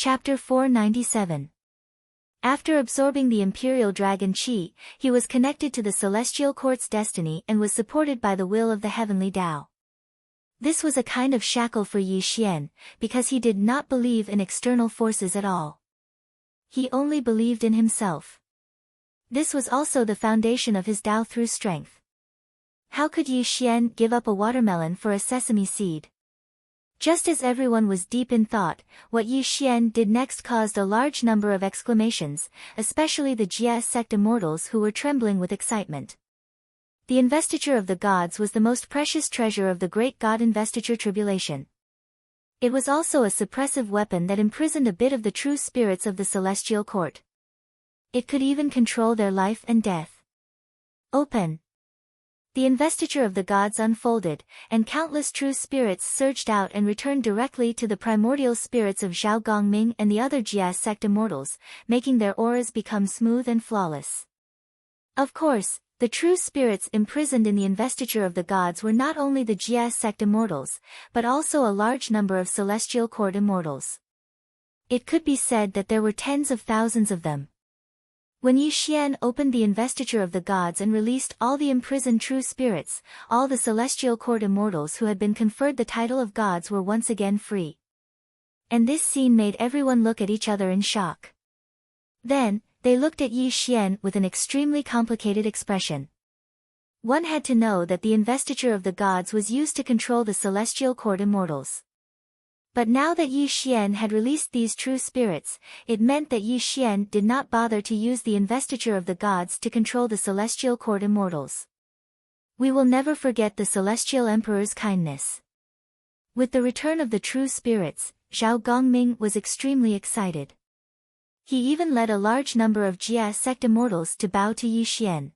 Chapter 497. After absorbing the imperial dragon Qi, he was connected to the celestial court's destiny and was supported by the will of the heavenly Tao. This was a kind of shackle for Yi Xian, because he did not believe in external forces at all. He only believed in himself. This was also the foundation of his Tao through strength. How could Yi Xian give up a watermelon for a sesame seed? Just as everyone was deep in thought, what Yi Xian did next caused a large number of exclamations, especially the Jia sect immortals who were trembling with excitement. The investiture of the gods was the most precious treasure of the great god investiture tribulation. It was also a suppressive weapon that imprisoned a bit of the true spirits of the celestial court. It could even control their life and death. Open. The investiture of the gods unfolded, and countless true spirits surged out and returned directly to the primordial spirits of Zhao Gongming and the other Jia sect immortals, making their auras become smooth and flawless. Of course, the true spirits imprisoned in the investiture of the gods were not only the Jia sect immortals, but also a large number of celestial court immortals. It could be said that there were tens of thousands of them. When Yi Xian opened the investiture of the gods and released all the imprisoned true spirits, all the celestial court immortals who had been conferred the title of gods were once again free. And this scene made everyone look at each other in shock. Then, they looked at Yi Xian with an extremely complicated expression. One had to know that the investiture of the gods was used to control the celestial court immortals. But now that Yi Xian had released these true spirits, it meant that Yi Xian did not bother to use the investiture of the gods to control the celestial court immortals. We will never forget the celestial emperor's kindness. With the return of the true spirits, Zhao Gongming was extremely excited. He even led a large number of Jia sect immortals to bow to Yi Xian.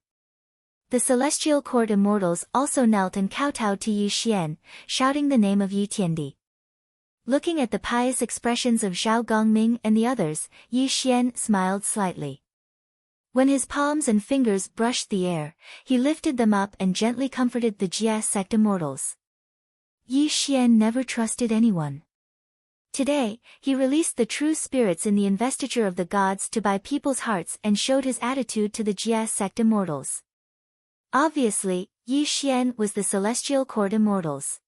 The celestial court immortals also knelt and kowtowed to Yi Xian, shouting the name of Yi Tiandi. Looking at the pious expressions of Zhao Gongming and the others, Yi Xian smiled slightly. When his palms and fingers brushed the air, he lifted them up and gently comforted the Jia sect immortals. Yi Xian never trusted anyone. Today, he released the true spirits in the investiture of the gods to buy people's hearts and showed his attitude to the Jia sect immortals. Obviously, Yi Xian was the celestial court immortals.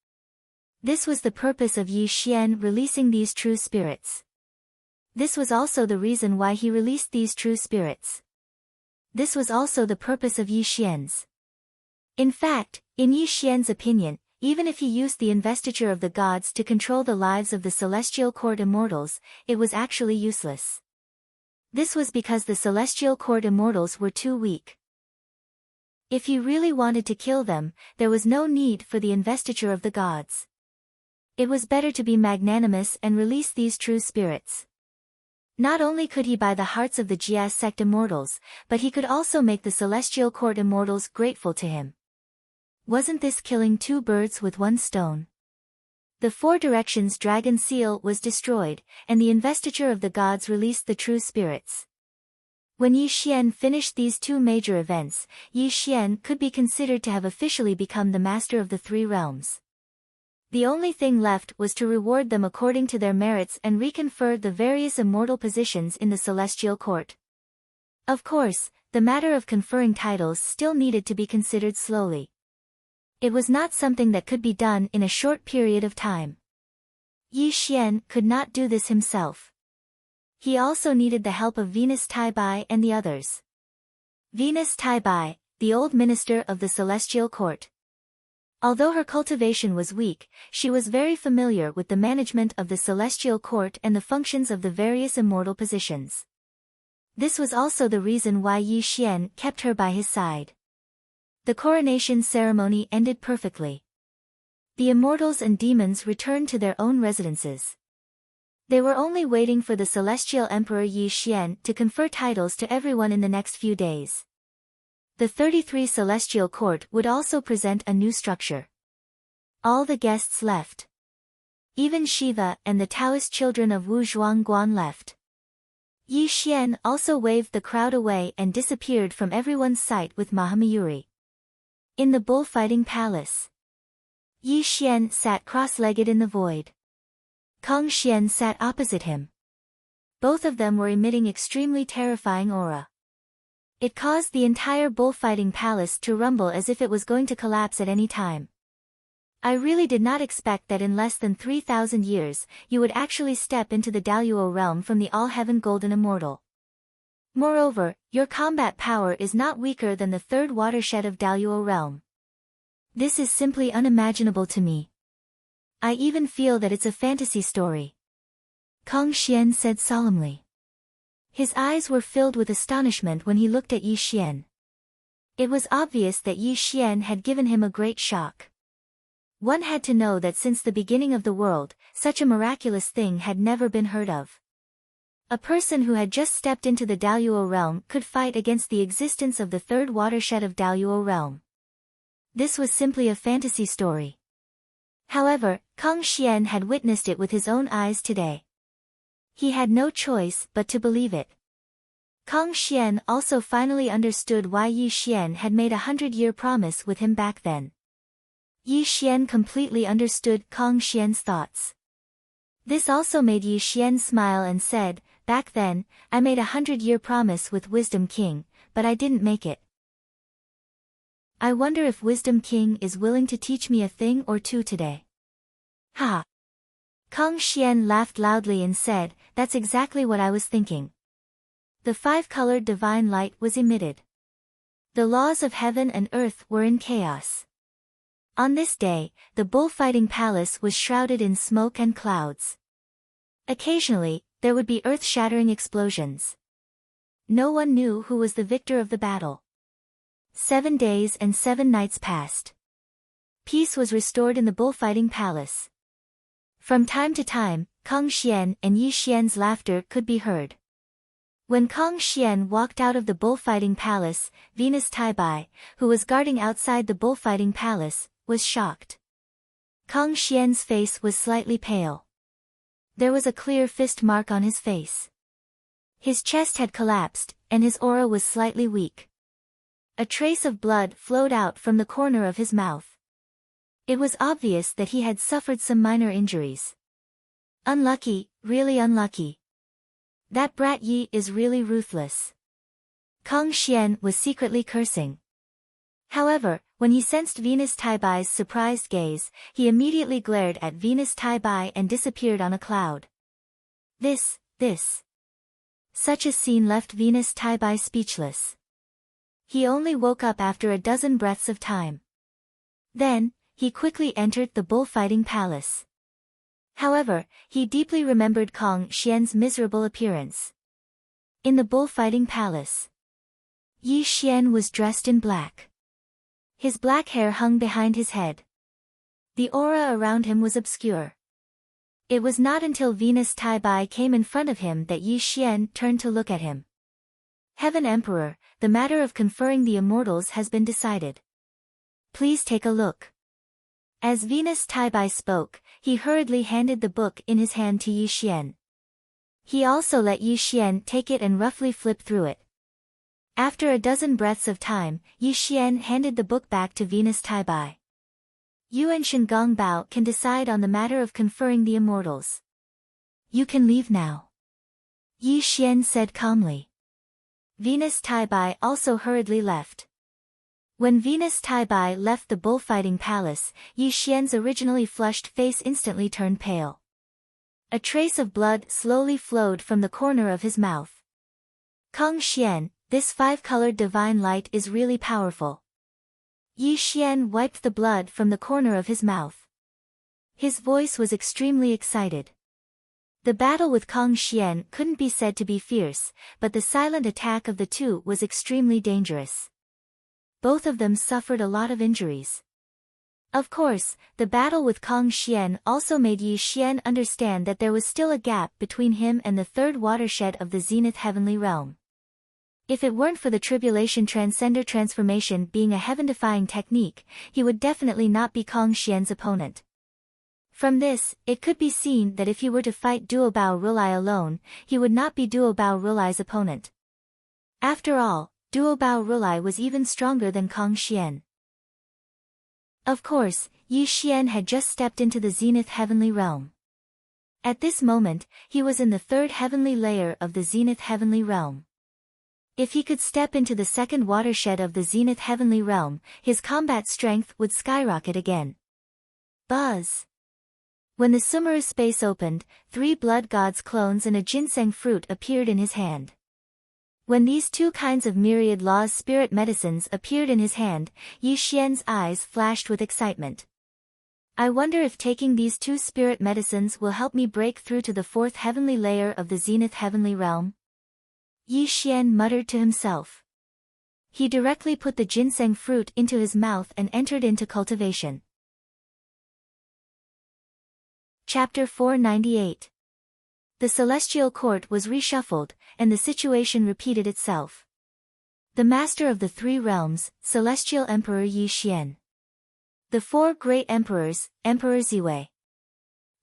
This was the purpose of Yi Xian releasing these true spirits. This was also the reason why he released these true spirits. This was also the purpose of Yi Xian's. In fact, in Yi Xian's opinion, even if he used the investiture of the gods to control the lives of the celestial court immortals, it was actually useless. This was because the celestial court immortals were too weak. If he really wanted to kill them, there was no need for the investiture of the gods. It was better to be magnanimous and release these true spirits. Not only could he buy the hearts of the Jia sect immortals, but he could also make the celestial court immortals grateful to him. Wasn't this killing two birds with one stone? The Four Directions dragon seal was destroyed, and the investiture of the gods released the true spirits. When Yi Xian finished these two major events, Yi Xian could be considered to have officially become the master of the three realms. The only thing left was to reward them according to their merits and reconfer the various immortal positions in the celestial court. Of course, the matter of conferring titles still needed to be considered slowly. It was not something that could be done in a short period of time. Yi Xian could not do this himself. He also needed the help of Venus Taibai and the others. Venus Taibai, the old minister of the celestial court. Although her cultivation was weak, she was very familiar with the management of the celestial court and the functions of the various immortal positions. This was also the reason why Yi Xian kept her by his side. The coronation ceremony ended perfectly. The immortals and demons returned to their own residences. They were only waiting for the celestial emperor Yi Xian to confer titles to everyone in the next few days. The 33 celestial court would also present a new structure. All the guests left. Even Shiva and the Taoist children of Wu Zhuangguan left. Yi Xian also waved the crowd away and disappeared from everyone's sight with Mahamayuri. In the bullfighting palace, Yi Xian sat cross-legged in the void. Kong Xian sat opposite him. Both of them were emitting extremely terrifying aura. It caused the entire bullfighting palace to rumble as if it was going to collapse at any time. I really did not expect that in less than 3,000 years, you would actually step into the Daluo realm from the all-heaven golden immortal. Moreover, your combat power is not weaker than the third watershed of Daluo realm. This is simply unimaginable to me. I even feel that it's a fantasy story. Kang Xian said solemnly. His eyes were filled with astonishment when he looked at Yi Xian. It was obvious that Yi Xian had given him a great shock. One had to know that since the beginning of the world, such a miraculous thing had never been heard of. A person who had just stepped into the Daluo realm could fight against the existence of the third watershed of Daluo realm. This was simply a fantasy story. However, Kang Xian had witnessed it with his own eyes today. He had no choice but to believe it. Kang Xian also finally understood why Yi Xian had made a 100-year promise with him back then. Yi Xian completely understood Kang Xian's thoughts. This also made Yi Xian smile and said, "Back then, I made a 100-year promise with Wisdom King, but I didn't make it. I wonder if Wisdom King is willing to teach me a thing or two today." Ha! Kang Xian laughed loudly and said, "That's exactly what I was thinking." The five-colored divine light was emitted. The laws of heaven and earth were in chaos. On this day, the bullfighting palace was shrouded in smoke and clouds. Occasionally, there would be earth-shattering explosions. No one knew who was the victor of the battle. 7 days and 7 nights passed. Peace was restored in the bullfighting palace. From time to time, Kang Xian and Yi Xian's laughter could be heard. When Kang Xian walked out of the bullfighting palace, Venus Taibai, who was guarding outside the bullfighting palace, was shocked. Kang Xian's face was slightly pale. There was a clear fist mark on his face. His chest had collapsed, and his aura was slightly weak. A trace of blood flowed out from the corner of his mouth. It was obvious that he had suffered some minor injuries. Unlucky, really unlucky. That brat Yi is really ruthless. Kang Xian was secretly cursing. However, when he sensed Venus Taibai's surprised gaze, he immediately glared at Venus Taibai and disappeared on a cloud. This. Such a scene left Venus Taibai speechless. He only woke up after a dozen breaths of time. Then, he quickly entered the bullfighting palace. However, he deeply remembered Kang Xian's miserable appearance. In the bullfighting palace, Yi Xian was dressed in black. His black hair hung behind his head. The aura around him was obscure. It was not until Venus Taibai came in front of him that Yi Xian turned to look at him. "Heaven Emperor, the matter of conferring the immortals has been decided. Please take a look." As Venus Taibai spoke, he hurriedly handed the book in his hand to Yi Xian. He also let Yi Xian take it and roughly flip through it. After a dozen breaths of time, Yi Xian handed the book back to Venus Taibai. "You and Shengong Bao can decide on the matter of conferring the immortals. You can leave now," Yi Xian said calmly. Venus Taibai also hurriedly left. When Venus Taibai left the bullfighting palace, Yi Xian's originally flushed face instantly turned pale. A trace of blood slowly flowed from the corner of his mouth. "Kang Xian, this five-colored divine light is really powerful." Yi Xian wiped the blood from the corner of his mouth. His voice was extremely excited. The battle with Kang Xian couldn't be said to be fierce, but the silent attack of the two was extremely dangerous. Both of them suffered a lot of injuries. Of course, the battle with Kang Xian also made Yi Xian understand that there was still a gap between him and the third watershed of the Zenith Heavenly Realm. If it weren't for the Tribulation Transcender transformation being a heaven-defying technique, he would definitely not be Kang Xian's opponent. From this, it could be seen that if he were to fight Duo Bao Rulai alone, he would not be Duo Bao Rulai's opponent. After all, Duo Bao Rulai was even stronger than Kang Xian. Of course, Yi Xian had just stepped into the Zenith Heavenly Realm. At this moment, he was in the third heavenly layer of the zenith heavenly realm. If he could step into the second watershed of the zenith heavenly realm, his combat strength would skyrocket again. Buzz! When the Sumeru space opened, 3 blood gods clones and a ginseng fruit appeared in his hand. When these 2 kinds of myriad laws spirit medicines appeared in his hand, Yi Xian's eyes flashed with excitement. I wonder if taking these 2 spirit medicines will help me break through to the 4th heavenly layer of the zenith heavenly realm? Yi Xian muttered to himself. He directly put the ginseng fruit into his mouth and entered into cultivation. Chapter 498. The celestial court was reshuffled, and the situation repeated itself. The master of the 3 realms, Celestial Emperor Yi Xian. The 4 great emperors, Emperor Ziwei.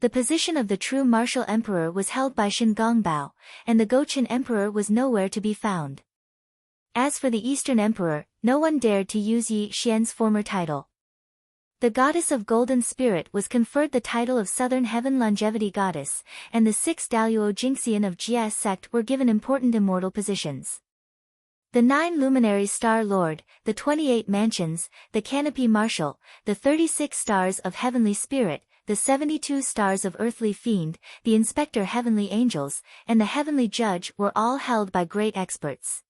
The position of the true martial emperor was held by Shen Gongbao, and the Gochen emperor was nowhere to be found. As for the Eastern emperor, no one dared to use Yi Xian's former title. The goddess of golden spirit was conferred the title of Southern Heaven Longevity Goddess, and the 6 Daluo Jingxian of Jia sect were given important immortal positions. The 9 luminaries Star Lord, the 28 mansions, the Canopy Marshal, the 36 stars of Heavenly Spirit, the 72 stars of Earthly Fiend, the Inspector Heavenly Angels, and the Heavenly Judge were all held by great experts.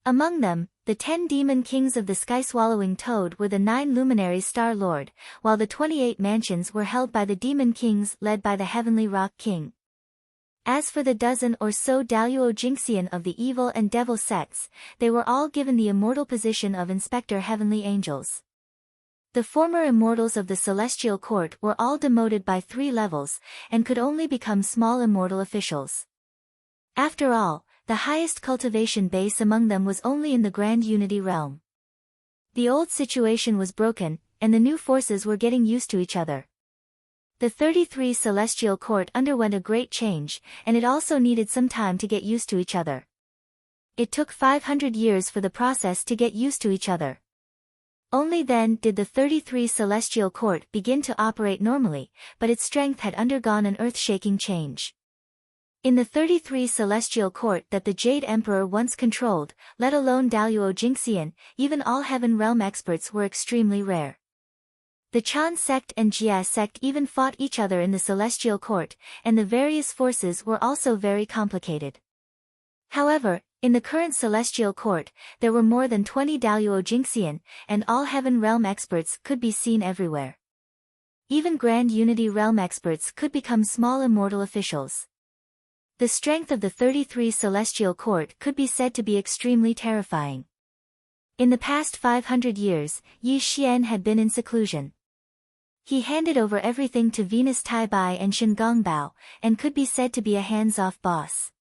Among them, the 10 demon kings of the sky-swallowing toad were the 9 luminaries Star Lord, while the 28 mansions were held by the demon kings led by the Heavenly Rock King. As for the dozen or so Daluo Jingxian of the evil and devil sects, they were all given the immortal position of Inspector Heavenly Angels. The former immortals of the celestial court were all demoted by 3 levels, and could only become small immortal officials. After all, the highest cultivation base among them was only in the Grand Unity realm. The old situation was broken, and the new forces were getting used to each other. The 33 Celestial Court underwent a great change, and it also needed some time to get used to each other. It took 500 years for the process to get used to each other. Only then did the 33 Celestial Court begin to operate normally, but its strength had undergone an earth-shaking change. In the 33 Celestial Court that the Jade Emperor once controlled, let alone Daluo Jingxian, even all Heaven Realm experts were extremely rare. The Chan sect and Jia sect even fought each other in the Celestial Court, and the various forces were also very complicated. However, in the current Celestial Court, there were more than 20 Daluo Jingxian, and all Heaven Realm experts could be seen everywhere. Even Grand Unity Realm experts could become small immortal officials. The strength of the 33 Celestial Court could be said to be extremely terrifying. In the past 500 years, Yi Xian had been in seclusion. He handed over everything to Venus Tai Bai and Shen Gongbao, and could be said to be a hands-off boss.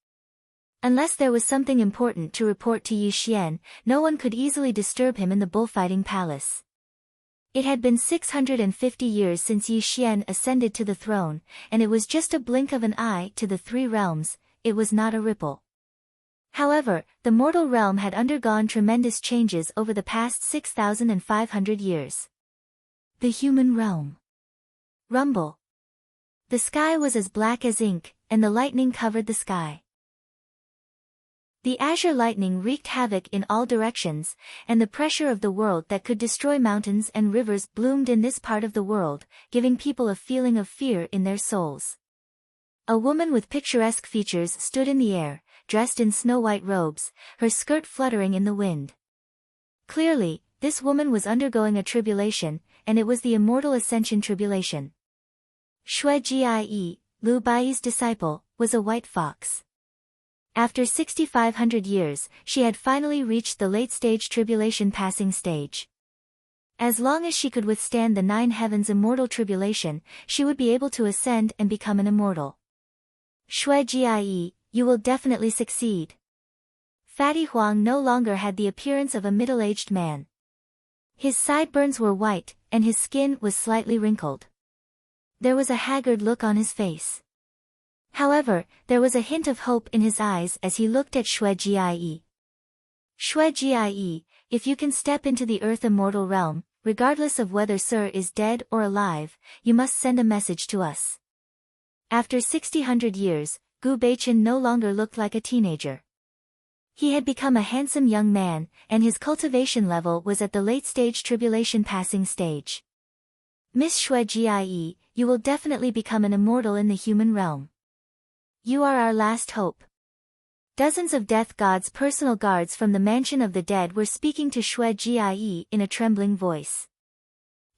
Unless there was something important to report to Yi Xian, no one could easily disturb him in the bullfighting palace. It had been 650 years since Yi Xian ascended to the throne, and it was just a blink of an eye to the 3 realms, it was not a ripple. However, the mortal realm had undergone tremendous changes over the past 6,500 years. The human realm. Rumble. The sky was as black as ink, and the lightning covered the sky. The azure lightning wreaked havoc in all directions, and the pressure of the world that could destroy mountains and rivers bloomed in this part of the world, giving people a feeling of fear in their souls. A woman with picturesque features stood in the air, dressed in snow-white robes, her skirt fluttering in the wind. Clearly, this woman was undergoing a tribulation, and it was the Immortal Ascension Tribulation. Shui Jie, Lu Bai's disciple, was a white fox. After 6,500 years, she had finally reached the late-stage tribulation passing stage. As long as she could withstand the 9 heavens immortal tribulation, she would be able to ascend and become an immortal. Shui Jie, you will definitely succeed. Fatty Huang no longer had the appearance of a middle-aged man. His sideburns were white, and his skin was slightly wrinkled. There was a haggard look on his face. However, there was a hint of hope in his eyes as he looked at Shui Jie. Shui Jie, if you can step into the Earth Immortal Realm, regardless of whether Sir is dead or alive, you must send a message to us. After 60 years, Gu Beichen no longer looked like a teenager. He had become a handsome young man, and his cultivation level was at the late-stage tribulation passing stage. Miss Xue Jie, you will definitely become an immortal in the human realm. You are our last hope. Dozens of death gods' personal guards from the mansion of the dead were speaking to Xue Jie in a trembling voice.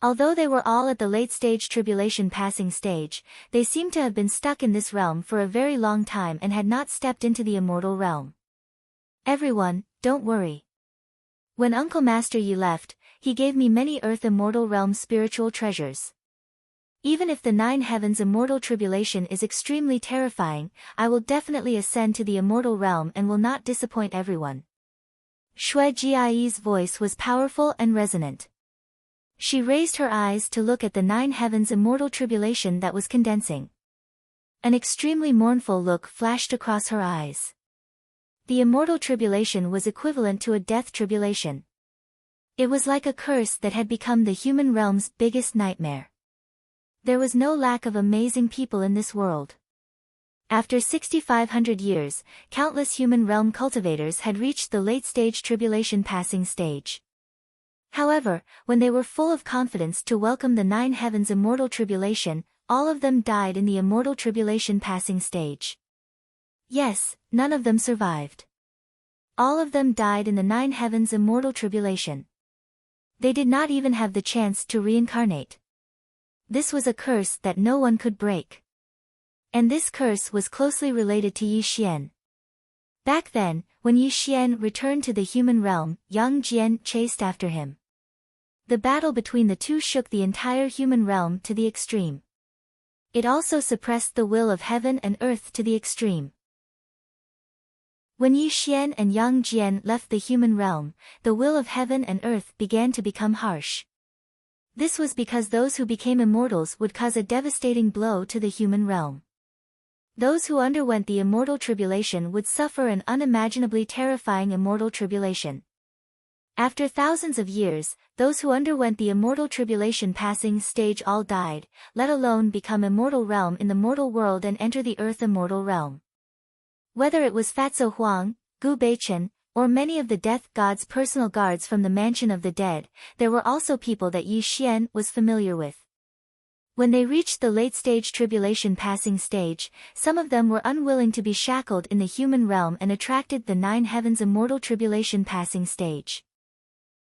Although they were all at the late-stage tribulation passing stage, they seemed to have been stuck in this realm for a very long time and had not stepped into the immortal realm. Everyone, don't worry. When Uncle Master Yi left, he gave me many Earth Immortal Realm spiritual treasures. Even if the 9 Heavens Immortal Tribulation is extremely terrifying, I will definitely ascend to the Immortal Realm and will not disappoint everyone. Xue Jie's voice was powerful and resonant. She raised her eyes to look at the 9 Heavens Immortal Tribulation that was condensing. An extremely mournful look flashed across her eyes. The Immortal Tribulation was equivalent to a death tribulation. It was like a curse that had become the human realm's biggest nightmare. There was no lack of amazing people in this world. After 6,500 years, countless human realm cultivators had reached the late-stage tribulation passing stage. However, when they were full of confidence to welcome the 9 Heavens Immortal Tribulation, all of them died in the Immortal Tribulation passing stage. Yes, none of them survived. All of them died in the 9 Heavens Immortal Tribulation. They did not even have the chance to reincarnate. This was a curse that no one could break. And this curse was closely related to Yi Xian. Back then, when Yi Xian returned to the human realm, Yang Jian chased after him. The battle between the two shook the entire human realm to the extreme. It also suppressed the will of heaven and earth to the extreme. When Yi Xian and Yang Jian left the human realm, the will of heaven and earth began to become harsh. This was because those who became immortals would cause a devastating blow to the human realm. Those who underwent the immortal tribulation would suffer an unimaginably terrifying immortal tribulation. After thousands of years, those who underwent the immortal tribulation passing stage all died, let alone become immortal realm in the mortal world and enter the earth immortal realm. Whether it was Fatso Huang, Gu Beichen, or many of the death gods' personal guards from the mansion of the dead, there were also people that Yi Xian was familiar with. When they reached the late-stage tribulation passing stage, some of them were unwilling to be shackled in the human realm and attracted the 9 Heavens Immortal Tribulation passing stage.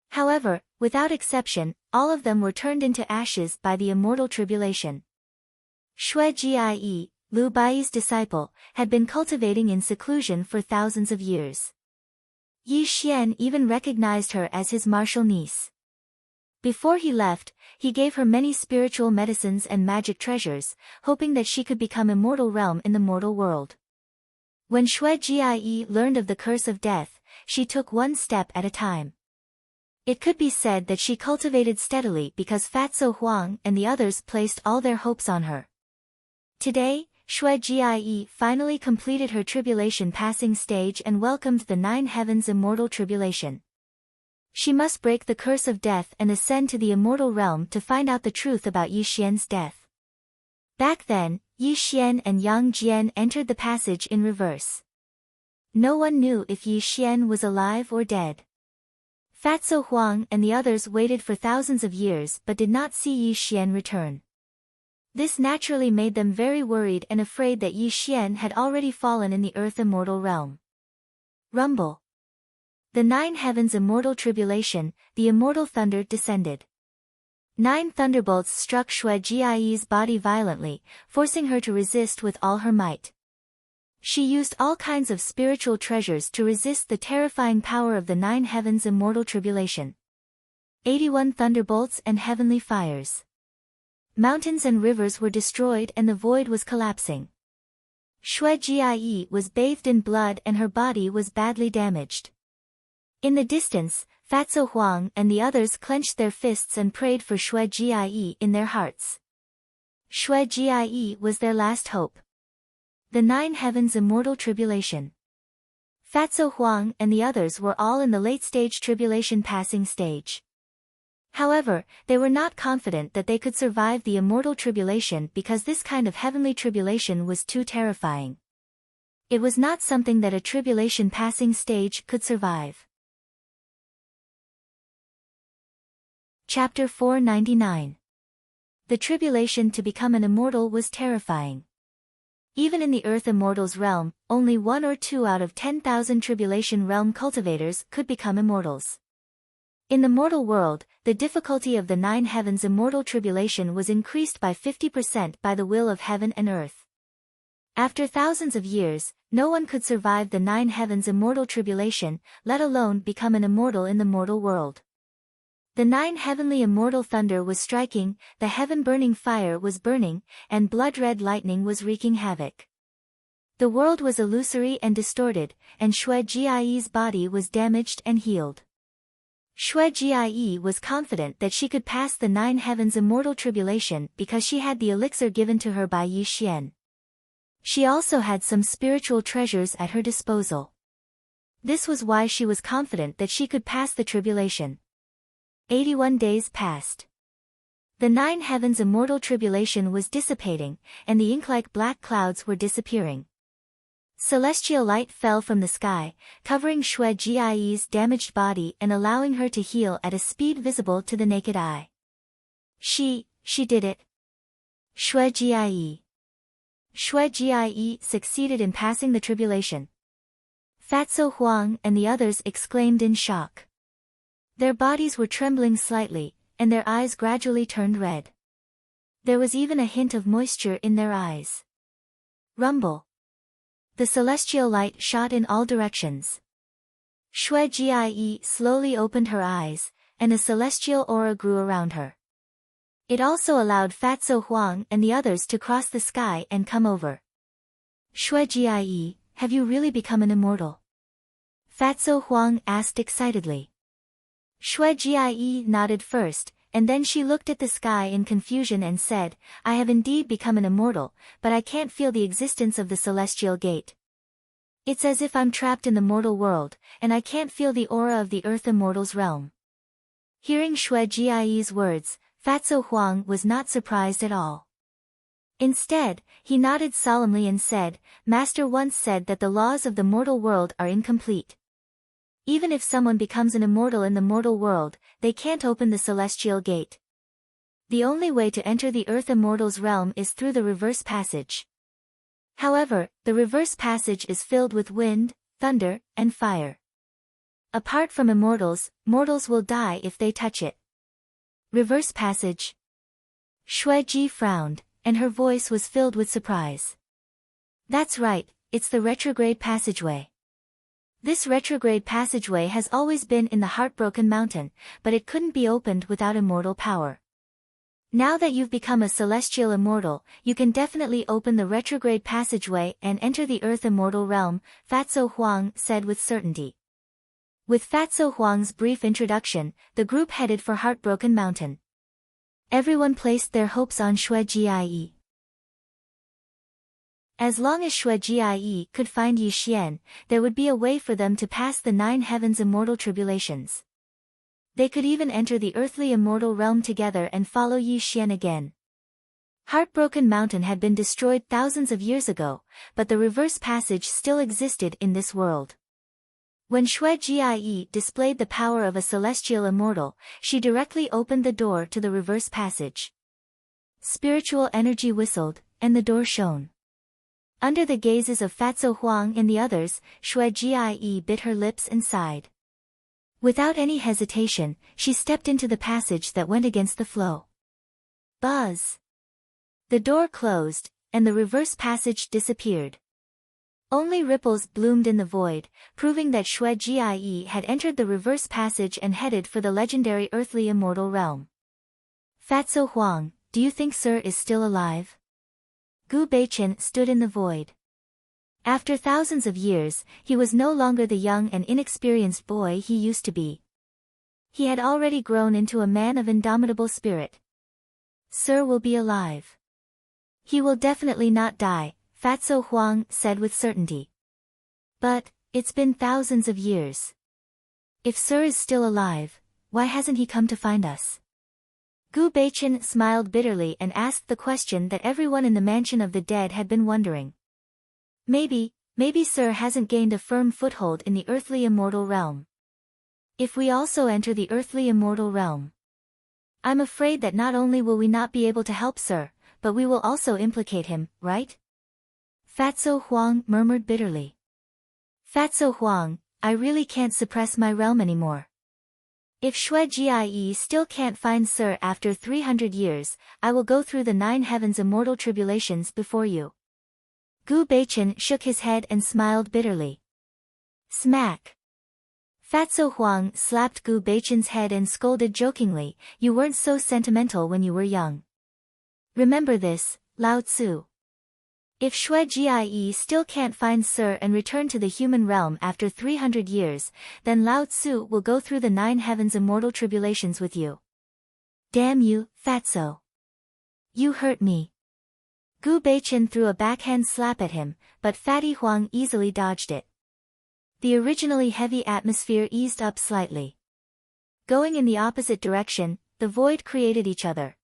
However, without exception, all of them were turned into ashes by the immortal tribulation. Xue Jie, Lu Bai's disciple, had been cultivating in seclusion for thousands of years. Yi Xian even recognized her as his martial niece. Before he left, he gave her many spiritual medicines and magic treasures, hoping that she could become immortal realm in the mortal world. When Xue Jie learned of the curse of death, she took one step at a time. It could be said that she cultivated steadily because Fatso Huang and the others placed all their hopes on her. Today, Xue Jie finally completed her tribulation passing stage and welcomed the 9 Heavens Immortal Tribulation. She must break the curse of death and ascend to the immortal realm to find out the truth about Yi Xian's death. Back then, Yi Xian and Yang Jian entered the passage in reverse. No one knew if Yi Xian was alive or dead. Fatso Huang and the others waited for thousands of years but did not see Yi Xian return. This naturally made them very worried and afraid that Yi Xian had already fallen in the earth immortal realm. Rumble. The 9 Heavens Immortal Tribulation, the immortal thunder descended. 9 thunderbolts struck Xue Jie's body violently, forcing her to resist with all her might. She used all kinds of spiritual treasures to resist the terrifying power of the 9 Heavens Immortal Tribulation. 81 thunderbolts and heavenly fires. Mountains and rivers were destroyed and the void was collapsing. Xue Jie was bathed in blood and her body was badly damaged. In the distance, Fatso Huang and the others clenched their fists and prayed for Xue Jie in their hearts. Xue Jie was their last hope. The 9 Heavens Immortal Tribulation. Fatso Huang and the others were all in the late-stage tribulation passing stage. However, they were not confident that they could survive the immortal tribulation because this kind of heavenly tribulation was too terrifying. It was not something that a tribulation passing stage could survive. Chapter 499. The tribulation to become an immortal was terrifying. Even in the Earth Immortals realm, only 1 or 2 out of 10,000 tribulation realm cultivators could become immortals. In the mortal world, the difficulty of the 9 heavens immortal tribulation was increased by 50% by the will of heaven and earth. After thousands of years, no one could survive the 9 heavens immortal tribulation, let alone become an immortal in the mortal world. The 9 heavenly immortal thunder was striking, the heaven-burning fire was burning, and blood-red lightning was wreaking havoc. The world was illusory and distorted, and Xue Jie's body was damaged and healed. Xue Jie was confident that she could pass the 9 heavens immortal tribulation because she had the elixir given to her by Yi Xian. She also had some spiritual treasures at her disposal. This was why she was confident that she could pass the tribulation. 81 days passed. The 9 heavens immortal tribulation was dissipating, and the ink-like black clouds were disappearing. Celestial light fell from the sky, covering Xue Jie's damaged body and allowing her to heal at a speed visible to the naked eye. She did it. Xue Jie. Xue Jie succeeded in passing the tribulation. Fatso Huang and the others exclaimed in shock. Their bodies were trembling slightly, and their eyes gradually turned red. There was even a hint of moisture in their eyes. Rumble. The celestial light shot in all directions. Xue Jie slowly opened her eyes, and a celestial aura grew around her. It also allowed Fatso Huang and the others to cross the sky and come over. Xue Jie, have you really become an immortal? Fatso Huang asked excitedly. Xue Jie nodded first, and then she looked at the sky in confusion and said, I have indeed become an immortal, but I can't feel the existence of the celestial gate. It's as if I'm trapped in the mortal world, and I can't feel the aura of the Earth Immortals realm. Hearing Xue Jie's words, Fatso Huang was not surprised at all. Instead, he nodded solemnly and said, Master once said that the laws of the mortal world are incomplete. Even if someone becomes an immortal in the mortal world, they can't open the celestial gate. The only way to enter the Earth Immortals realm is through the reverse passage. However, the reverse passage is filled with wind, thunder, and fire. Apart from immortals, mortals will die if they touch it. Reverse passage. Xue Ji frowned, and her voice was filled with surprise. That's right, it's the retrograde passageway. This retrograde passageway has always been in the Heartbroken Mountain, but it couldn't be opened without immortal power. Now that you've become a celestial immortal, you can definitely open the retrograde passageway and enter the Earth Immortal realm, Fatso Huang said with certainty. With Fatso Huang's brief introduction, the group headed for Heartbroken Mountain. Everyone placed their hopes on Xue Jie. As long as Xue Jie could find Yi Xian, there would be a way for them to pass the 9 heavens immortal tribulations. They could even enter the earthly immortal realm together and follow Yi Xian again. Heartbroken Mountain had been destroyed thousands of years ago, but the reverse passage still existed in this world. When Xue Jie displayed the power of a celestial immortal, she directly opened the door to the reverse passage. Spiritual energy whistled, and the door shone. Under the gazes of Fatso Huang and the others, Xue Jie bit her lips and sighed. Without any hesitation, she stepped into the passage that went against the flow. Buzz! The door closed, and the reverse passage disappeared. Only ripples bloomed in the void, proving that Xue Jie had entered the reverse passage and headed for the legendary earthly immortal realm. Fatso Huang, do you think Sir is still alive? Gu Beichen stood in the void. After thousands of years, he was no longer the young and inexperienced boy he used to be. He had already grown into a man of indomitable spirit. Sir will be alive. He will definitely not die, Fatso Huang said with certainty. But, it's been thousands of years. If Sir is still alive, why hasn't he come to find us? Gu Beichen smiled bitterly and asked the question that everyone in the mansion of the dead had been wondering. Maybe Sir hasn't gained a firm foothold in the earthly immortal realm. If we also enter the earthly immortal realm, I'm afraid that not only will we not be able to help Sir, but we will also implicate him, right? Fatso Huang murmured bitterly. Fatso Huang, I really can't suppress my realm anymore. If Shui Jie still can't find Sir after 300 years, I will go through the 9 heavens immortal tribulations before you. Gu Beichen shook his head and smiled bitterly. Smack! Fatso Huang slapped Gu Beichen's head and scolded jokingly, you weren't so sentimental when you were young. Remember this, Lao Tzu. If Shui Jie still can't find Sir and return to the human realm after 300 years, then Lao Tzu will go through the 9 heavens immortal tribulations with you. Damn you, Fatso. You hurt me. Gu Beichen threw a backhand slap at him, but Fatty Huang easily dodged it. The originally heavy atmosphere eased up slightly. Going in the opposite direction, the void created each other.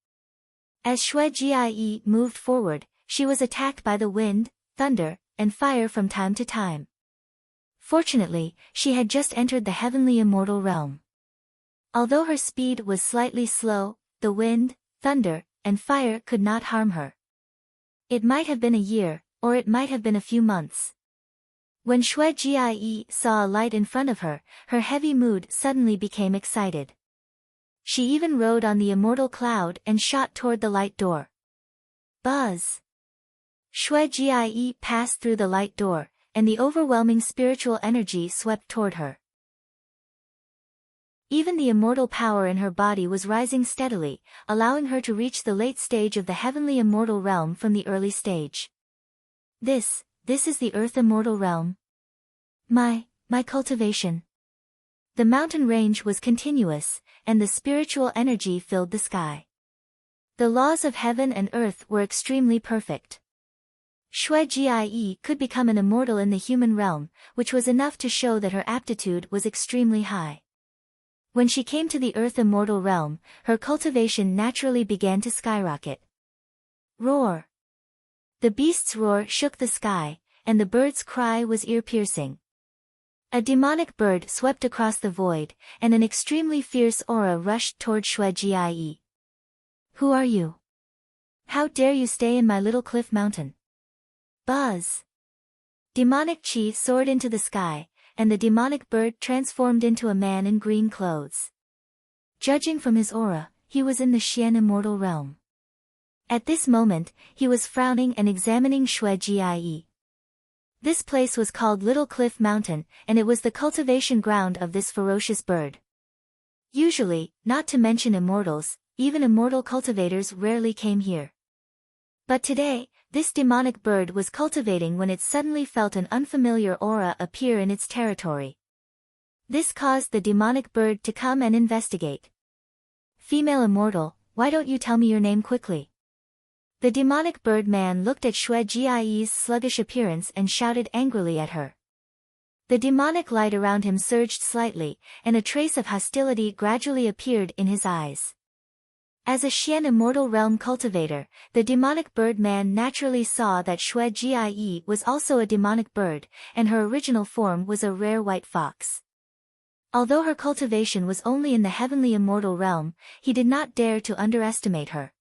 As Shui Jie moved forward, she was attacked by the wind, thunder, and fire from time to time. Fortunately, she had just entered the heavenly immortal realm. Although her speed was slightly slow, the wind, thunder, and fire could not harm her. It might have been a year, or it might have been a few months. When Shui Jie saw a light in front of her, her heavy mood suddenly became excited. She even rode on the immortal cloud and shot toward the light door. Buzz! Shui Jie passed through the light door, and the overwhelming spiritual energy swept toward her. Even the immortal power in her body was rising steadily, allowing her to reach the late stage of the heavenly immortal realm from the early stage. This is the earth immortal realm. My cultivation. The mountain range was continuous, and the spiritual energy filled the sky. The laws of heaven and earth were extremely perfect. Shui Jie could become an immortal in the human realm, which was enough to show that her aptitude was extremely high. When she came to the earth immortal realm, her cultivation naturally began to skyrocket. Roar! The beast's roar shook the sky, and the bird's cry was ear-piercing. A demonic bird swept across the void, and an extremely fierce aura rushed toward Shui Jie. Who are you? How dare you stay in my little cliff mountain? Buzz! Demonic chi soared into the sky, and the demonic bird transformed into a man in green clothes. Judging from his aura, he was in the Xian immortal realm. At this moment, he was frowning and examining Shui Jie. This place was called Little Cliff Mountain, and it was the cultivation ground of this ferocious bird. Usually, not to mention immortals, even immortal cultivators rarely came here. But today, this demonic bird was cultivating when it suddenly felt an unfamiliar aura appear in its territory. This caused the demonic bird to come and investigate. Female immortal, why don't you tell me your name quickly? The demonic bird man looked at Shui Jie's sluggish appearance and shouted angrily at her. The demonic light around him surged slightly, and a trace of hostility gradually appeared in his eyes. As a Xian immortal realm cultivator, the demonic bird man naturally saw that Shui Jie was also a demonic bird, and her original form was a rare white fox. Although her cultivation was only in the heavenly immortal realm, he did not dare to underestimate her.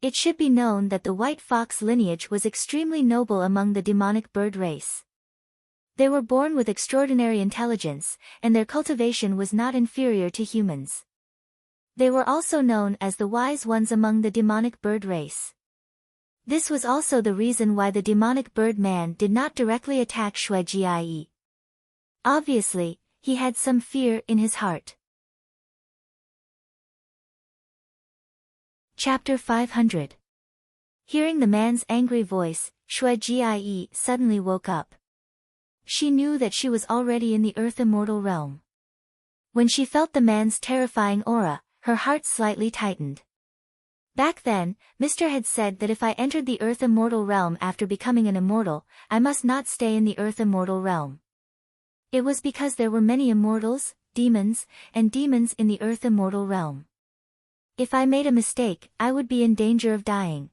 It should be known that the white fox lineage was extremely noble among the demonic bird race. They were born with extraordinary intelligence, and their cultivation was not inferior to humans. They were also known as the wise ones among the demonic bird race. This was also the reason why the demonic bird man did not directly attack Shui Jie. Obviously, he had some fear in his heart. Chapter 500. Hearing the man's angry voice, Shui Jie suddenly woke up. She knew that she was already in the earth immortal realm. When she felt the man's terrifying aura, her heart slightly tightened. Back then, Mr. had said that if I entered the earth immortal realm after becoming an immortal, I must not stay in the earth immortal realm. It was because there were many immortals, demons, and demons in the earth immortal realm. If I made a mistake, I would be in danger of dying.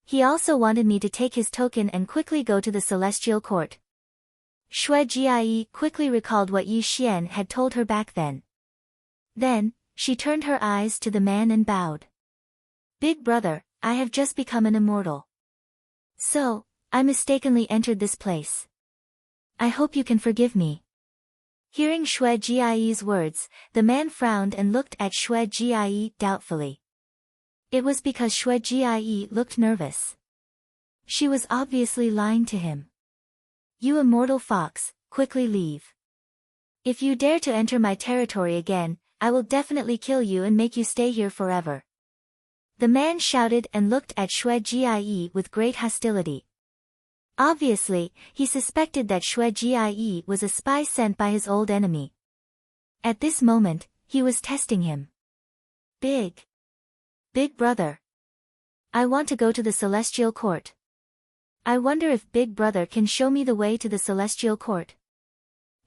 He also wanted me to take his token and quickly go to the celestial court. Xue Jie quickly recalled what Yi Xian had told her back then. Then, she turned her eyes to the man and bowed. Big brother, I have just become an immortal. So, I mistakenly entered this place. I hope you can forgive me. Hearing Xue Jie's words, the man frowned and looked at Xue Jie doubtfully. It was because Xue Jie looked nervous. She was obviously lying to him. You immortal fox, quickly leave. If you dare to enter my territory again, I will definitely kill you and make you stay here forever. The man shouted and looked at Xue Jie with great hostility. Obviously, he suspected that Xue Jie was a spy sent by his old enemy. At this moment, he was testing him. Big brother. I want to go to the celestial court. I wonder if Big Brother can show me the way to the celestial court.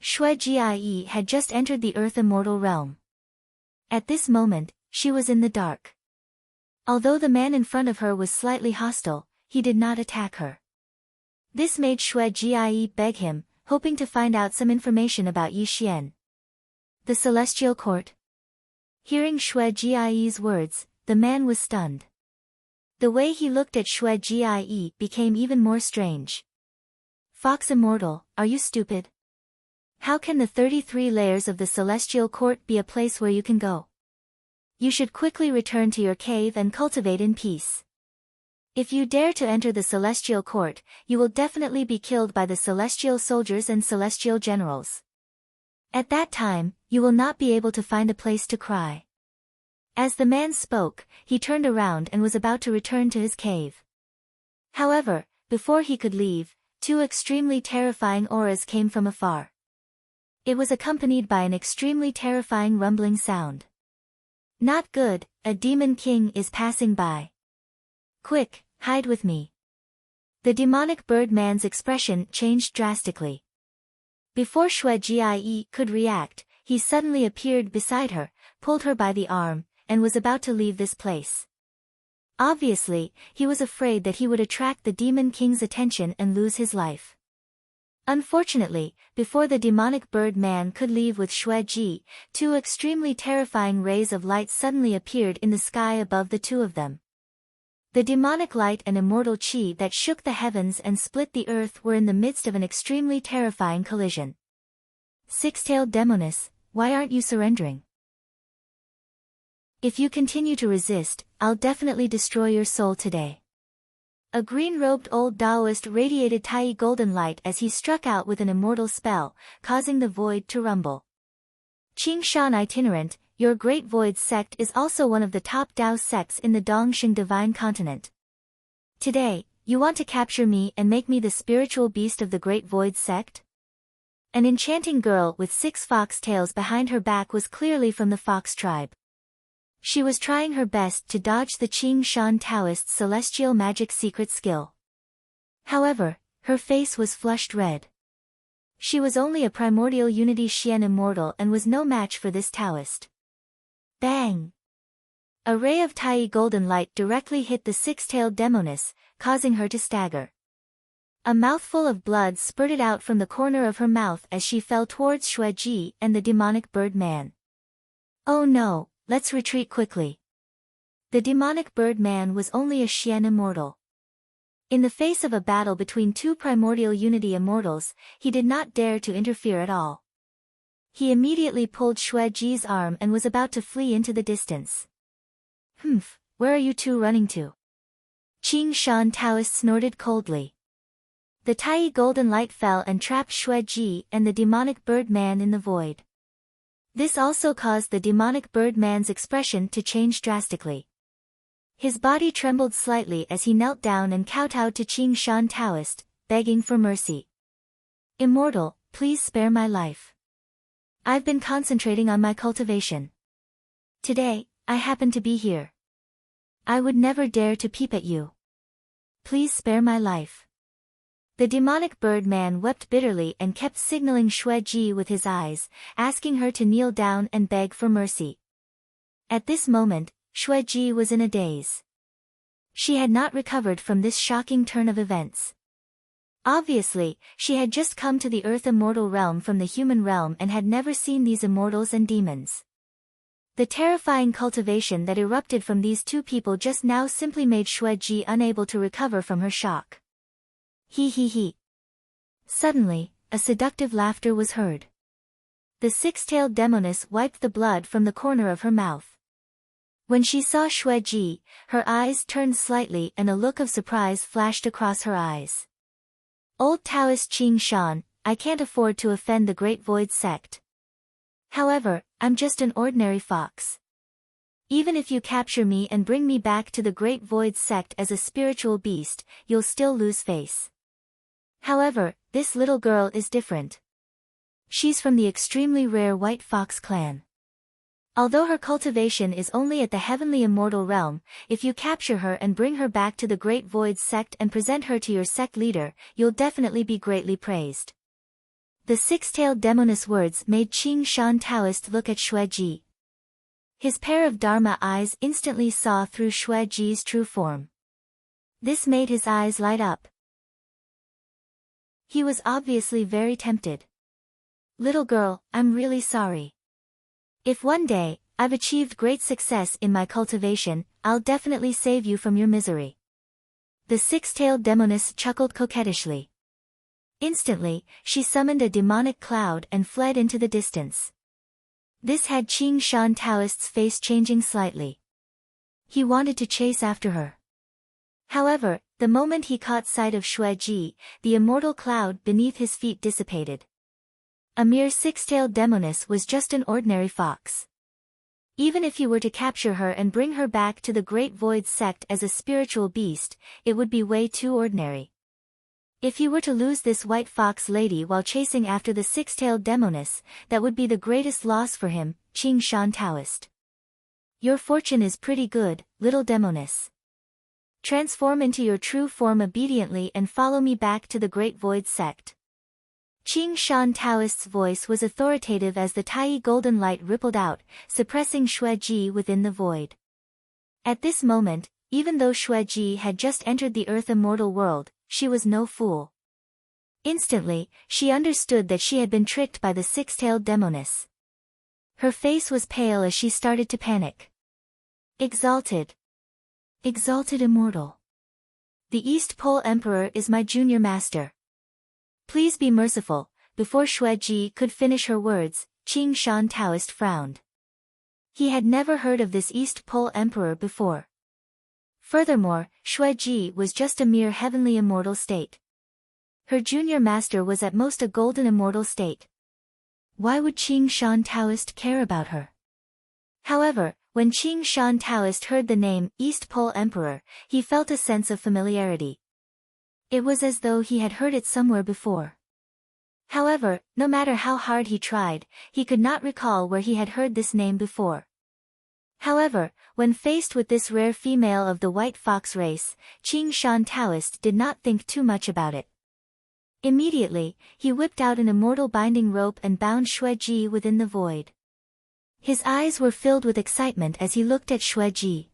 Xue Jie had just entered the earth immortal realm. At this moment, she was in the dark. Although the man in front of her was slightly hostile, he did not attack her. This made Xue Jie beg him, hoping to find out some information about Yi Xian. The celestial court. Hearing Xue Jie's words, the man was stunned. The way he looked at Xue Jie became even more strange. Fox Immortal, are you stupid? How can the 33 layers of the celestial court be a place where you can go? You should quickly return to your cave and cultivate in peace. If you dare to enter the celestial court, you will definitely be killed by the celestial soldiers and celestial generals. At that time, you will not be able to find a place to cry. As the man spoke, he turned around and was about to return to his cave. However, before he could leave, two extremely terrifying auras came from afar. It was accompanied by an extremely terrifying rumbling sound. Not good, a demon king is passing by. Quick, hide with me. The demonic bird man's expression changed drastically. Before Xue Jie could react, he suddenly appeared beside her, pulled her by the arm, and was about to leave this place. Obviously, he was afraid that he would attract the Demon King's attention and lose his life. Unfortunately, before the demonic bird man could leave with Xue Ji, two extremely terrifying rays of light suddenly appeared in the sky above the two of them. The demonic light and immortal chi that shook the heavens and split the earth were in the midst of an extremely terrifying collision. Six-tailed Demoness, why aren't you surrendering? If you continue to resist, I'll definitely destroy your soul today. A green-robed old Taoist radiated Tai golden light as he struck out with an immortal spell, causing the void to rumble. Qing Shan Itinerant, your Great Void sect is also one of the top Tao sects in the Dongxing Divine Continent. Today, you want to capture me and make me the spiritual beast of the Great Void sect? An enchanting girl with 6 fox tails behind her back was clearly from the fox tribe. She was trying her best to dodge the Qing Shan Taoist's celestial magic secret skill. However, her face was flushed red. She was only a primordial unity Xian immortal and was no match for this Taoist. Bang! A ray of Tai golden light directly hit the 6-tailed Demoness, causing her to stagger. A mouthful of blood spurted out from the corner of her mouth as she fell towards Xue Ji and the demonic bird man. Oh no! Let's retreat quickly. The demonic bird man was only a Xian immortal. In the face of a battle between two primordial unity immortals, he did not dare to interfere at all. He immediately pulled Xue Ji's arm and was about to flee into the distance. Humph, where are you two running to? Qing Shan Taoist snorted coldly. The Tai golden light fell and trapped Xue Ji and the demonic bird man in the void. This also caused the demonic bird man's expression to change drastically. His body trembled slightly as he knelt down and kowtowed to Qing Shan Taoist, begging for mercy. Immortal, please spare my life. I've been concentrating on my cultivation. Today, I happen to be here. I would never dare to peep at you. Please spare my life. The demonic bird man wept bitterly and kept signaling Shueji with his eyes, asking her to kneel down and beg for mercy. At this moment, Shueji was in a daze. She had not recovered from this shocking turn of events. Obviously, she had just come to the earth immortal realm from the human realm and had never seen these immortals and demons. The terrifying cultivation that erupted from these two people just now simply made Shueji unable to recover from her shock. He. Suddenly, a seductive laughter was heard. The six-tailed demoness wiped the blood from the corner of her mouth. When she saw Shueji, her eyes turned slightly and a look of surprise flashed across her eyes. Old Taoist Qing Shan, I can't afford to offend the Great Void sect. However, I'm just an ordinary fox. Even if you capture me and bring me back to the Great Void sect as a spiritual beast, you'll still lose face. However, this little girl is different. She's from the extremely rare White Fox clan. Although her cultivation is only at the heavenly immortal realm, if you capture her and bring her back to the Great Void sect and present her to your sect leader, you'll definitely be greatly praised. The six-tailed demoness words made Qing Shan Taoist look at Shueji. His pair of Dharma eyes instantly saw through Shueji's true form. This made his eyes light up. He was obviously very tempted. Little girl, I'm really sorry. If one day, I've achieved great success in my cultivation, I'll definitely save you from your misery. The six-tailed demoness chuckled coquettishly. Instantly, she summoned a demonic cloud and fled into the distance. This had Qing Shan Taoist's face changing slightly. He wanted to chase after her. However, the moment he caught sight of Shueji, the immortal cloud beneath his feet dissipated. A mere six-tailed demoness was just an ordinary fox. Even if you were to capture her and bring her back to the Great Void sect as a spiritual beast, it would be way too ordinary. If you were to lose this white fox lady while chasing after the six-tailed demoness, that would be the greatest loss for him, Qing Shan Taoist. Your fortune is pretty good, little demoness. Transform into your true form obediently and follow me back to the Great Void sect. Qing Shan Taoist's voice was authoritative as the Tai golden light rippled out, suppressing Shueji within the void. At this moment, even though Shueji had just entered the earth immortal world, she was no fool. Instantly, she understood that she had been tricked by the six-tailed demoness. Her face was pale as she started to panic. Exalted Immortal. The East Pole Emperor is my junior master. Please be merciful. Before Shueji could finish her words, Qing Shan Taoist frowned. He had never heard of this East Pole Emperor before. Furthermore, Shueji was just a mere heavenly immortal state. Her junior master was at most a golden immortal state. Why would Qing Shan Taoist care about her? However, when Qing Shan Taoist heard the name East Pole Emperor, he felt a sense of familiarity. It was as though he had heard it somewhere before. However, no matter how hard he tried, he could not recall where he had heard this name before. However, when faced with this rare female of the white fox race, Qing Shan Taoist did not think too much about it. Immediately, he whipped out an immortal binding rope and bound Shueji within the void. His eyes were filled with excitement as he looked at Shueji.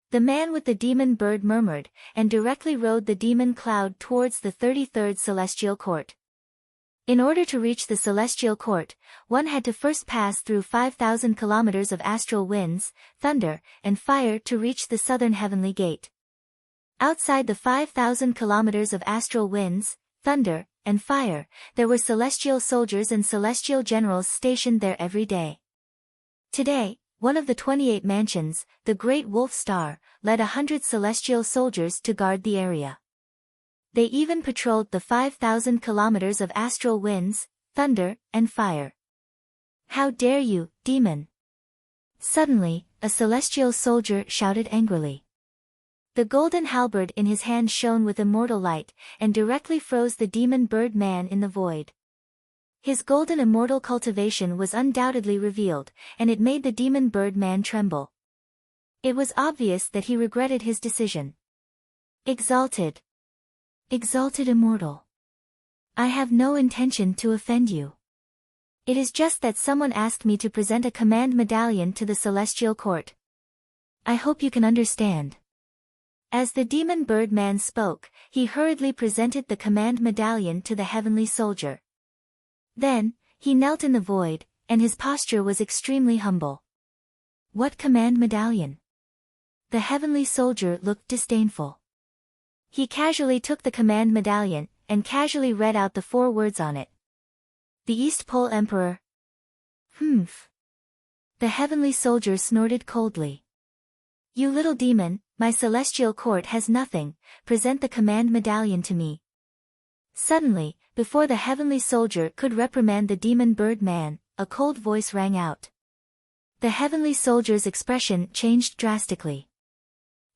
The man with the demon bird murmured, and directly rode the demon cloud towards the 33rd celestial court. In order to reach the celestial court, one had to first pass through 5,000 kilometers of astral winds, thunder, and fire to reach the southern heavenly gate. Outside the 5,000 kilometers of astral winds, thunder, and fire, there were celestial soldiers and celestial generals stationed there every day. Today, one of the 28 mansions, the Great Wolf Star, led 100 celestial soldiers to guard the area. They even patrolled the 5,000 kilometers of astral winds, thunder, and fire. How dare you, demon! Suddenly, a celestial soldier shouted angrily. The golden halberd in his hand shone with immortal light, and directly froze the demon bird man in the void. His golden immortal cultivation was undoubtedly revealed, and it made the demon bird man tremble. It was obvious that he regretted his decision. Exalted. Exalted Immortal. I have no intention to offend you. It is just that someone asked me to present a command medallion to the Celestial Court. I hope you can understand. As the demon bird man spoke, he hurriedly presented the command medallion to the heavenly soldier. Then, he knelt in the void, and his posture was extremely humble. What command medallion? The heavenly soldier looked disdainful. He casually took the command medallion, and casually read out the 4 words on it. The East Pole Emperor. Humph. The heavenly soldier snorted coldly. You little demon, my celestial court has nothing, present the command medallion to me. Suddenly, before the heavenly soldier could reprimand the demon bird man, a cold voice rang out. The heavenly soldier's expression changed drastically.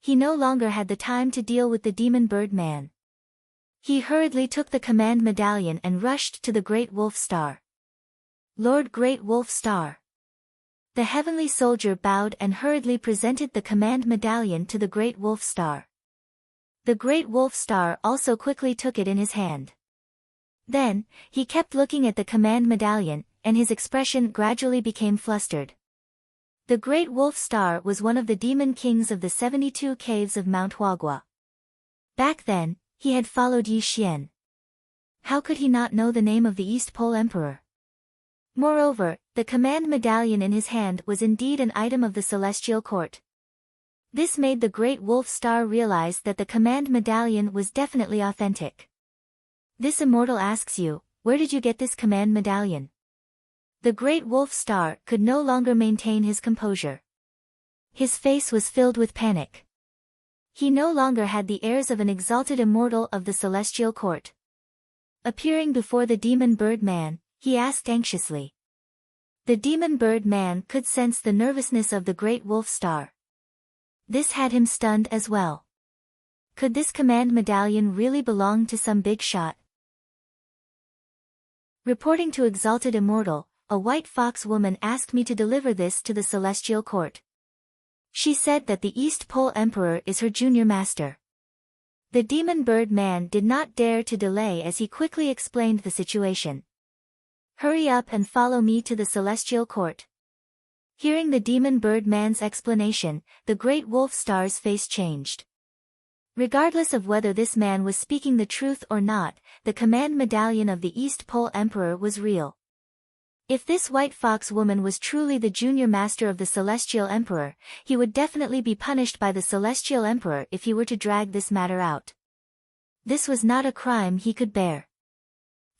He no longer had the time to deal with the demon bird man. He hurriedly took the command medallion and rushed to the Great Wolf Star. Lord Great Wolf Star. The heavenly soldier bowed and hurriedly presented the command medallion to the Great Wolf Star. The Great Wolf Star also quickly took it in his hand. Then, he kept looking at the command medallion, and his expression gradually became flustered. The Great Wolf Star was one of the demon kings of the 72 caves of Mount Huagua. Back then, he had followed Yi Xian. How could he not know the name of the East Pole Emperor? Moreover, the command medallion in his hand was indeed an item of the Celestial Court. This made the Great Wolf Star realize that the command medallion was definitely authentic. This immortal asks you, where did you get this command medallion? The Great Wolf Star could no longer maintain his composure. His face was filled with panic. He no longer had the airs of an exalted immortal of the Celestial Court. Appearing before the demon bird man, he asked anxiously. The demon bird man could sense the nervousness of the Great Wolf Star. This had him stunned as well. Could this command medallion really belong to some big shot? Reporting to Exalted Immortal, a white fox woman asked me to deliver this to the Celestial Court. She said that the East Pole Emperor is her junior master. The demon bird man did not dare to delay as he quickly explained the situation. Hurry up and follow me to the Celestial Court. Hearing the demon bird man's explanation, the Great Wolf Star's face changed. Regardless of whether this man was speaking the truth or not, the command medallion of the East Pole Emperor was real. If this white fox woman was truly the junior master of the Celestial Emperor, he would definitely be punished by the Celestial Emperor if he were to drag this matter out. This was not a crime he could bear.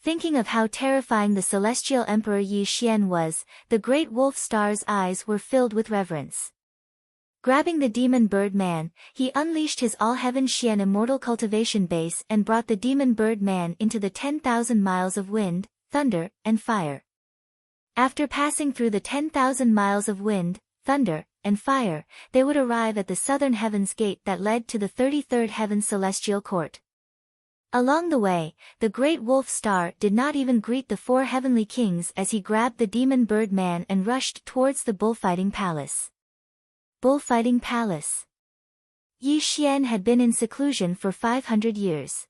Thinking of how terrifying the Celestial Emperor Yi Xian was, the Great Wolf Star's eyes were filled with reverence. Grabbing the demon bird man, he unleashed his all-heaven Xian immortal cultivation base and brought the demon bird man into the 10,000 miles of wind, thunder, and fire. After passing through the 10,000 miles of wind, thunder, and fire, they would arrive at the southern heaven's gate that led to the 33rd heaven celestial court. Along the way, the Great Wolf Star did not even greet the 4 heavenly kings as he grabbed the demon bird man and rushed towards the bullfighting palace. Bullfighting palace. Yi Xian had been in seclusion for 500 years.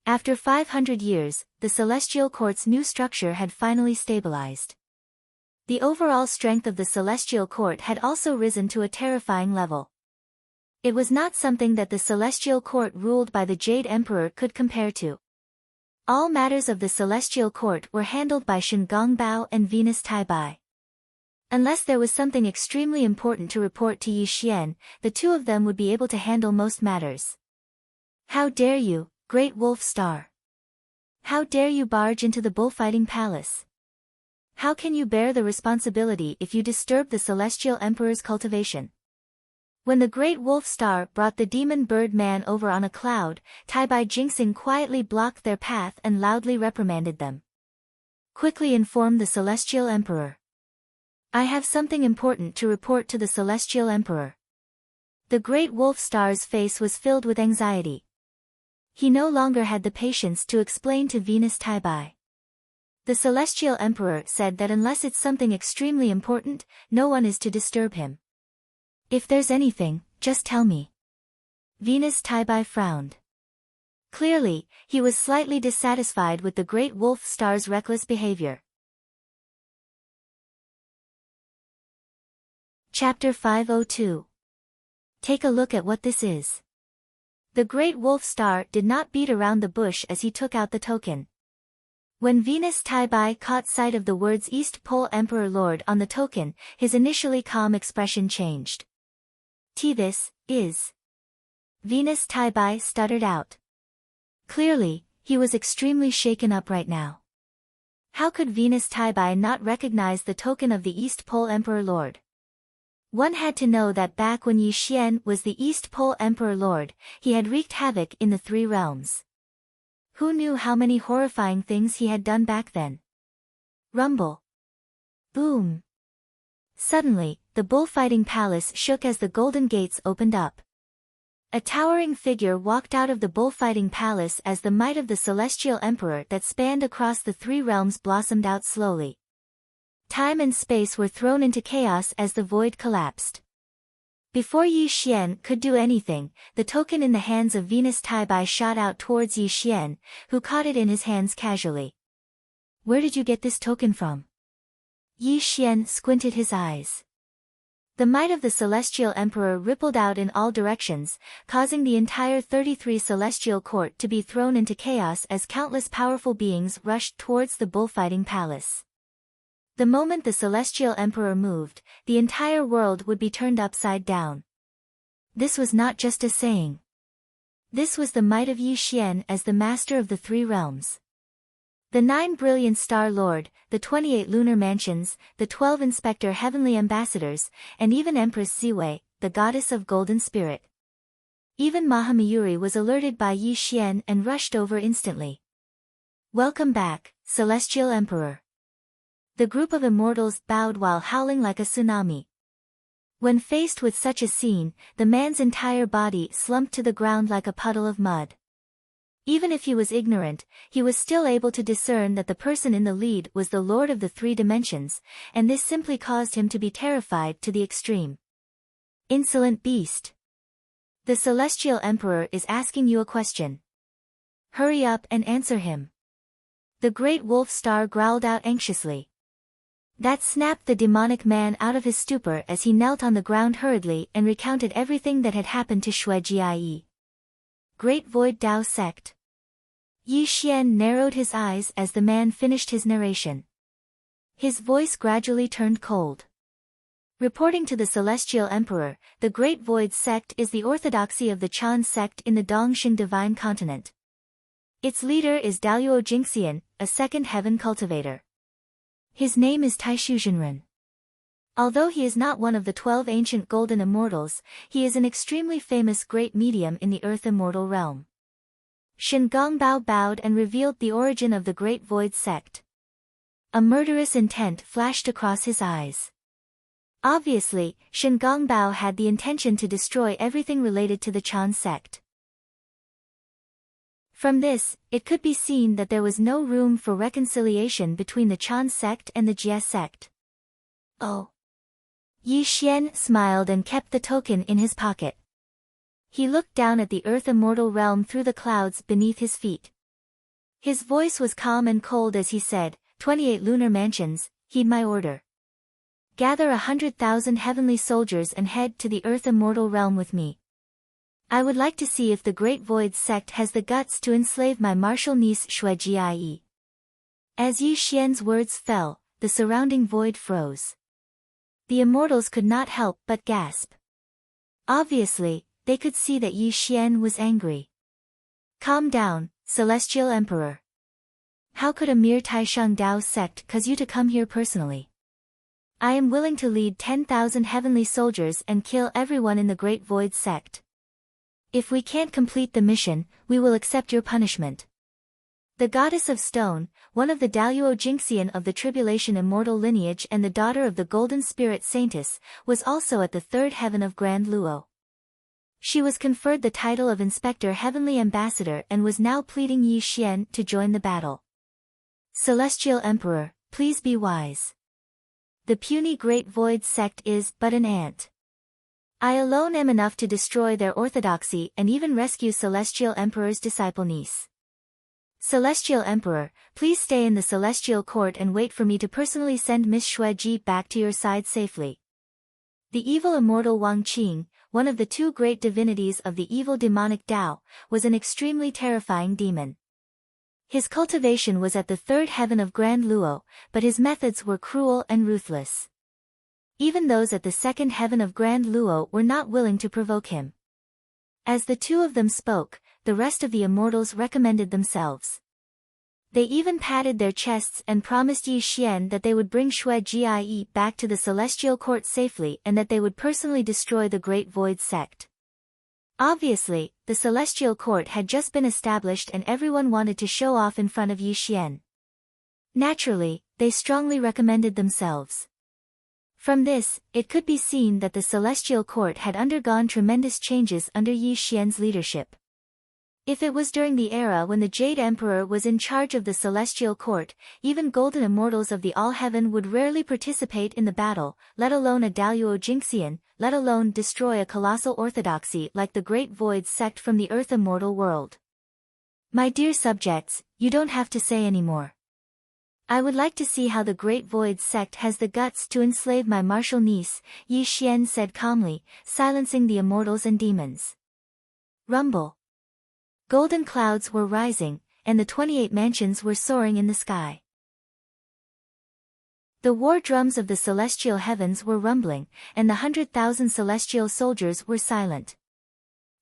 After 500 years, the celestial court's new structure had finally stabilized. The overall strength of the celestial court had also risen to a terrifying level. It was not something that the celestial court ruled by the Jade Emperor could compare to. All matters of the celestial court were handled by Shen Gongbao and Venus Taibai. Unless there was something extremely important to report to Yi Xian, the two of them would be able to handle most matters. How dare you, Great Wolf Star? How dare you barge into the bullfighting palace? How can you bear the responsibility if you disturb the Celestial Emperor's cultivation? When the Great Wolf Star brought the demon bird man over on a cloud, Taibai Jingxing quietly blocked their path and loudly reprimanded them. Quickly inform the Celestial Emperor. I have something important to report to the Celestial Emperor. The Great Wolf Star's face was filled with anxiety. He no longer had the patience to explain to Venus Taibai. The Celestial Emperor said that unless it's something extremely important, no one is to disturb him. If there's anything, just tell me. Venus Taibai frowned. Clearly, he was slightly dissatisfied with the Great Wolf Star's reckless behavior. Chapter 502. Take a look at what this is. The Great Wolf Star did not beat around the bush as he took out the token. When Venus Taibai caught sight of the words East Pole Emperor Lord on the token, his initially calm expression changed. This is. Venus Taibai stuttered out. Clearly, he was extremely shaken up right now. How could Venus Taibai not recognize the token of the East Pole Emperor Lord? One had to know that back when Yi Xian was the East Pole Emperor Lord, he had wreaked havoc in the three realms. Who knew how many horrifying things he had done back then? Rumble. Boom. Suddenly, the bullfighting palace shook as the golden gates opened up. A towering figure walked out of the bullfighting palace as the might of the celestial emperor that spanned across the three realms blossomed out slowly. Time and space were thrown into chaos as the void collapsed. Before Yi Xian could do anything, the token in the hands of Venus Taibai shot out towards Yi Xian, who caught it in his hands casually. Where did you get this token from? Yi Xian squinted his eyes. The might of the celestial emperor rippled out in all directions, causing the entire 33 celestial court to be thrown into chaos as countless powerful beings rushed towards the bullfighting palace. The moment the celestial emperor moved, the entire world would be turned upside down. This was not just a saying. This was the might of Yi Xian as the master of the three realms. The 9 brilliant star lord, the 28 lunar mansions, the 12 inspector heavenly ambassadors, and even Empress Ziwei, the goddess of golden spirit. Even Mahamayuri was alerted by Yi Xian and rushed over instantly. Welcome back, celestial emperor. The group of immortals bowed while howling like a tsunami. When faced with such a scene, the man's entire body slumped to the ground like a puddle of mud. Even if he was ignorant, he was still able to discern that the person in the lead was the Lord of the Three Dimensions, and this simply caused him to be terrified to the extreme. Insolent beast! The Celestial Emperor is asking you a question. Hurry up and answer him. The Great Wolf Star growled out anxiously. That snapped the demonic man out of his stupor as he knelt on the ground hurriedly and recounted everything that had happened to Shui Jie. Great Void Tao Sect. Yi Xian narrowed his eyes as the man finished his narration. His voice gradually turned cold. Reporting to the Celestial Emperor, the Great Void Sect is the orthodoxy of the Chan sect in the Dongxing Divine Continent. Its leader is Daluo Jingxian, a second heaven cultivator. His name is Taishu Jinren. Although he is not one of the 12 ancient golden immortals, he is an extremely famous great medium in the earth immortal realm. Shen Gongbao bowed and revealed the origin of the Great Void Sect. A murderous intent flashed across his eyes. Obviously, Shen Gongbao had the intention to destroy everything related to the Chan sect. From this, it could be seen that there was no room for reconciliation between the Chan sect and the Jie sect. Oh. Yi Xian smiled and kept the token in his pocket. He looked down at the earth immortal realm through the clouds beneath his feet. His voice was calm and cold as he said, 28 lunar mansions, heed my order. Gather 100,000 heavenly soldiers and head to the earth immortal realm with me. I would like to see if the Great Void Sect has the guts to enslave my martial niece Shui Jie. As Yi Xian's words fell, the surrounding void froze. The immortals could not help but gasp. Obviously, they could see that Yi Xian was angry. Calm down, Celestial Emperor. How could a mere Taishang Dao sect cause you to come here personally? I am willing to lead 10,000 heavenly soldiers and kill everyone in the Great Void Sect. If we can't complete the mission, we will accept your punishment. The goddess of stone, one of the Daluo Jingxian of the Tribulation immortal lineage and the daughter of the Golden Spirit Saintess, was also at the third heaven of Grand Luo. She was conferred the title of Inspector Heavenly Ambassador and was now pleading Yi Xian to join the battle. Celestial Emperor, please be wise. The puny Great Void Sect is but an ant. I alone am enough to destroy their orthodoxy and even rescue Celestial Emperor's disciple niece. Celestial Emperor, please stay in the Celestial Court and wait for me to personally send Miss Xueji back to your side safely. The evil immortal Wang Qing, one of the two great divinities of the evil demonic Tao, was an extremely terrifying demon. His cultivation was at the third heaven of Grand Luo, but his methods were cruel and ruthless. Even those at the second heaven of Grand Luo were not willing to provoke him. As the two of them spoke, the rest of the immortals recommended themselves. They even patted their chests and promised Yi Xian that they would bring Xue Jie back to the Celestial Court safely and that they would personally destroy the Great Void sect. Obviously, the Celestial Court had just been established and everyone wanted to show off in front of Yi Xian. Naturally, they strongly recommended themselves. From this, it could be seen that the Celestial Court had undergone tremendous changes under Yi Xian's leadership. If it was during the era when the Jade Emperor was in charge of the Celestial Court, even golden immortals of the All-Heaven would rarely participate in the battle, let alone a Daluo Jinxian, let alone destroy a colossal orthodoxy like the Great Void sect from the Earth Immortal world. My dear subjects, you don't have to say anymore. I would like to see how the Great Void sect has the guts to enslave my martial niece, Yi Xian said calmly, silencing the immortals and demons. Rumble. Golden clouds were rising, and the 28 mansions were soaring in the sky. The war drums of the celestial heavens were rumbling, and the 100,000 celestial soldiers were silent.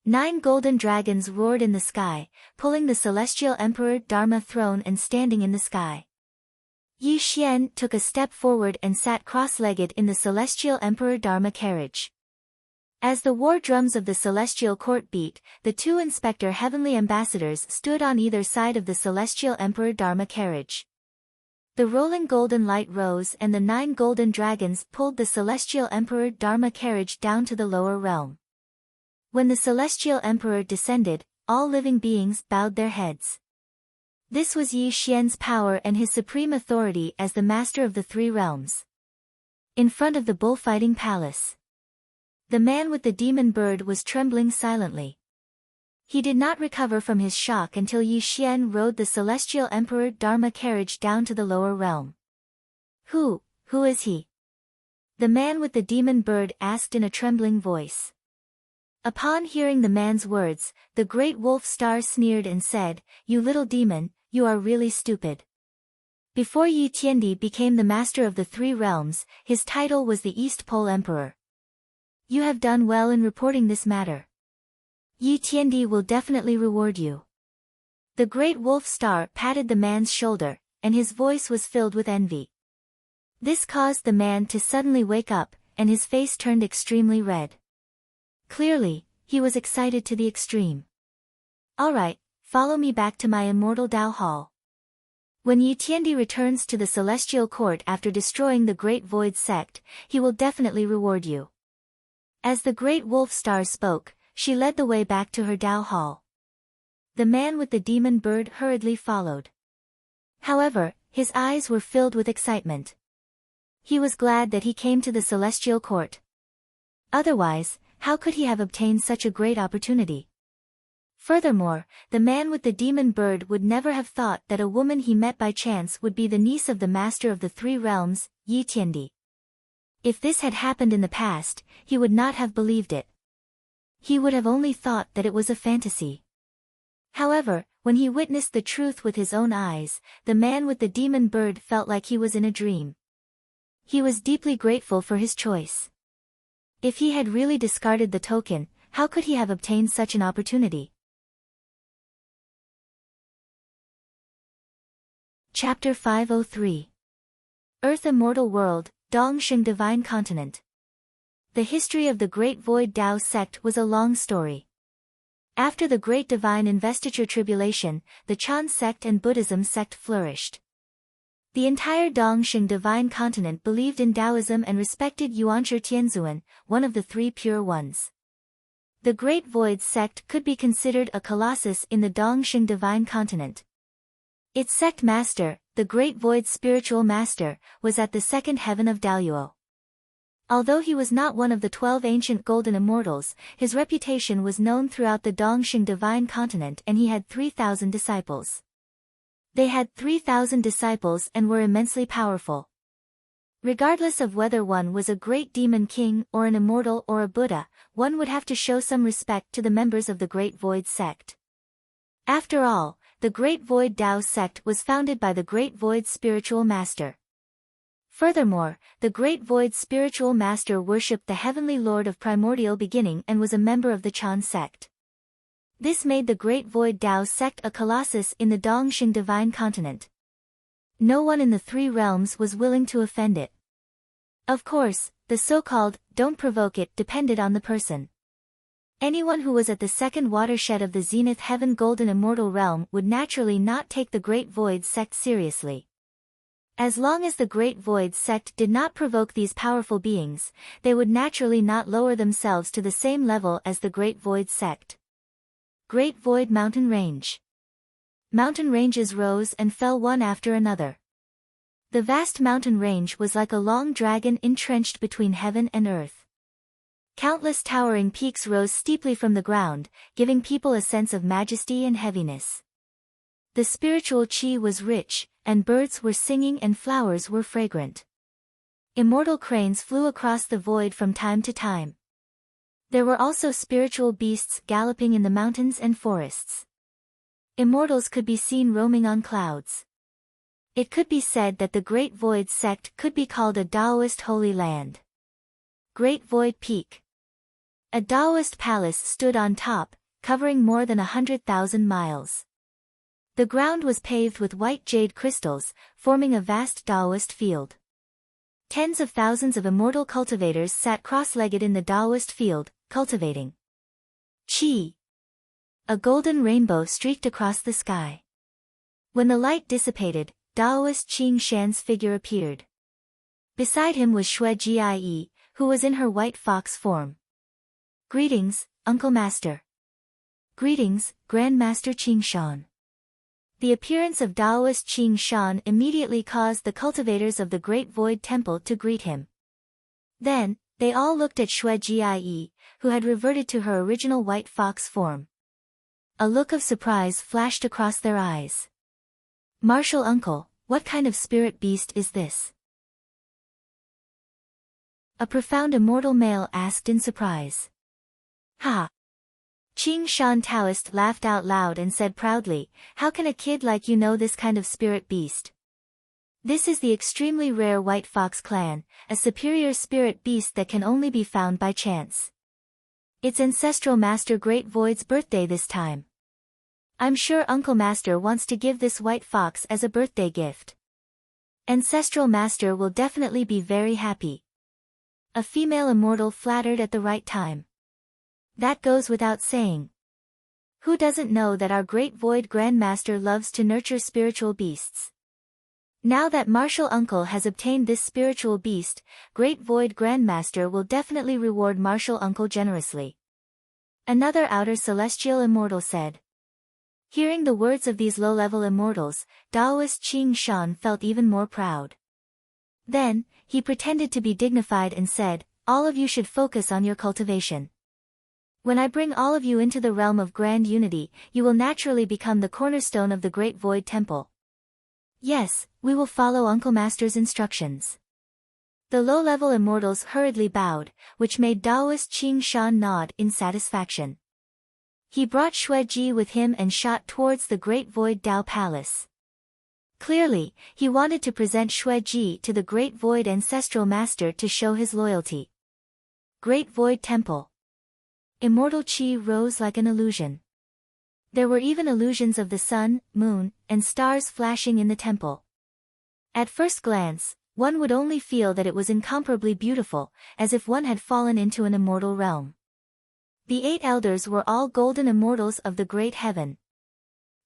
9 golden dragons roared in the sky, pulling the celestial emperor Dharma throne and standing in the sky. Yi Xian took a step forward and sat cross-legged in the celestial emperor Dharma carriage. As the war drums of the celestial court beat, the 2 inspector heavenly ambassadors stood on either side of the celestial emperor Dharma carriage. The rolling golden light rose and the 9 golden dragons pulled the celestial emperor Dharma carriage down to the lower realm. When the celestial emperor descended, all living beings bowed their heads. This was Yi Xian's power and his supreme authority as the master of the 3 realms. In front of the bullfighting palace, the man with the demon bird was trembling silently. He did not recover from his shock until Yi Xian rode the celestial emperor Dharma carriage down to the lower realm. Who is he? The man with the demon bird asked in a trembling voice. Upon hearing the man's words, the great wolf star sneered and said, "You little demon, you are really stupid." Before Yi Tiandi became the master of the 3 realms, his title was the East Pole Emperor. You have done well in reporting this matter. Yi Tiandi will definitely reward you. The great wolf star patted the man's shoulder, and his voice was filled with envy. This caused the man to suddenly wake up, and his face turned extremely red. Clearly, he was excited to the extreme. Alright, follow me back to my immortal Dao Hall. When Yi Tiandi returns to the Celestial Court after destroying the Great Void sect, he will definitely reward you. As the great wolf star spoke, she led the way back to her Dao Hall. The man with the demon bird hurriedly followed. However, his eyes were filled with excitement. He was glad that he came to the Celestial Court. Otherwise, how could he have obtained such a great opportunity? Furthermore, the man with the demon bird would never have thought that a woman he met by chance would be the niece of the master of the 3 realms, Yi Tiandi. If this had happened in the past, he would not have believed it. He would have only thought that it was a fantasy. However, when he witnessed the truth with his own eyes, the man with the demon bird felt like he was in a dream. He was deeply grateful for his choice. If he had really discarded the token, how could he have obtained such an opportunity? Chapter 503. Earth Immortal World, Dongsheng Divine Continent. The history of the Great Void Dao sect was a long story. After the Great Divine Investiture Tribulation, the Chan sect and Buddhism sect flourished. The entire Dongsheng Divine Continent believed in Taoism and respected Yuanshi Tianzuan, one of the 3 pure ones. The Great Void sect could be considered a colossus in the Dongsheng Divine Continent. Its sect master, the Great Void Spiritual Master, was at the 2nd heaven of Daluo. Although he was not one of the 12 ancient golden immortals, his reputation was known throughout the Dongxing divine continent, and he had 3,000 disciples. They had 3,000 disciples and were immensely powerful. Regardless of whether one was a great demon king or an immortal or a Buddha, one would have to show some respect to the members of the Great Void sect. After all, the Great Void Tao sect was founded by the Great Void spiritual master. Furthermore, the Great Void spiritual master worshipped the Heavenly Lord of primordial beginning and was a member of the Chan sect. This made the Great Void Tao sect a colossus in the Dongxing divine continent. No one in the three realms was willing to offend it. Of course, the so-called "don't provoke it" depended on the person. Anyone who was at the second watershed of the Zenith Heaven Golden Immortal realm would naturally not take the Great Void sect seriously. As long as the Great Void sect did not provoke these powerful beings, they would naturally not lower themselves to the same level as the Great Void sect. Great Void Mountain Range. Mountain ranges rose and fell one after another. The vast mountain range was like a long dragon entrenched between heaven and earth. Countless towering peaks rose steeply from the ground, giving people a sense of majesty and heaviness. The spiritual chi was rich, and birds were singing and flowers were fragrant. Immortal cranes flew across the void from time to time. There were also spiritual beasts galloping in the mountains and forests. Immortals could be seen roaming on clouds. It could be said that the Great Void sect could be called a Taoist holy land. Great Void Peak. A Taoist palace stood on top, covering more than 100,000 miles. The ground was paved with white jade crystals, forming a vast Taoist field. Tens of thousands of immortal cultivators sat cross-legged in the Taoist field, cultivating qi. A golden rainbow streaked across the sky. When the light dissipated, Taoist Qing Shan's figure appeared. Beside him was Xue Jie, who was in her white fox form. Greetings, Uncle Master. Greetings, Grand Master Qing Shan. The appearance of Taoist Qing Shan immediately caused the cultivators of the Great Void Temple to greet him. Then, they all looked at Xue Jie, who had reverted to her original white fox form. A look of surprise flashed across their eyes. Martial Uncle, what kind of spirit beast is this? A profound immortal male asked in surprise. Ha! Qing Shan Taoist laughed out loud and said proudly, how can a kid like you know this kind of spirit beast? This is the extremely rare White Fox clan, a superior spirit beast that can only be found by chance. It's Ancestral Master Great Void's birthday this time. I'm sure Uncle Master wants to give this white fox as a birthday gift. Ancestral Master will definitely be very happy. A female immortal flattered at the right time. That goes without saying. Who doesn't know that our Great Void Grandmaster loves to nurture spiritual beasts? Now that Martial Uncle has obtained this spiritual beast, Great Void Grandmaster will definitely reward Martial Uncle generously. Another outer celestial immortal said. Hearing the words of these low-level immortals, Taoist Qing Shan felt even more proud. Then, he pretended to be dignified and said, all of you should focus on your cultivation. When I bring all of you into the realm of grand unity, you will naturally become the cornerstone of the Great Void Temple. Yes, we will follow Uncle Master's instructions. The low-level immortals hurriedly bowed, which made Taoist Qing Shan nod in satisfaction. He brought Xue Ji with him and shot towards the Great Void Tao Palace. Clearly, he wanted to present Xue Ji to the Great Void Ancestral Master to show his loyalty. Great Void Temple. Immortal Qi rose like an illusion. There were even illusions of the sun, moon, and stars flashing in the temple. At first glance, one would only feel that it was incomparably beautiful, as if one had fallen into an immortal realm. The 8 elders were all golden immortals of the great heaven.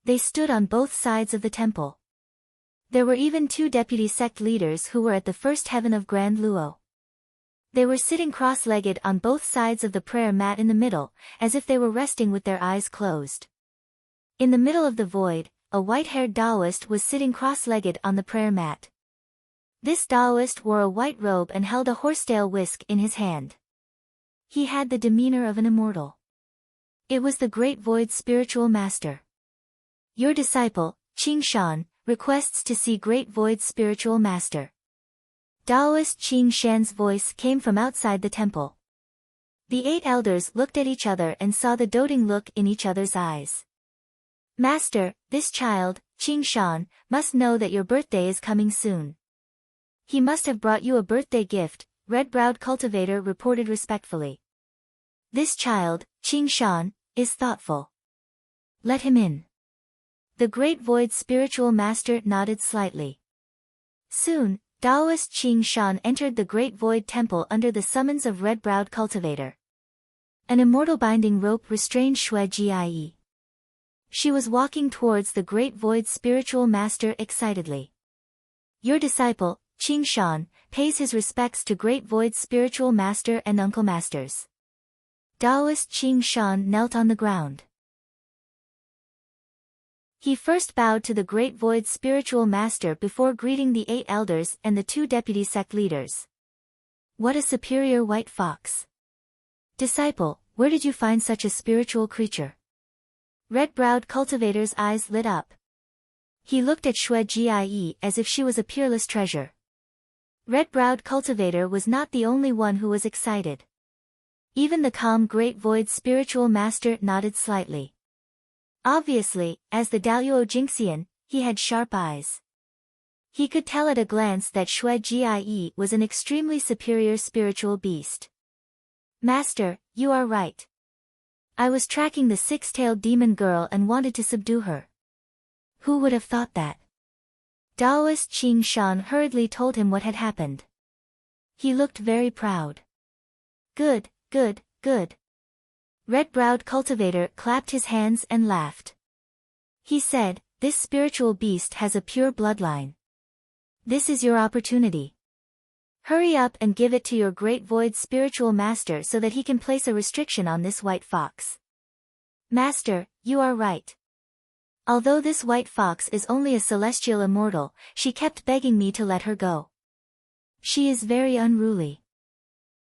They stood on both sides of the temple. There were even 2 deputy sect leaders who were at the first heaven of Grand Luo. They were sitting cross-legged on both sides of the prayer mat in the middle, as if they were resting with their eyes closed. In the middle of the void, a white-haired Taoist was sitting cross-legged on the prayer mat. This Taoist wore a white robe and held a horsetail whisk in his hand. He had the demeanor of an immortal. It was the Great Void's spiritual master. Your disciple, Qing Shan, requests to see Great Void's spiritual master. Taoist Qing Shan's voice came from outside the temple. The 8 elders looked at each other and saw the doting look in each other's eyes. Master, this child, Qing Shan, must know that your birthday is coming soon. He must have brought you a birthday gift, red-browed cultivator reported respectfully. This child, Qing Shan, is thoughtful. Let him in. The Great Void's spiritual master nodded slightly. Soon, Taoist Qing Shan entered the Great Void Temple under the summons of red-browed cultivator. An immortal binding rope restrained Xue Jie. She was walking towards the Great Void's spiritual master excitedly. Your disciple, Qing Shan, pays his respects to Great Void's spiritual master and uncle masters. Taoist Qing Shan knelt on the ground. He first bowed to the Great Void's spiritual master before greeting the 8 elders and the 2 deputy sect leaders. What a superior white fox! Disciple, where did you find such a spiritual creature? Red-browed cultivator's eyes lit up. He looked at Xue Jie as if she was a peerless treasure. Red-browed cultivator was not the only one who was excited. Even the calm Great Void's spiritual master nodded slightly. Obviously, as the Daluo Jingxian, he had sharp eyes. He could tell at a glance that Xue Jie was an extremely superior spiritual beast. Master, you are right. I was tracking the 6-tailed demon girl and wanted to subdue her. Who would have thought that? Taoist Qing Shan hurriedly told him what had happened. He looked very proud. Good, good, good. Red-browed cultivator clapped his hands and laughed. He said, this spiritual beast has a pure bloodline. This is your opportunity. Hurry up and give it to your Great Void spiritual master so that he can place a restriction on this white fox. Master, you are right. Although this white fox is only a celestial immortal, she kept begging me to let her go. She is very unruly.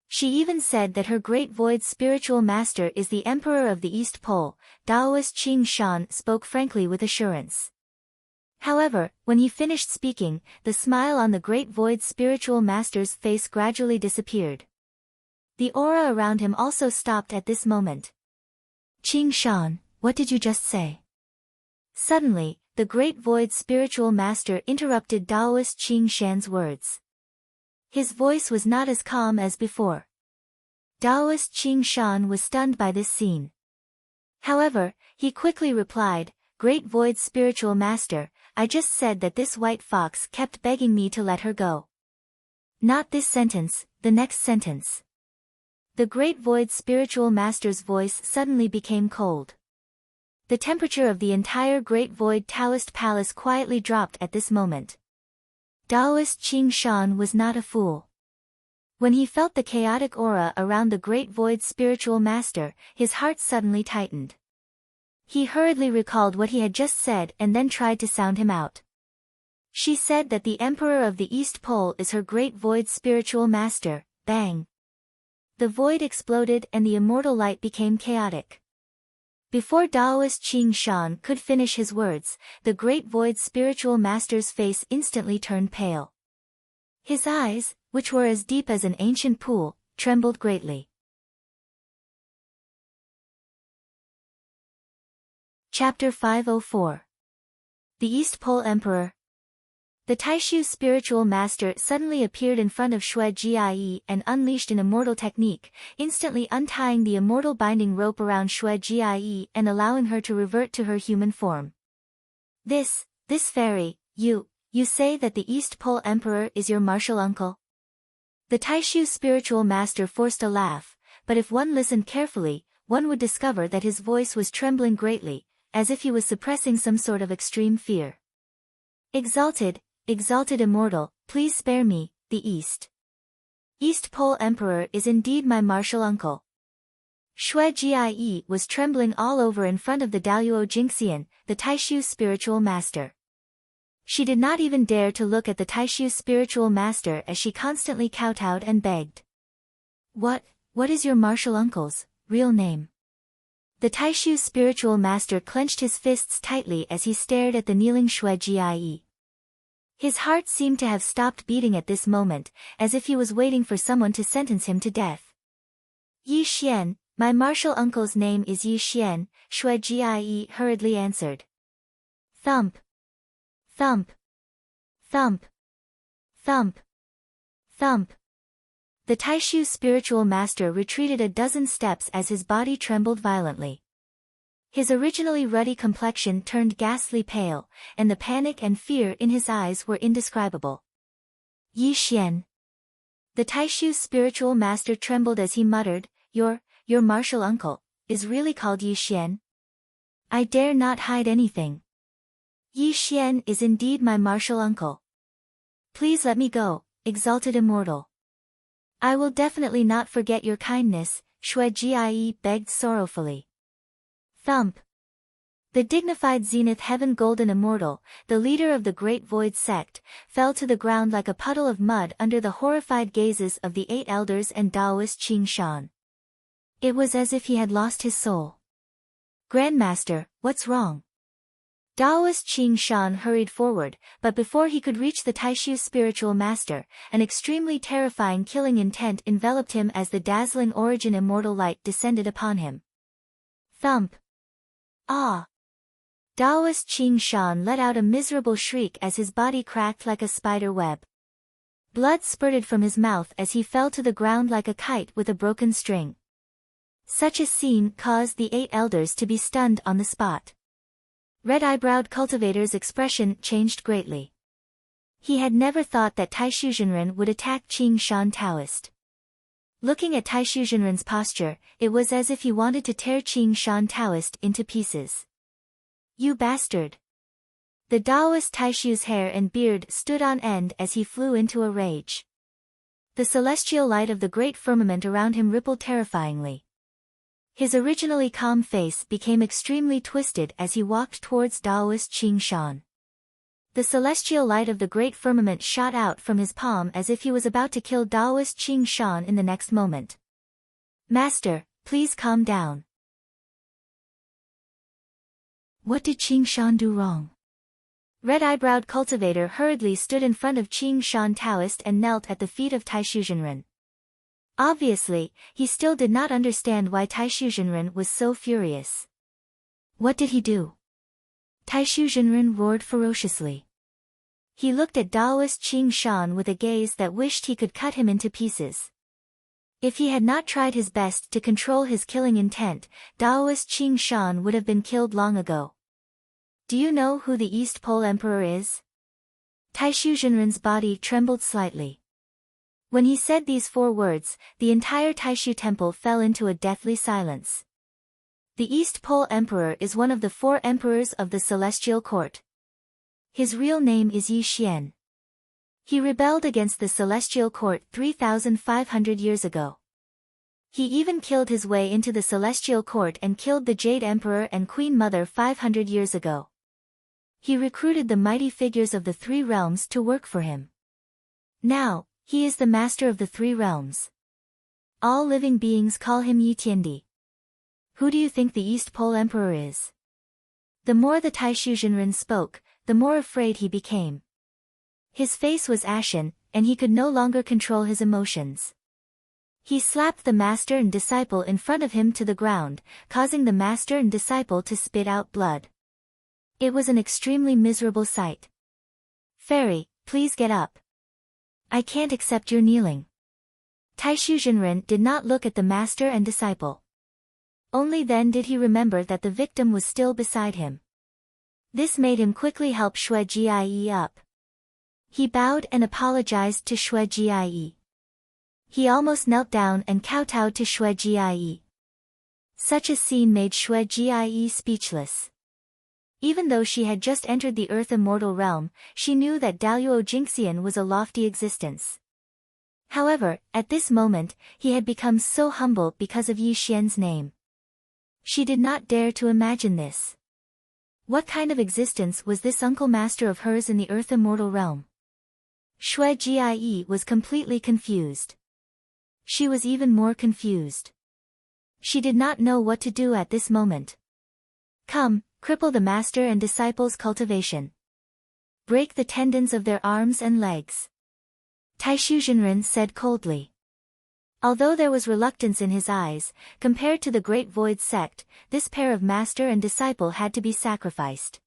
She even said that her Great Void spiritual master is the Emperor of the East Pole. Taoist Qing Shan spoke frankly with assurance. However, when he finished speaking, the smile on the Great Void spiritual master's face gradually disappeared. The aura around him also stopped at this moment. Qing Shan, what did you just say? Suddenly, the Great Void spiritual master interrupted Taoist Qing Shan's words. His voice was not as calm as before. Taoist Qing Shan was stunned by this scene. However, he quickly replied, Great Void spiritual master, I just said that this white fox kept begging me to let her go. Not this sentence, the next sentence. The Great Void spiritual master's voice suddenly became cold. The temperature of the entire Great Void Taoist palace quietly dropped at this moment. Taoist Qing Shan was not a fool. When he felt the chaotic aura around the Great Void spiritual master, his heart suddenly tightened. He hurriedly recalled what he had just said and then tried to sound him out. She said that the Emperor of the East Pole is her Great Void spiritual master. Bang! The void exploded and the immortal light became chaotic. Before Taoist Qing Shan could finish his words, the Great Void spiritual master's face instantly turned pale. His eyes, which were as deep as an ancient pool, trembled greatly. Chapter 504. The East Pole Emperor. The Taishu spiritual master suddenly appeared in front of Xue Jie and unleashed an immortal technique, instantly untying the immortal binding rope around Xue Jie and allowing her to revert to her human form. This fairy, you say that the East Pole Emperor is your martial uncle? The Taishu spiritual master forced a laugh, but if one listened carefully, one would discover that his voice was trembling greatly, as if he was suppressing some sort of extreme fear. Exalted immortal, please spare me, the East Pole Emperor is indeed my martial uncle. Xue Jie was trembling all over in front of the Daluo Jingxian, the Taishu spiritual master. She did not even dare to look at the Taishu's spiritual master as she constantly kowtowed and begged. What is your martial uncle's real name? The Taishu's spiritual master clenched his fists tightly as he stared at the kneeling Xue Jie. His heart seemed to have stopped beating at this moment, as if he was waiting for someone to sentence him to death. Yi Xian, my martial uncle's name is Yi Xian, Xue Jie hurriedly answered. Thump. Thump. Thump. Thump. Thump. The Taishu's spiritual master retreated a dozen steps as his body trembled violently. His originally ruddy complexion turned ghastly pale, and the panic and fear in his eyes were indescribable. Yi Xian. The Taishu's spiritual master trembled as he muttered, Your martial uncle, is really called Yi Xian? I dare not hide anything. Yi Xian is indeed my martial uncle. Please let me go, exalted Immortal. I will definitely not forget your kindness, Xue Jie begged sorrowfully. Thump. The dignified Zenith Heaven Golden Immortal, the leader of the Great Void sect, fell to the ground like a puddle of mud under the horrified gazes of the 8 elders and Taoist Qing Shan. It was as if he had lost his soul. Grandmaster, what's wrong? Taoist Qing Shan hurried forward, but before he could reach the Taishu's spiritual master, an extremely terrifying killing intent enveloped him as the dazzling origin immortal light descended upon him. Thump. Ah! Taoist Qing Shan let out a miserable shriek as his body cracked like a spider web. Blood spurted from his mouth as he fell to the ground like a kite with a broken string. Such a scene caused the 8 elders to be stunned on the spot. Red-eyebrowed cultivator's expression changed greatly. He had never thought that Taishu Zhenren would attack Qing Shan Taoist. Looking at Taishu Zhenren's posture, it was as if he wanted to tear Qing Shan Taoist into pieces. You bastard! The Taoist Taishu's hair and beard stood on end as he flew into a rage. The celestial light of the great firmament around him rippled terrifyingly. His originally calm face became extremely twisted as he walked towards Taoist Qing Shan. The celestial light of the great firmament shot out from his palm as if he was about to kill Taoist Qing Shan in the next moment. Master, please calm down. What did Qing Shan do wrong? Red-eyebrowed cultivator hurriedly stood in front of Qing Shan Taoist and knelt at the feet of Taishu Zhenren. Obviously, he still did not understand why Taishu Zhenren was so furious. What did he do? Taishu Zhenren roared ferociously. He looked at Taoist Qing Shan with a gaze that wished he could cut him into pieces. If he had not tried his best to control his killing intent, Taoist Qing Shan would have been killed long ago. Do you know who the East Pole Emperor is? Taishu Zhenren's body trembled slightly. When he said these 4 words, the entire Taishu temple fell into a deathly silence. The East Pole Emperor is one of the 4 emperors of the Celestial Court. His real name is Yi Xian. He rebelled against the Celestial Court 3,500 years ago. He even killed his way into the Celestial Court and killed the Jade Emperor and Queen Mother 500 years ago. He recruited the mighty figures of the 3 realms to work for him. Now, he is the master of the 3 realms. All living beings call him Yi Tiandi. Who do you think the East Pole Emperor is? The more the Taishu Zhenren spoke, the more afraid he became. His face was ashen, and he could no longer control his emotions. He slapped the master and disciple in front of him to the ground, causing the master and disciple to spit out blood. It was an extremely miserable sight. Fairy, please get up. I can't accept your kneeling. Taishu Zhenren did not look at the master and disciple. Only then did he remember that the victim was still beside him. This made him quickly help Xue Jie up. He bowed and apologized to Xue Jie. He almost knelt down and kowtowed to Xue Jie. Such a scene made Xue Jie speechless. Even though she had just entered the Earth Immortal realm, she knew that Daluo Jingxian was a lofty existence. However, at this moment, he had become so humble because of Yi Xian's name. She did not dare to imagine this. What kind of existence was this uncle master of hers in the earth immortal realm? Shui Jie was completely confused. She was even more confused. She did not know what to do at this moment. Come, cripple the master and disciples' cultivation. Break the tendons of their arms and legs. Taishu Jinren said coldly. Although there was reluctance in his eyes, compared to the Great Void sect, this pair of master and disciple had to be sacrificed.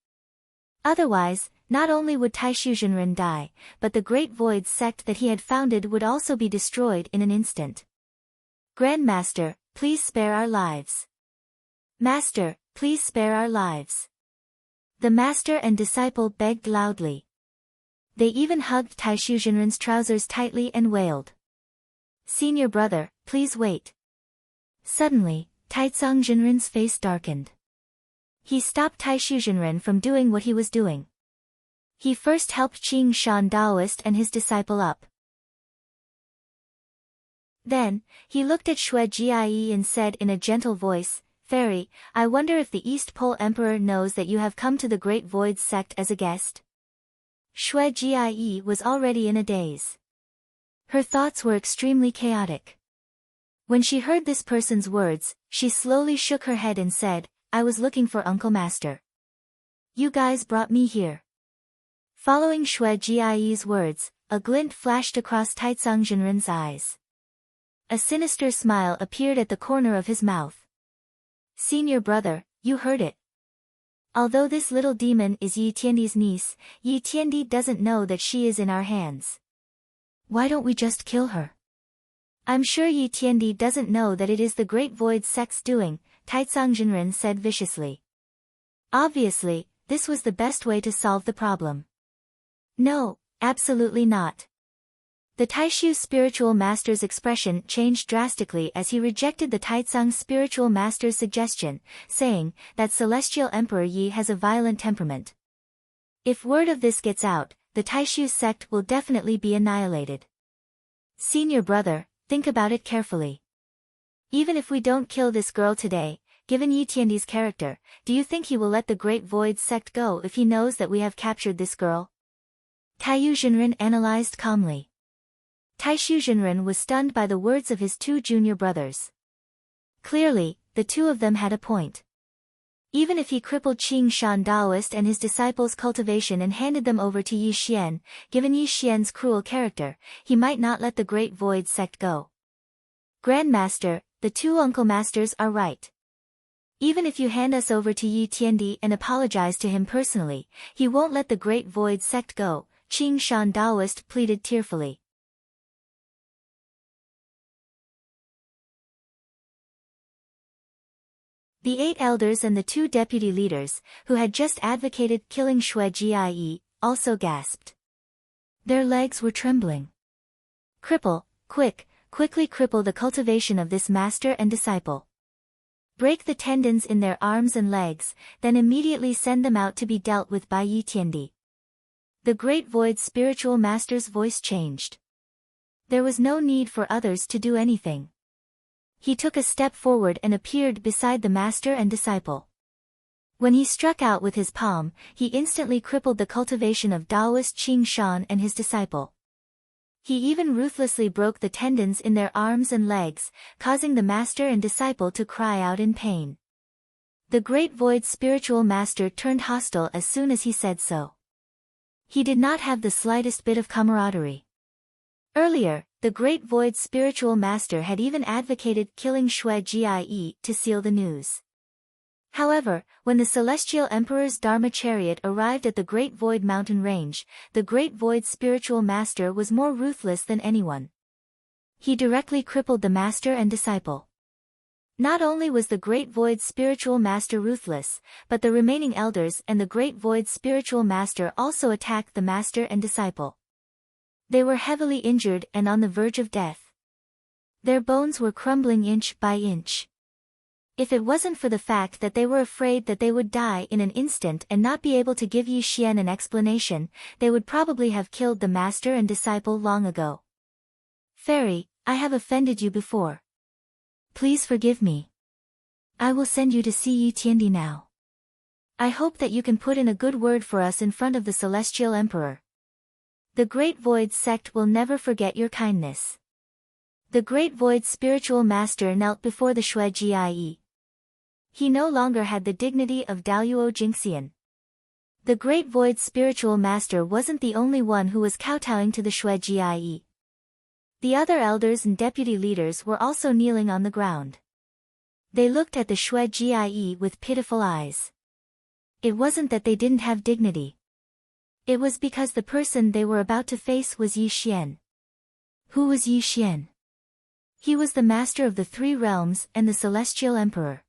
Otherwise, not only would Taishu Jinren die, but the Great Void sect that he had founded would also be destroyed in an instant. Grandmaster, please spare our lives. Master, please spare our lives. The master and disciple begged loudly. They even hugged Taishu Jinren's trousers tightly and wailed. Senior brother, please wait. Suddenly, Taitsang Jinren's face darkened. He stopped Taishu Jinren from doing what he was doing. He first helped Qing Shan Daoist and his disciple up. Then, he looked at Shui Jie and said in a gentle voice, Fairy, I wonder if the East Pole Emperor knows that you have come to the Great Void sect as a guest? Shui Jie was already in a daze. Her thoughts were extremely chaotic. When she heard this person's words, she slowly shook her head and said, I was looking for Uncle Master. You guys brought me here. Following Shui Jie's words, a glint flashed across Taitsang Jinren's eyes. A sinister smile appeared at the corner of his mouth. Senior brother, you heard it. Although this little demon is Yi Tiandi's niece, Yi Tiandi doesn't know that she is in our hands. Why don't we just kill her? I'm sure Yi Tiandi doesn't know that it is the Great Void sect's doing, Taitsang Jinren said viciously. Obviously, this was the best way to solve the problem. No, absolutely not. The Taishu spiritual master's expression changed drastically as he rejected the Taitsang spiritual master's suggestion, saying that Celestial Emperor Yi has a violent temperament. If word of this gets out, the Taishu sect will definitely be annihilated. Senior brother, think about it carefully. Even if we don't kill this girl today, given Yi Tiandi's character, do you think he will let the Great Void sect go if he knows that we have captured this girl? Taishu Jinren analyzed calmly. Taishu Jinren was stunned by the words of his two junior brothers. Clearly, the two of them had a point. Even if he crippled Qing Shan Daoist and his disciples' cultivation and handed them over to Yi Xian, given Yi Xian's cruel character, he might not let the Great Void sect go. Grandmaster, the two uncle masters are right. Even if you hand us over to Yi Tiandi and apologize to him personally, he won't let the Great Void sect go, Qing Shan Daoist pleaded tearfully. The 8 elders and the 2 deputy leaders, who had just advocated killing Shui Jie, also gasped. Their legs were trembling. Cripple, quickly cripple the cultivation of this master and disciple. Break the tendons in their arms and legs, then immediately send them out to be dealt with by Yi Tiandi. The Great Void spiritual master's voice changed. There was no need for others to do anything. He took a step forward and appeared beside the master and disciple. When he struck out with his palm, he instantly crippled the cultivation of Taoist Qing Shan and his disciple. He even ruthlessly broke the tendons in their arms and legs, causing the master and disciple to cry out in pain. The Great Void spiritual master turned hostile as soon as he said so. He did not have the slightest bit of camaraderie. Earlier, the Great Void spiritual master had even advocated killing Shui Jie to seal the news. However, when the Celestial Emperor's Dharma chariot arrived at the Great Void mountain range, the Great Void spiritual master was more ruthless than anyone. He directly crippled the master and disciple. Not only was the Great Void spiritual master ruthless, but the remaining elders and the Great Void spiritual master also attacked the master and disciple. They were heavily injured and on the verge of death. Their bones were crumbling inch by inch. If it wasn't for the fact that they were afraid that they would die in an instant and not be able to give Yi Xian an explanation, they would probably have killed the master and disciple long ago. Fairy, I have offended you before. Please forgive me. I will send you to see Yi Tiandi now. I hope that you can put in a good word for us in front of the Celestial Emperor. The Great Void sect will never forget your kindness. The Great Void spiritual master knelt before the Shui Jie. He no longer had the dignity of Daluo Jingxian. The Great Void spiritual master wasn't the only one who was kowtowing to the Shui Jie. The other elders and deputy leaders were also kneeling on the ground. They looked at the Shui Jie with pitiful eyes. It wasn't that they didn't have dignity. It was because the person they were about to face was Yi Xian. Who was Yi Xian? He was the master of the three realms and the Celestial Emperor.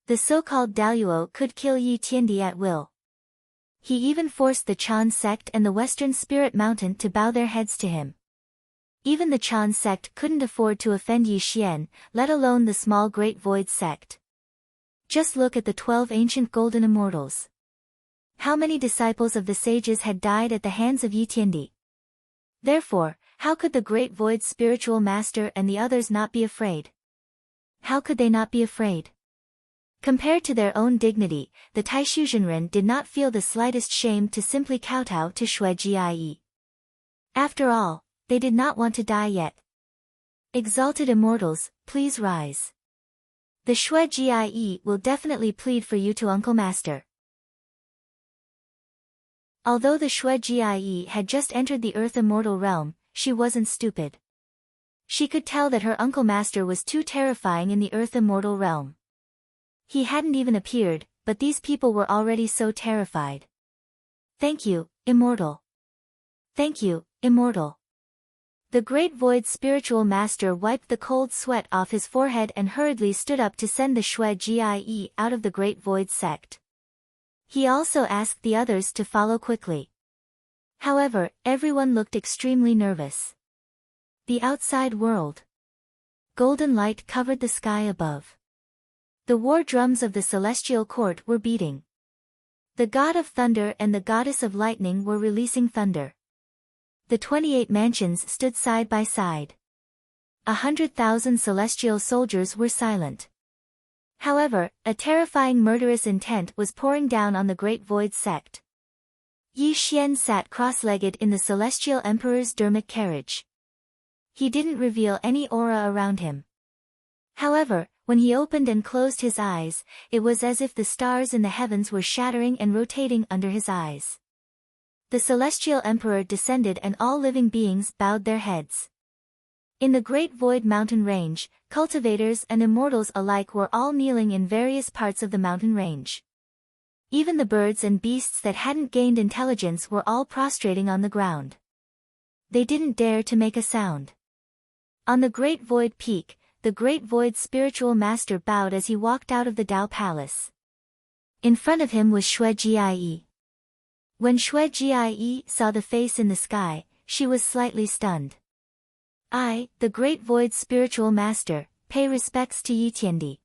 The so-called Daluo could kill Yi Tiandi at will. He even forced the Chan sect and the Western Spirit Mountain to bow their heads to him. Even the Chan sect couldn't afford to offend Yi Xian, let alone the small Great Void sect. Just look at the 12 ancient golden immortals. How many disciples of the sages had died at the hands of Yi Tiandi? Therefore, how could the Great Void spiritual master and the others not be afraid? How could they not be afraid? Compared to their own dignity, the Taishu Zhenren did not feel the slightest shame to simply kowtow to Shui Jie. After all, they did not want to die yet. Exalted immortals, please rise. The Shui Jie will definitely plead for you to Uncle Master. Although the Shui Jie had just entered the Earth Immortal realm, she wasn't stupid. She could tell that her Uncle Master was too terrifying in the Earth Immortal realm. He hadn't even appeared, but these people were already so terrified. Thank you, Immortal. Thank you, Immortal. The Great Void spiritual master wiped the cold sweat off his forehead and hurriedly stood up to send the Shui Jie out of the Great Void sect. He also asked the others to follow quickly. However, everyone looked extremely nervous. The outside world. Golden light covered the sky above. The war drums of the celestial court were beating. The god of thunder and the goddess of lightning were releasing thunder. The 28 mansions stood side by side. 100,000 celestial soldiers were silent. However, a terrifying murderous intent was pouring down on the Great Void sect. Yi Xian sat cross-legged in the Celestial Emperor's dermic carriage. He didn't reveal any aura around him. However, when he opened and closed his eyes, it was as if the stars in the heavens were shattering and rotating under his eyes. The Celestial Emperor descended and all living beings bowed their heads. In the Great Void mountain range, cultivators and immortals alike were all kneeling in various parts of the mountain range. Even the birds and beasts that hadn't gained intelligence were all prostrating on the ground. They didn't dare to make a sound. On the Great Void peak, the Great Void spiritual master bowed as he walked out of the Dao Palace. In front of him was Shui Jie. When Shui Jie saw the face in the sky, she was slightly stunned. I, the Great Void spiritual master, pay respects to Yi Tiandi.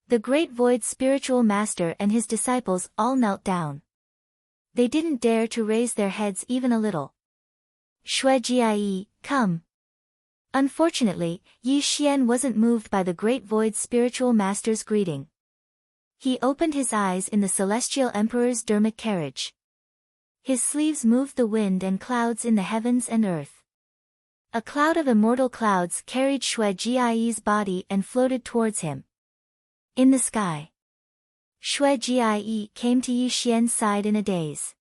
The Great Void spiritual master and his disciples all knelt down. They didn't dare to raise their heads even a little. Shui Jie, come. Unfortunately, Yi Xian wasn't moved by the Great Void spiritual master's greeting. He opened his eyes in the Celestial Emperor's dermic carriage. His sleeves moved the wind and clouds in the heavens and earth. A cloud of immortal clouds carried Shui Jie's body and floated towards him. In the sky, Shui Jie came to Yi Xian's side in a daze.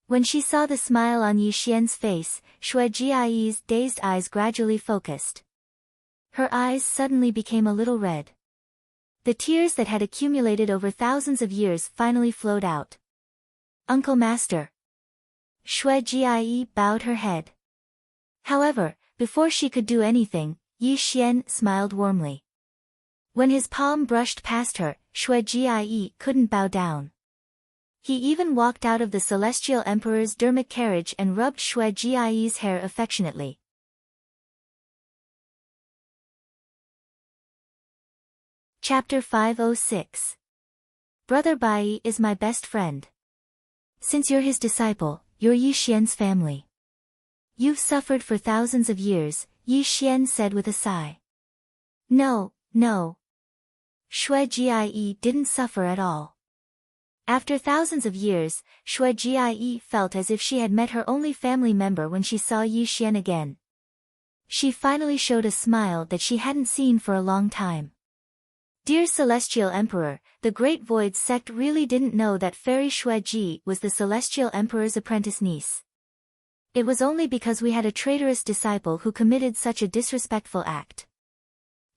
When she saw the smile on Yi Xian's face, Shui Jie's dazed eyes gradually focused. Her eyes suddenly became a little red. The tears that had accumulated over thousands of years finally flowed out. Uncle Master. Shui Jie bowed her head. However, before she could do anything, Yi Xian smiled warmly. When his palm brushed past her, Shui Jie couldn't bow down. He even walked out of the Celestial Emperor's dermic carriage and rubbed Shui Jie's hair affectionately. Chapter 506. Brother Bai is my best friend. Since you're his disciple, you're Yi Xian's family. You've suffered for thousands of years, Yi Xian said with a sigh. No, no. Shui Jie didn't suffer at all. After thousands of years, Shui Jie felt as if she had met her only family member when she saw Yi Xian again. She finally showed a smile that she hadn't seen for a long time. Dear Celestial Emperor, the Great Void sect really didn't know that Fairy Shui Ji was the Celestial Emperor's apprentice niece. It was only because we had a traitorous disciple who committed such a disrespectful act.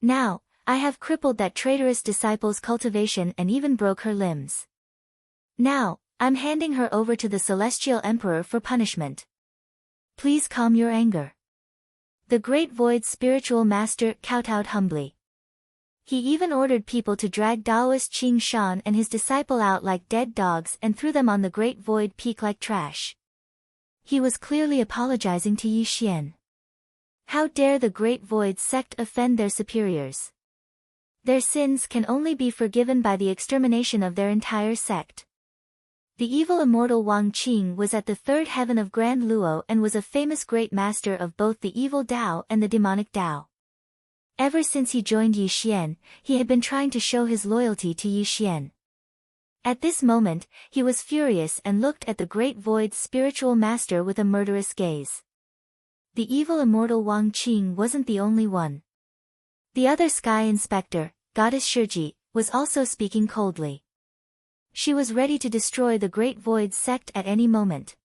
Now, I have crippled that traitorous disciple's cultivation and even broke her limbs. Now, I'm handing her over to the Celestial Emperor for punishment. Please calm your anger. The Great Void's spiritual master kowtowed humbly. He even ordered people to drag Taoist Qing Shan and his disciple out like dead dogs and threw them on the Great Void peak like trash. He was clearly apologizing to Yi Xian. How dare the Great Void sect offend their superiors? Their sins can only be forgiven by the extermination of their entire sect. The evil immortal Wang Qing was at the third heaven of Grand Luo and was a famous great master of both the evil Dao and the demonic Dao. Ever since he joined Yi Xian, he had been trying to show his loyalty to Yi Xian. At this moment, he was furious and looked at the Great Void's spiritual master with a murderous gaze. The evil immortal Wang Qing wasn't the only one. The other sky inspector, Goddess Shiji, was also speaking coldly. She was ready to destroy the Great Void sect at any moment.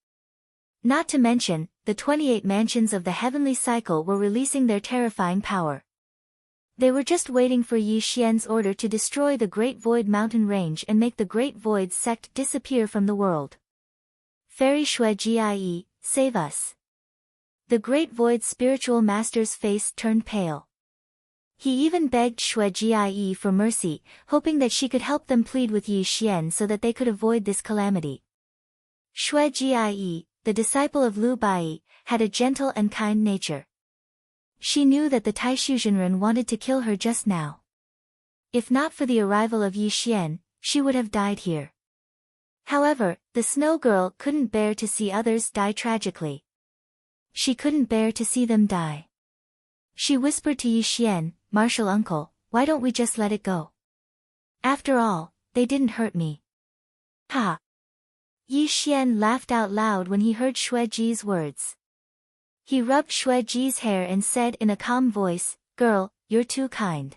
Not to mention, the 28 mansions of the heavenly cycle were releasing their terrifying power. They were just waiting for Yi Xian's order to destroy the Great Void mountain range and make the Great Void sect disappear from the world. Fairy Shui Jie, save us. The Great Void's spiritual master's face turned pale. He even begged Shui Jie for mercy, hoping that she could help them plead with Yi Xian so that they could avoid this calamity. Shui Jie, the disciple of Lu Bai, had a gentle and kind nature. She knew that the Taishu Zhenren wanted to kill her just now. If not for the arrival of Yi Xian, she would have died here. However, the Snow Girl couldn't bear to see others die tragically. She couldn't bear to see them die. She whispered to Yi Xian, "Martial uncle, why don't we just let it go? After all, they didn't hurt me." Ha! Yi Xian laughed out loud when he heard Shui Ji's words. He rubbed Shui Ji's hair and said in a calm voice, "Girl, you're too kind.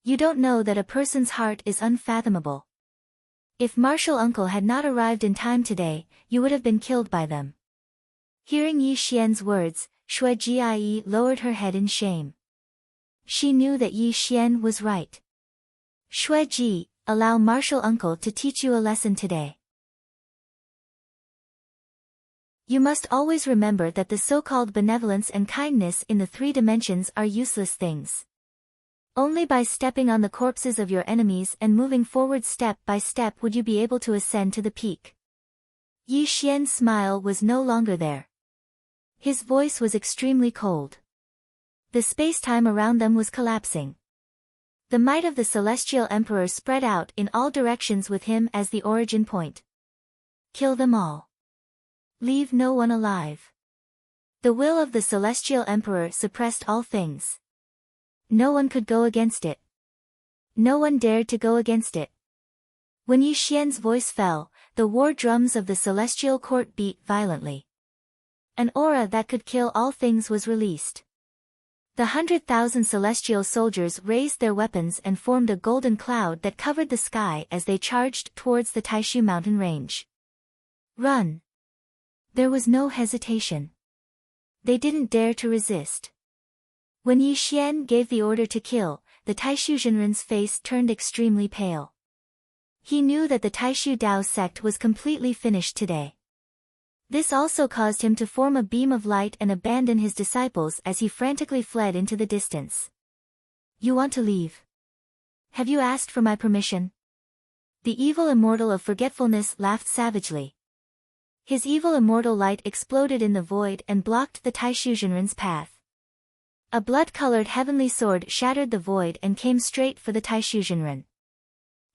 You don't know that a person's heart is unfathomable. If Martial Uncle had not arrived in time today, you would have been killed by them." Hearing Yi Xian's words, Shui Jie lowered her head in shame. She knew that Yi Xian was right. Shui Ji, allow Martial Uncle to teach you a lesson today. You must always remember that the so-called benevolence and kindness in the 3 dimensions are useless things. Only by stepping on the corpses of your enemies and moving forward step by step would you be able to ascend to the peak. Yi Xian's smile was no longer there. His voice was extremely cold. The space-time around them was collapsing. The might of the Celestial Emperor spread out in all directions with him as the origin point. Kill them all. Leave no one alive. The will of the Celestial Emperor suppressed all things. No one could go against it. No one dared to go against it. When Yi Xian's voice fell, the war drums of the Celestial Court beat violently. An aura that could kill all things was released. The 100,000 celestial soldiers raised their weapons and formed a golden cloud that covered the sky as they charged towards the Taishu mountain range. Run! There was no hesitation. They didn't dare to resist. When Yi Xian gave the order to kill, the Taishu Zhenren's face turned extremely pale. He knew that the Taishu Dao sect was completely finished today. This also caused him to form a beam of light and abandon his disciples as he frantically fled into the distance. You want to leave? Have you asked for my permission? The evil immortal of forgetfulness laughed savagely. His evil immortal light exploded in the void and blocked the Taishu Zhenren's path. A blood-colored heavenly sword shattered the void and came straight for the Taishu Zhenren.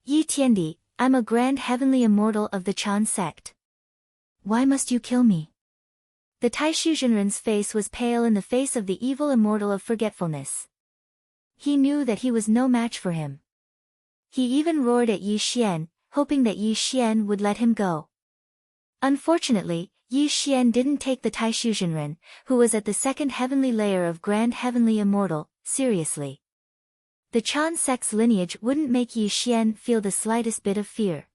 Yi Tiandi, I'm a grand heavenly immortal of the Chan sect. Why must you kill me? The Taishu Zhenren's face was pale in the face of the evil immortal of forgetfulness. He knew that he was no match for him. He even roared at Yi Xian, hoping that Yi Xian would let him go. Unfortunately, Yi Xian didn't take the Taishu Jinren, who was at the second heavenly layer of Grand Heavenly Immortal, seriously. The Chan sect's lineage wouldn't make Yi Xian feel the slightest bit of fear.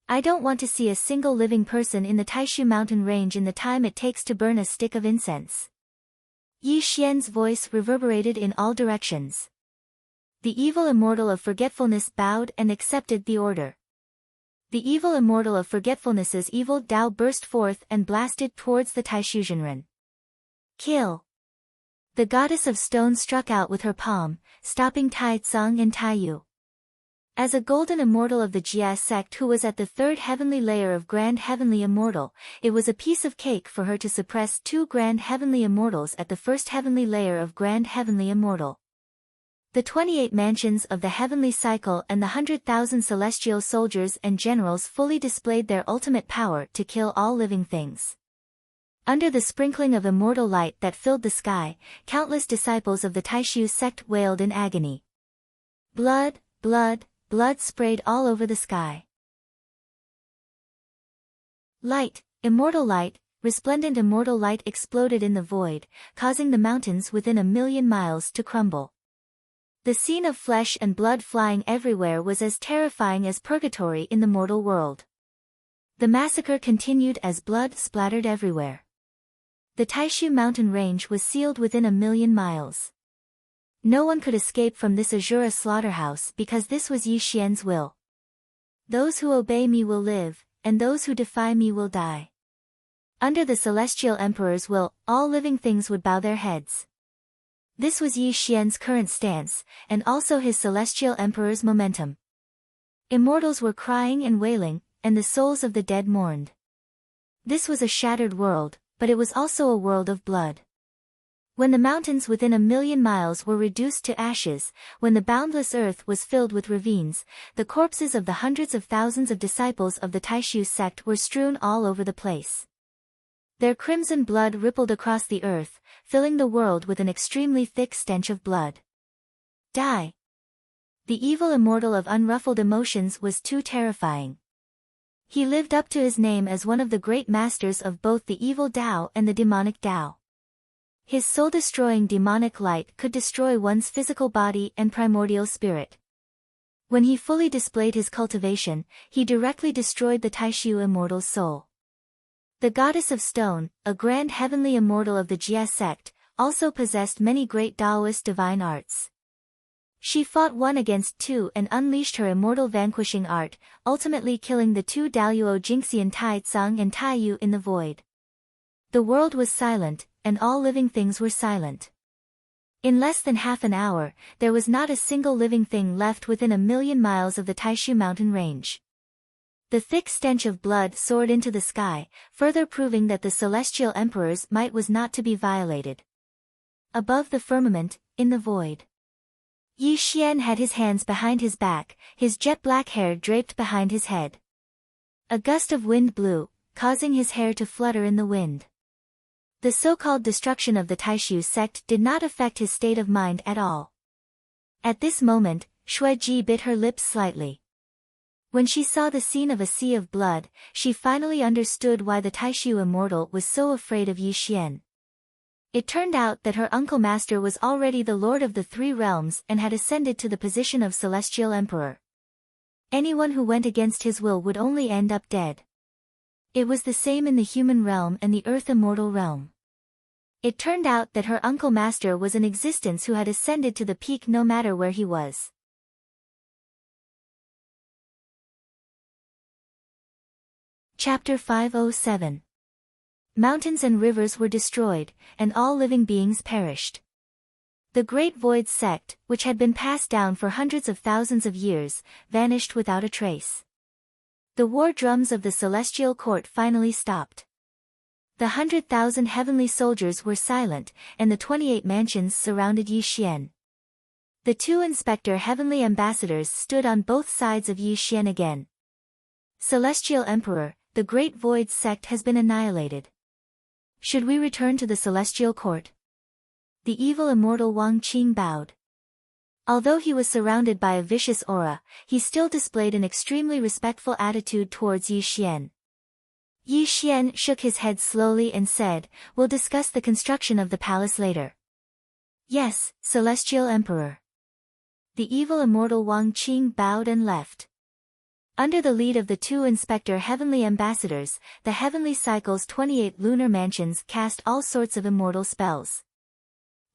I don't want to see a single living person in the Taishu mountain range in the time it takes to burn a stick of incense. Yi Xian's voice reverberated in all directions. The evil immortal of forgetfulness bowed and accepted the order. The evil immortal of forgetfulness's evil Tao burst forth and blasted towards the Taishu Jinren. Kill! The goddess of stone struck out with her palm, stopping Tai Tsung and Tai Yu. As a golden immortal of the Jia sect who was at the third heavenly layer of Grand Heavenly Immortal, it was a piece of cake for her to suppress two Grand Heavenly Immortals at the first heavenly layer of Grand Heavenly Immortal. The 28 mansions of the heavenly cycle and the 100,000 celestial soldiers and generals fully displayed their ultimate power to kill all living things. Under the sprinkling of immortal light that filled the sky, countless disciples of the Taishu sect wailed in agony. Blood, blood, blood sprayed all over the sky. Light, immortal light, resplendent immortal light exploded in the void, causing the mountains within 1,000,000 miles to crumble. The scene of flesh and blood flying everywhere was as terrifying as purgatory in the mortal world. The massacre continued as blood splattered everywhere. The Taishu mountain range was sealed within 1,000,000 miles. No one could escape from this Azura slaughterhouse because this was Yi Xian's will. Those who obey me will live, and those who defy me will die. Under the Celestial Emperor's will, all living things would bow their heads. This was Yi Xian's current stance, and also his Celestial Emperor's momentum. Immortals were crying and wailing, and the souls of the dead mourned. This was a shattered world, but it was also a world of blood. When the mountains within 1,000,000 miles were reduced to ashes, when the boundless earth was filled with ravines, the corpses of the hundreds of thousands of disciples of the Taishu sect were strewn all over the place. Their crimson blood rippled across the earth, filling the world with an extremely thick stench of blood. Die! The evil immortal of unruffled emotions was too terrifying. He lived up to his name as one of the great masters of both the evil Tao and the demonic Tao. His soul-destroying demonic light could destroy one's physical body and primordial spirit. When he fully displayed his cultivation, he directly destroyed the Taishu immortal's soul. The goddess of stone, a grand heavenly immortal of the Jia sect, also possessed many great Taoist divine arts. She fought one against two and unleashed her immortal vanquishing art, ultimately killing the two Daluo Jingxian Tai Tsung and Tai Yu in the void. The world was silent, and all living things were silent. In less than half an hour, there was not a single living thing left within 1,000,000 miles of the Taishu mountain range. The thick stench of blood soared into the sky, further proving that the Celestial Emperor's might was not to be violated. Above the firmament, in the void, Yi Xian had his hands behind his back, his jet-black hair draped behind his head. A gust of wind blew, causing his hair to flutter in the wind. The so-called destruction of the Taishu sect did not affect his state of mind at all. At this moment, Shuiji bit her lips slightly. When she saw the scene of a sea of blood, she finally understood why the Taishu immortal was so afraid of Yi Xian. It turned out that her uncle master was already the lord of the three realms and had ascended to the position of Celestial Emperor. Anyone who went against his will would only end up dead. It was the same in the human realm and the earth immortal realm. It turned out that her uncle master was an existence who had ascended to the peak no matter where he was. Chapter 507. Mountains and rivers were destroyed, and all living beings perished. The Great Void sect, which had been passed down for hundreds of thousands of years, vanished without a trace. The war drums of the celestial court finally stopped. The 100,000 heavenly soldiers were silent, and the 28 mansions surrounded Yi Xian. The two inspector heavenly ambassadors stood on both sides of Yi Xian again. Celestial Emperor, the Great Void sect has been annihilated. Should we return to the celestial court? The evil immortal Wang Qing bowed. Although he was surrounded by a vicious aura, he still displayed an extremely respectful attitude towards Yi Xian. Yi Xian shook his head slowly and said, "We'll discuss the construction of the palace later." "Yes, Celestial Emperor." The evil immortal Wang Qing bowed and left. Under the lead of the two Inspector Heavenly Ambassadors, the Heavenly Cycle's 28 lunar mansions cast all sorts of immortal spells.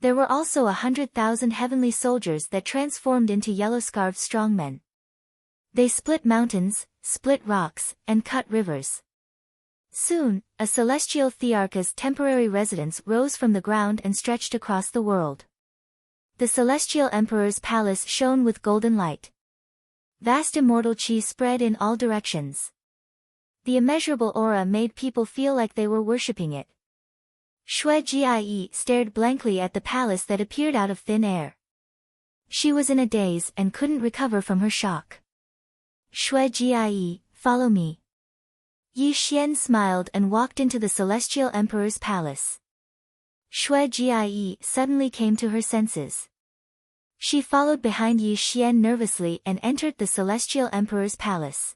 There were also 100,000 heavenly soldiers that transformed into yellow-scarved strongmen. They split mountains, split rocks, and cut rivers. Soon, a celestial thearcha's temporary residence rose from the ground and stretched across the world. The Celestial Emperor's palace shone with golden light. Vast immortal chi spread in all directions. The immeasurable aura made people feel like they were worshipping it. Shui Jie stared blankly at the palace that appeared out of thin air. She was in a daze and couldn't recover from her shock. "Shui Jie, follow me." Yi Xian smiled and walked into the Celestial Emperor's palace. Shui Jie suddenly came to her senses. She followed behind Yi Xian nervously and entered the Celestial Emperor's palace.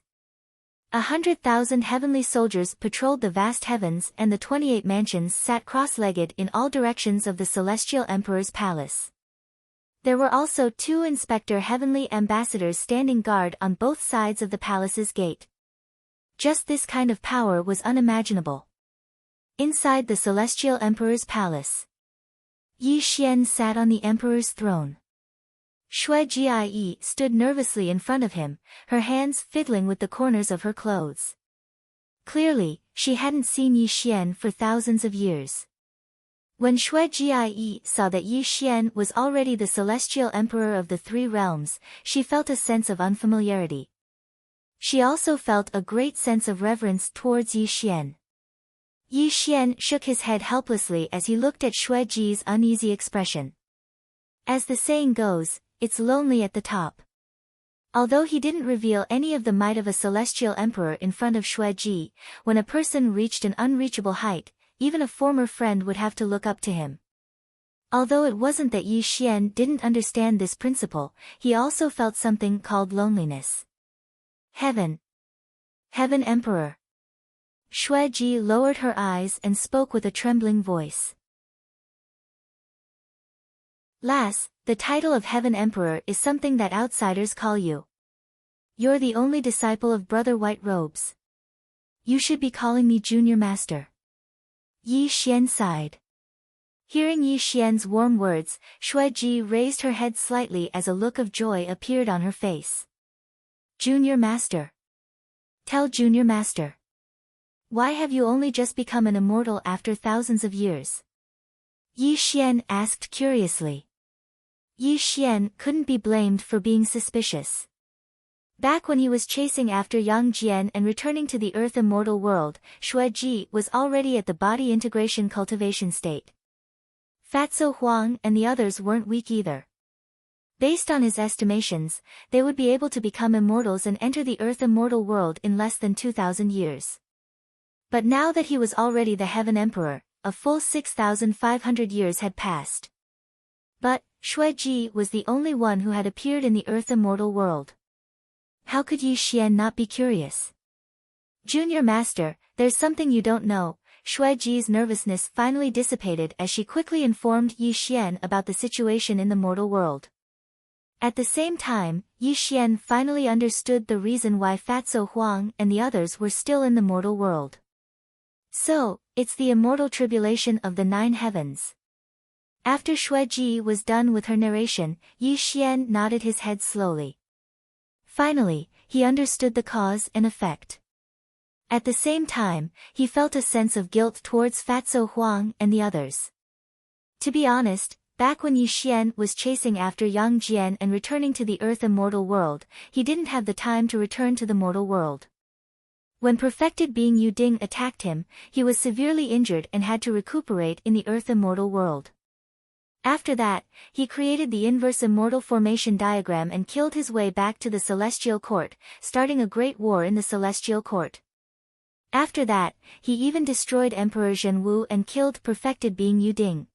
100,000 heavenly soldiers patrolled the vast heavens and the 28 mansions sat cross-legged in all directions of the Celestial Emperor's palace. There were also 2 Inspector Heavenly Ambassadors standing guard on both sides of the palace's gate. Just this kind of power was unimaginable. Inside the Celestial Emperor's palace, Yi Xian sat on the Emperor's throne. Shui Jie stood nervously in front of him, her hands fiddling with the corners of her clothes. Clearly, she hadn't seen Yi Xian for thousands of years. When Shui Jie saw that Yi Xian was already the Celestial Emperor of the 3 realms, she felt a sense of unfamiliarity. She also felt a great sense of reverence towards Yi Xian. Yi Xian shook his head helplessly as he looked at Shui Ji's uneasy expression. As the saying goes, it's lonely at the top. Although he didn't reveal any of the might of a celestial emperor in front of Shui Ji, when a person reached an unreachable height, even a former friend would have to look up to him. Although it wasn't that Yi Xian didn't understand this principle, he also felt something called loneliness. Heaven Emperor. Shui Ji lowered her eyes and spoke with a trembling voice. "Lass, the title of Heaven Emperor is something that outsiders call you. You're the only disciple of Brother White Robes. You should be calling me Junior Master." Yi Xian sighed. Hearing Yi Xian's warm words, Shui Ji raised her head slightly as a look of joy appeared on her face. "Junior Master. Tell Junior Master. Why have you only just become an immortal after thousands of years?" Yi Xian asked curiously. Yi Xian couldn't be blamed for being suspicious. Back when he was chasing after Yang Jian and returning to the Earth immortal world, Shui Ji was already at the body integration cultivation state. Fatso Huang and the others weren't weak either. Based on his estimations, they would be able to become immortals and enter the Earth immortal world in less than 2,000 years. But now that he was already the Heaven Emperor, a full 6,500 years had passed. But Shui Ji was the only one who had appeared in the Earth immortal world. How could Yi Xian not be curious? "Junior Master, there's something you don't know." Shui Ji's nervousness finally dissipated as she quickly informed Yi Xian about the situation in the mortal world. At the same time, Yi Xian finally understood the reason why Fatso Huang and the others were still in the mortal world. So, it's the immortal tribulation of the 9 heavens. After Shui Ji was done with her narration, Yi Xian nodded his head slowly. Finally, he understood the cause and effect. At the same time, he felt a sense of guilt towards Fatso Huang and the others. To be honest, back when Yi Xian was chasing after Yang Jian and returning to the Earth immortal world, he didn't have the time to return to the mortal world. When perfected being Yu Ding attacked him, he was severely injured and had to recuperate in the Earth immortal world. After that, he created the inverse immortal formation diagram and killed his way back to the Celestial Court, starting a great war in the Celestial Court. After that, he even destroyed Emperor Zhenwu and killed perfected being Yu Ding.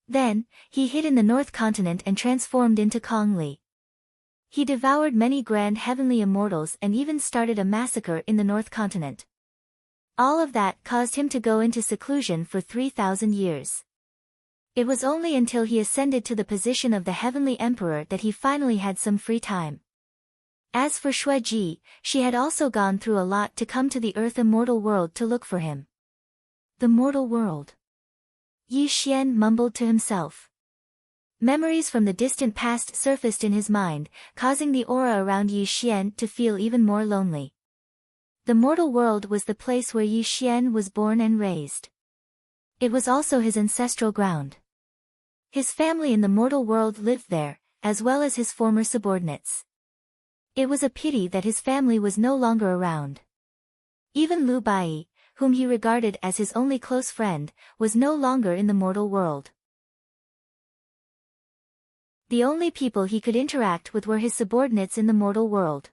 Then, he hid in the North Continent and transformed into Kong Li. He devoured many grand heavenly immortals and even started a massacre in the North Continent. All of that caused him to go into seclusion for 3,000 years. It was only until he ascended to the position of the Heavenly Emperor that he finally had some free time. As for Xueji, she had also gone through a lot to come to the Earth Immortal world to look for him. The mortal world. Yi Xian mumbled to himself. Memories from the distant past surfaced in his mind, causing the aura around Yi Xian to feel even more lonely. The mortal world was the place where Yi Xian was born and raised. It was also his ancestral ground. His family in the mortal world lived there, as well as his former subordinates. It was a pity that his family was no longer around. Even Lu Bai, whom he regarded as his only close friend, was no longer in the mortal world. The only people he could interact with were his subordinates in the mortal world.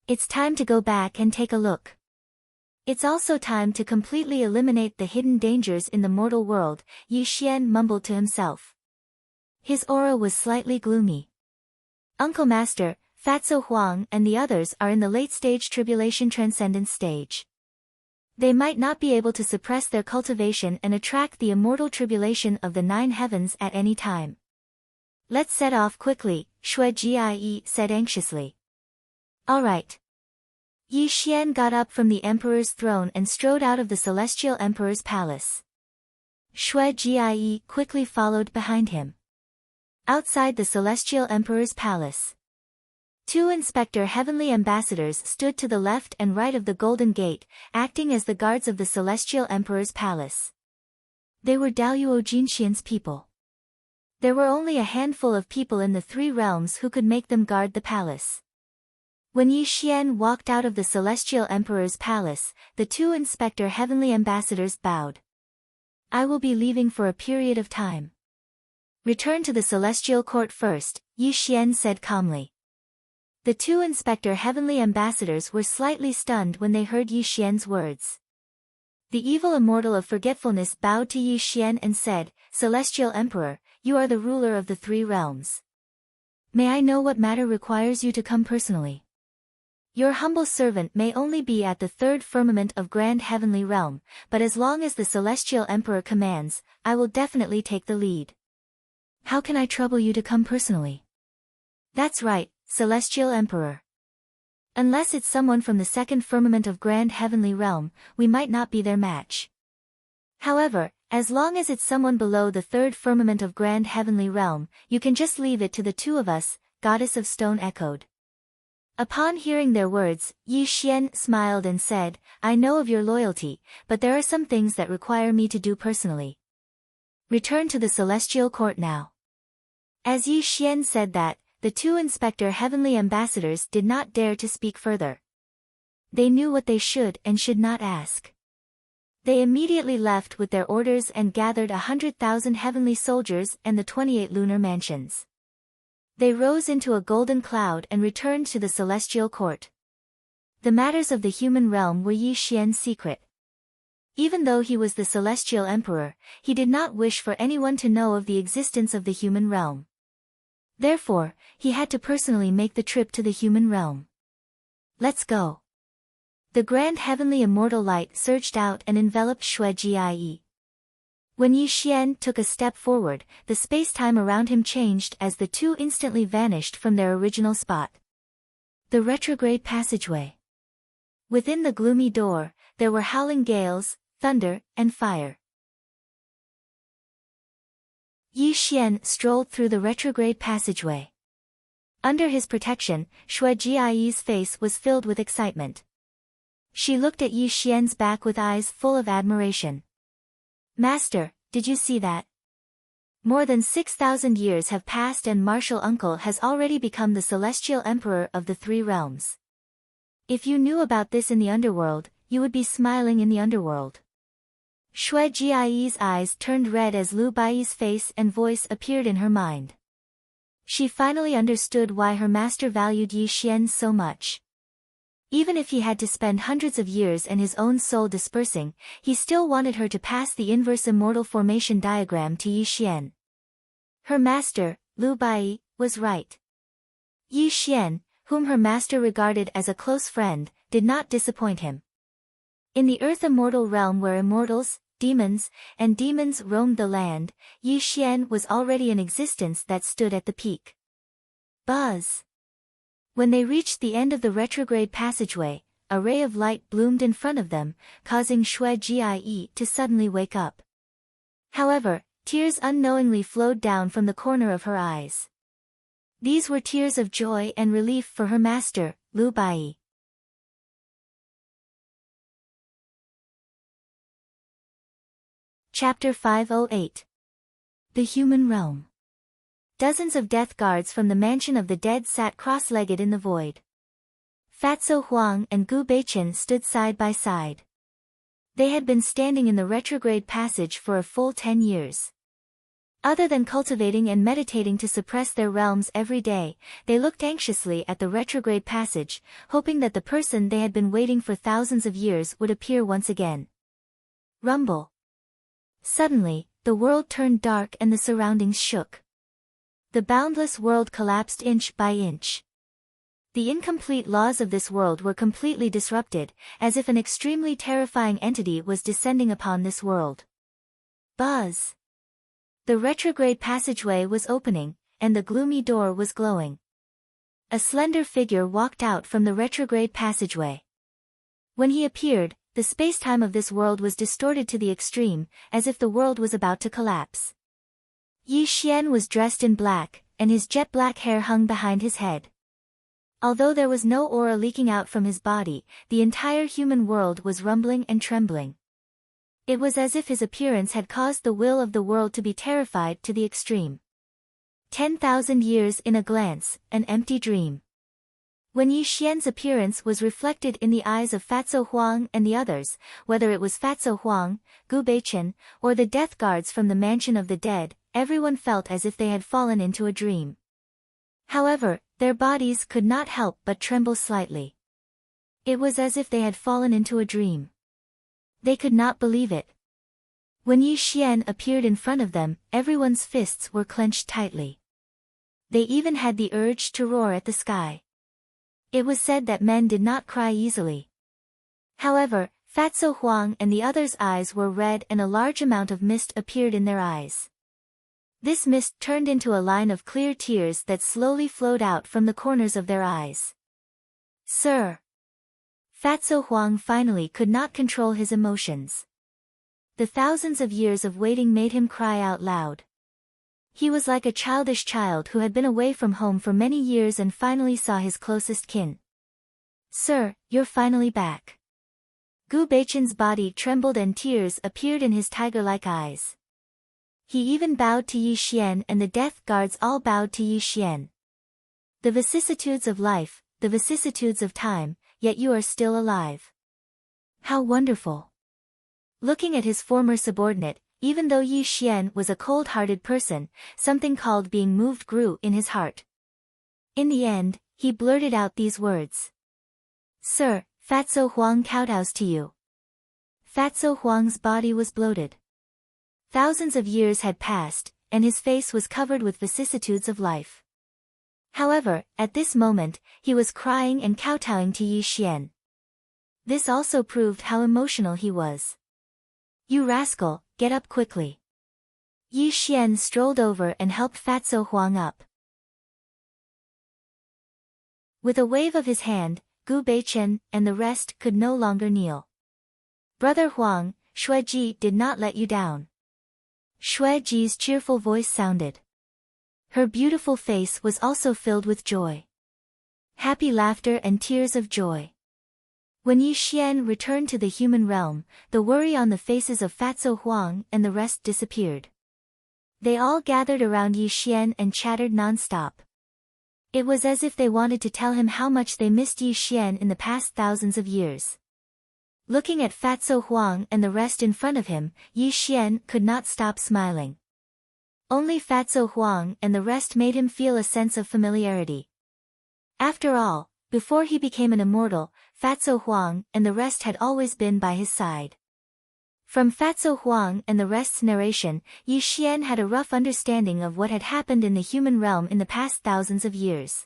It's time to go back and take a look. It's also time to completely eliminate the hidden dangers in the mortal world, Yi Xian mumbled to himself. His aura was slightly gloomy. Uncle Master, Fatso Huang and the others are in the late-stage tribulation transcendence stage. They might not be able to suppress their cultivation and attract the immortal tribulation of the 9 heavens at any time. Let's set off quickly, Xuejie said anxiously. All right. Yi Xian got up from the emperor's throne and strode out of the celestial emperor's palace. Xuejie quickly followed behind him. Outside the celestial emperor's palace, 2 inspector heavenly ambassadors stood to the left and right of the Golden Gate, acting as the guards of the celestial emperor's palace. They were Daluo Jinxian's people. There were only a handful of people in the 3 realms who could make them guard the palace. When Yi Xian walked out of the celestial emperor's palace, the 2 inspector heavenly ambassadors bowed. I will be leaving for a period of time. Return to the celestial court first, Yi Xian said calmly. The 2 inspector heavenly ambassadors were slightly stunned when they heard Yi Xian's words. The evil immortal of forgetfulness bowed to Yi Xian and said, Celestial Emperor, you are the ruler of the 3 realms. May I know what matter requires you to come personally? Your humble servant may only be at the 3rd firmament of Grand Heavenly Realm, but as long as the Celestial Emperor commands, I will definitely take the lead. How can I trouble you to come personally? That's right, Celestial Emperor. Unless it's someone from the 2nd firmament of Grand Heavenly Realm, we might not be their match. However, as long as it's someone below the 3rd firmament of Grand Heavenly Realm, you can just leave it to the 2 of us, Goddess of Stone echoed. Upon hearing their words, Yi Xian smiled and said, I know of your loyalty, but there are some things that require me to do personally. Return to the celestial court now. As Yi Xian said that, the 2 inspector heavenly ambassadors did not dare to speak further. They knew what they should and should not ask. They immediately left with their orders and gathered 100,000 heavenly soldiers and the 28 lunar mansions. They rose into a golden cloud and returned to the celestial court. The matters of the human realm were Yi Xian's secret. Even though he was the celestial emperor, he did not wish for anyone to know of the existence of the human realm. Therefore, he had to personally make the trip to the human realm. Let's go. The grand heavenly immortal light surged out and enveloped Xuejie. When Yi Xian took a step forward, the space-time around him changed as the 2 instantly vanished from their original spot. The retrograde passageway. Within the gloomy door, there were howling gales, thunder, and fire. Yi Xian strolled through the retrograde passageway. Under his protection, Xuejie's face was filled with excitement. She looked at Yi Xian's back with eyes full of admiration. Master, did you see that? More than 6,000 years have passed and Martial Uncle has already become the celestial emperor of the 3 realms. If you knew about this in the underworld, you would be smiling in the underworld. Xuejie's eyes turned red as Lu Bai's face and voice appeared in her mind. She finally understood why her master valued Yi Xian so much. Even if he had to spend hundreds of years and his own soul dispersing, he still wanted her to pass the inverse immortal formation diagram to Yi Xian. Her master, Liu Bai, was right. Yi Xian, whom her master regarded as a close friend, did not disappoint him. In the earth immortal realm where immortals, demons, and demons roamed the land, Yi Xian was already an existence that stood at the peak. Buzz! When they reached the end of the retrograde passageway, a ray of light bloomed in front of them, causing Xue Jie to suddenly wake up. However, tears unknowingly flowed down from the corner of her eyes. These were tears of joy and relief for her master, Liu Bai. Chapter 508. The Human Realm. Dozens of death guards from the mansion of the dead sat cross-legged in the void. Fatso Huang and Gu Beichen stood side by side. They had been standing in the retrograde passage for a full 10 years. Other than cultivating and meditating to suppress their realms every day, they looked anxiously at the retrograde passage, hoping that the person they had been waiting for thousands of years would appear once again. Rumble. Suddenly, the world turned dark and the surroundings shook. The boundless world collapsed inch by inch. The incomplete laws of this world were completely disrupted, as if an extremely terrifying entity was descending upon this world. Buzz! The retrograde passageway was opening, and the gloomy door was glowing. A slender figure walked out from the retrograde passageway. When he appeared, the space-time of this world was distorted to the extreme, as if the world was about to collapse. Yi Xian was dressed in black, and his jet-black hair hung behind his head. Although there was no aura leaking out from his body, the entire human world was rumbling and trembling. It was as if his appearance had caused the will of the world to be terrified to the extreme. 10,000 years in a glance, an empty dream. When Yi Xian's appearance was reflected in the eyes of Fatso Huang and the others, whether it was Fatso Huang, Gu Beichen, or the death guards from the mansion of the dead, everyone felt as if they had fallen into a dream. However, their bodies could not help but tremble slightly. It was as if they had fallen into a dream. They could not believe it. When Yi Xian appeared in front of them, everyone's fists were clenched tightly. They even had the urge to roar at the sky. It was said that men did not cry easily. However, Fatso Huang and the others' eyes were red and a large amount of mist appeared in their eyes. This mist turned into a line of clear tears that slowly flowed out from the corners of their eyes. Sir! Fatso Huang finally could not control his emotions. The thousands of years of waiting made him cry out loud. He was like a childish child who had been away from home for many years and finally saw his closest kin. Sir, you're finally back. Gu Beichen's body trembled and tears appeared in his tiger-like eyes. He even bowed to Yi Xian and the death guards all bowed to Yi Xian. The vicissitudes of life, the vicissitudes of time, yet you are still alive. How wonderful! Looking at his former subordinate, even though Yi Xian was a cold-hearted person, something called being moved grew in his heart. In the end, he blurted out these words. Sir, Fatso Huang kowtows to you. Fatso Huang's body was bloated. Thousands of years had passed, and his face was covered with vicissitudes of life. However, at this moment, he was crying and kowtowing to Yi Xian. This also proved how emotional he was. You rascal, get up quickly. Yi Xian strolled over and helped Fatso Huang up. With a wave of his hand, Gu Beichen and the rest could no longer kneel. Brother Huang, Xue Ji did not let you down. Xue Ji's cheerful voice sounded. Her beautiful face was also filled with joy. Happy laughter and tears of joy. When Yi Xian returned to the human realm, the worry on the faces of Fatso Huang and the rest disappeared. They all gathered around Yi Xian and chattered non-stop. It was as if they wanted to tell him how much they missed Yi Xian in the past thousands of years. Looking at Fatso Huang and the rest in front of him, Yi Xian could not stop smiling. Only Fatso Huang and the rest made him feel a sense of familiarity. After all, before he became an immortal, Fatso Huang and the rest had always been by his side. From Fatso Huang and the rest's narration, Yi Xian had a rough understanding of what had happened in the human realm in the past thousands of years.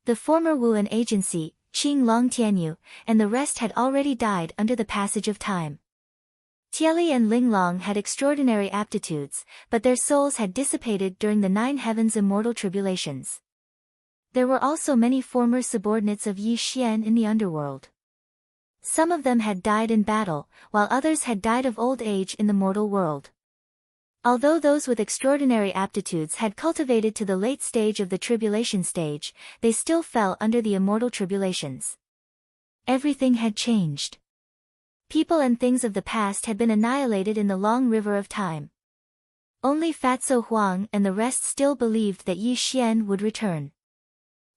The former Wuan agency, Qing Long Tianyu, and the rest had already died under the passage of time. Tieli and Ling Long had extraordinary aptitudes, but their souls had dissipated during the 9 heavens immortal tribulations. There were also many former subordinates of Yi Xian in the underworld. Some of them had died in battle, while others had died of old age in the mortal world. Although those with extraordinary aptitudes had cultivated to the late stage of the tribulation stage, they still fell under the immortal tribulations. Everything had changed. People and things of the past had been annihilated in the long river of time. Only Fatso Huang and the rest still believed that Yi Xian would return.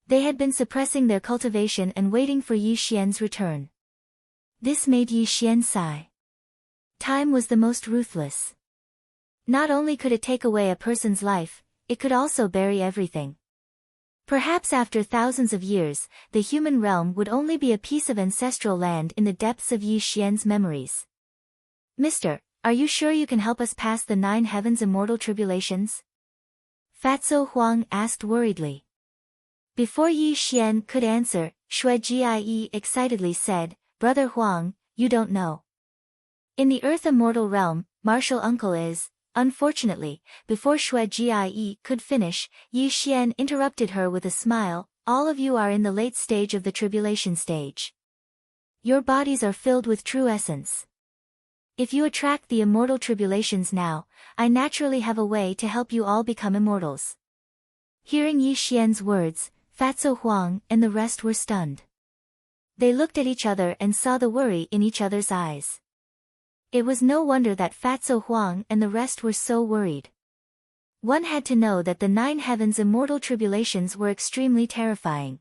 They had been suppressing their cultivation and waiting for Yi Xian's return. This made Yi Xian sigh. Time was the most ruthless. Not only could it take away a person's life, it could also bury everything. Perhaps after thousands of years, the human realm would only be a piece of ancestral land in the depths of Yi Xian's memories. Mister, are you sure you can help us pass the 9 heavens immortal tribulations? Fatso Huang asked worriedly. Before Yi Xian could answer, Shui Jie excitedly said, Brother Huang, you don't know. In the Earth immortal realm, Martial Uncle is. Unfortunately, before Shui Jie could finish, Yi Xian interrupted her with a smile, all of you are in the late stage of the tribulation stage. Your bodies are filled with true essence. If you attract the immortal tribulations now, I naturally have a way to help you all become immortals. Hearing Yi Xian's words, Fatso Huang and the rest were stunned. They looked at each other and saw the worry in each other's eyes. It was no wonder that Fatso Huang and the rest were so worried. One had to know that the 9 heavens immortal tribulations were extremely terrifying.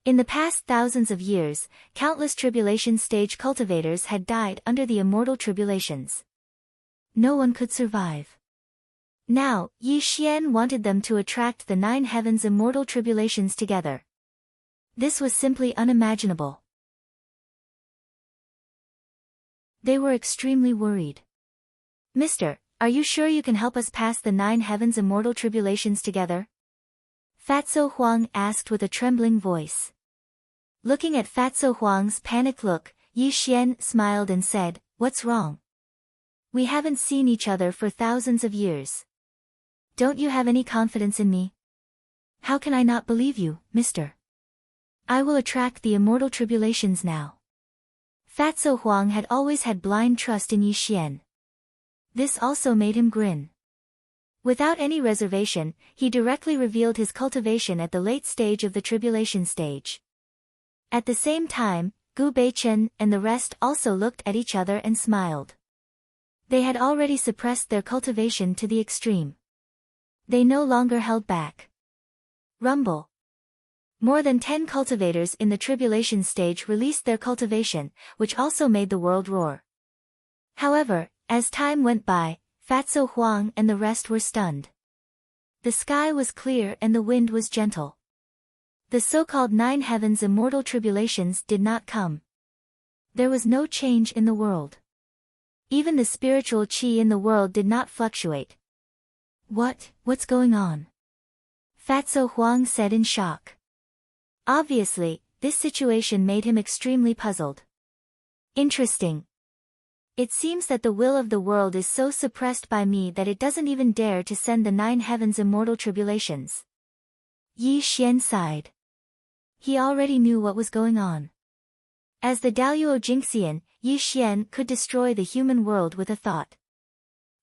In the past thousands of years, countless tribulation stage cultivators had died under the immortal tribulations. No one could survive. Now, Yi Xian wanted them to attract the 9 heavens immortal tribulations together. This was simply unimaginable. They were extremely worried. Mister, are you sure you can help us pass the 9 heavens immortal tribulations together? Fatso Huang asked with a trembling voice. Looking at Fatso Huang's panicked look, Yi Xian smiled and said, What's wrong? We haven't seen each other for thousands of years. Don't you have any confidence in me? How can I not believe you, mister? I will attract the immortal tribulations now. Fatso Huang had always had blind trust in Yi Xian. This also made him grin. Without any reservation, he directly revealed his cultivation at the late stage of the tribulation stage. At the same time, Gu Beichen and the rest also looked at each other and smiled. They had already suppressed their cultivation to the extreme. They no longer held back. Rumble. More than 10 cultivators in the tribulation stage released their cultivation, which also made the world roar. However, as time went by, Fatso Huang and the rest were stunned. The sky was clear and the wind was gentle. The so-called 9 heavens immortal tribulations did not come. There was no change in the world. Even the spiritual qi in the world did not fluctuate. What's going on? Fatso Huang said in shock. Obviously, this situation made him extremely puzzled. Interesting. It seems that the will of the world is so suppressed by me that it doesn't even dare to send the 9 heavens immortal tribulations. Yi Xian sighed. He already knew what was going on. As the Daoyuo Jingxian, Yi Xian could destroy the human world with a thought.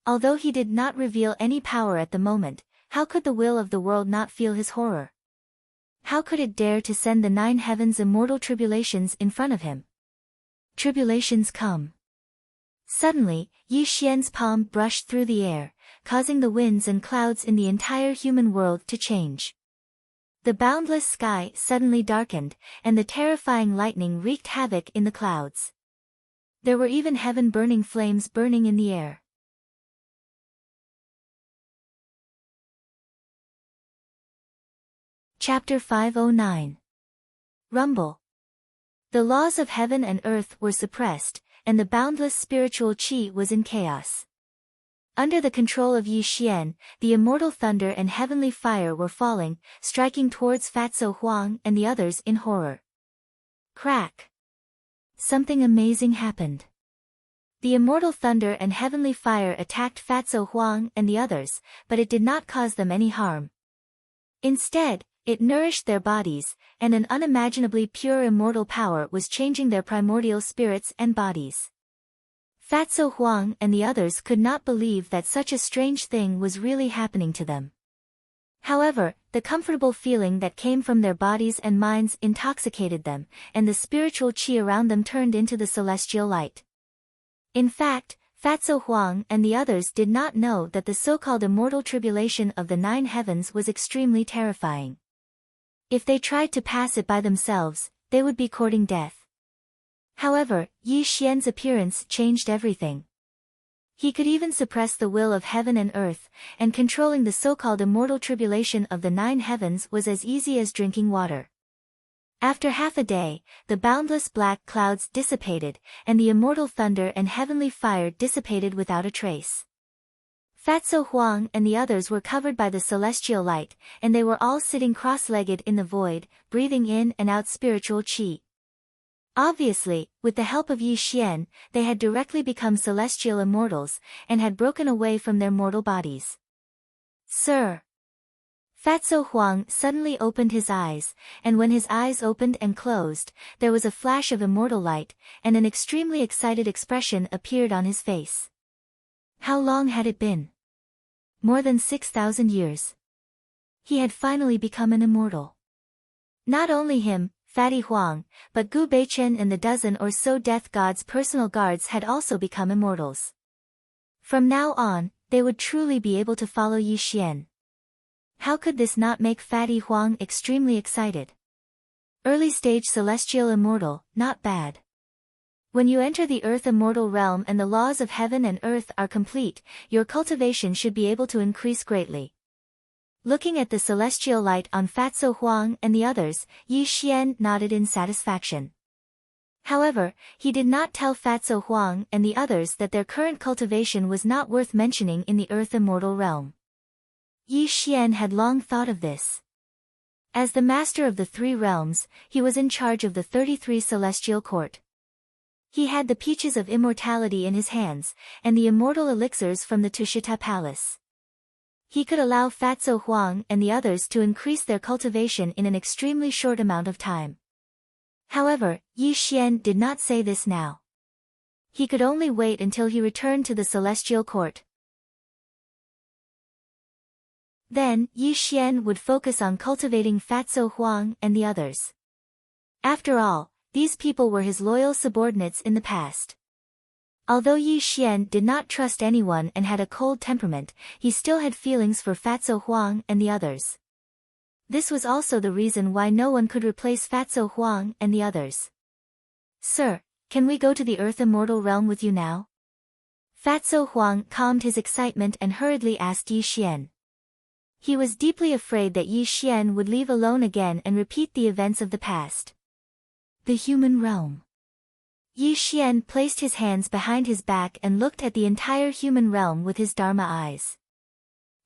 Although he did not reveal any power at the moment, how could the will of the world not feel his horror? How could it dare to send the 9 heavens immortal tribulations in front of him? Tribulations come. Suddenly, Yi Xian's palm brushed through the air, causing the winds and clouds in the entire human world to change. The boundless sky suddenly darkened, and the terrifying lightning wreaked havoc in the clouds. There were even heaven-burning flames burning in the air. Chapter 509. Rumble. The laws of heaven and earth were suppressed, and the boundless spiritual qi was in chaos. Under the control of Yi Xian, the immortal thunder and heavenly fire were falling, striking towards Fatso Huang and the others in horror. Crack! Something amazing happened. The immortal thunder and heavenly fire attacked Fatso Huang and the others, but it did not cause them any harm. Instead, it nourished their bodies, and an unimaginably pure immortal power was changing their primordial spirits and bodies. Fatso Huang and the others could not believe that such a strange thing was really happening to them. However, the comfortable feeling that came from their bodies and minds intoxicated them, and the spiritual qi around them turned into the celestial light. In fact, Fatso Huang and the others did not know that the so-called immortal tribulation of the 9 heavens was extremely terrifying. If they tried to pass it by themselves, they would be courting death. However, Yi Xian's appearance changed everything. He could even suppress the will of heaven and earth, and controlling the so-called immortal tribulation of the 9 heavens was as easy as drinking water. After half a day, the boundless black clouds dissipated, and the immortal thunder and heavenly fire dissipated without a trace. Fatso Huang and the others were covered by the celestial light, and they were all sitting cross-legged in the void, breathing in and out spiritual qi. Obviously, with the help of Yi Xian, they had directly become celestial immortals, and had broken away from their mortal bodies. Sir! Fatso Huang suddenly opened his eyes, and when his eyes opened and closed, there was a flash of immortal light, and an extremely excited expression appeared on his face. How long had it been? More than 6,000 years. He had finally become an immortal. Not only him, Fatty Huang, but Gu Beichen and the dozen or so death god's personal guards had also become immortals. From now on, they would truly be able to follow Yi Xian. How could this not make Fatty Huang extremely excited? Early stage celestial immortal, not bad. When you enter the earth immortal realm and the laws of heaven and earth are complete, your cultivation should be able to increase greatly. Looking at the celestial light on Fatso Huang and the others, Yi Xian nodded in satisfaction. However, he did not tell Fatso Huang and the others that their current cultivation was not worth mentioning in the earth immortal realm. Yi Xian had long thought of this. As the master of the 3 realms, he was in charge of the 33 celestial court. He had the peaches of immortality in his hands, and the immortal elixirs from the Tushita palace. He could allow Fatso Huang and the others to increase their cultivation in an extremely short amount of time. However, Yi Xian did not say this now. He could only wait until he returned to the celestial court. Then, Yi Xian would focus on cultivating Fatso Huang and the others. After all, these people were his loyal subordinates in the past. Although Yi Xian did not trust anyone and had a cold temperament, he still had feelings for Fatso Huang and the others. This was also the reason why no one could replace Fatso Huang and the others. Sir, can we go to the earth immortal realm with you now? Fatso Huang calmed his excitement and hurriedly asked Yi Xian. He was deeply afraid that Yi Xian would leave alone again and repeat the events of the past. The human realm. Yi Xian placed his hands behind his back and looked at the entire human realm with his Dharma eyes.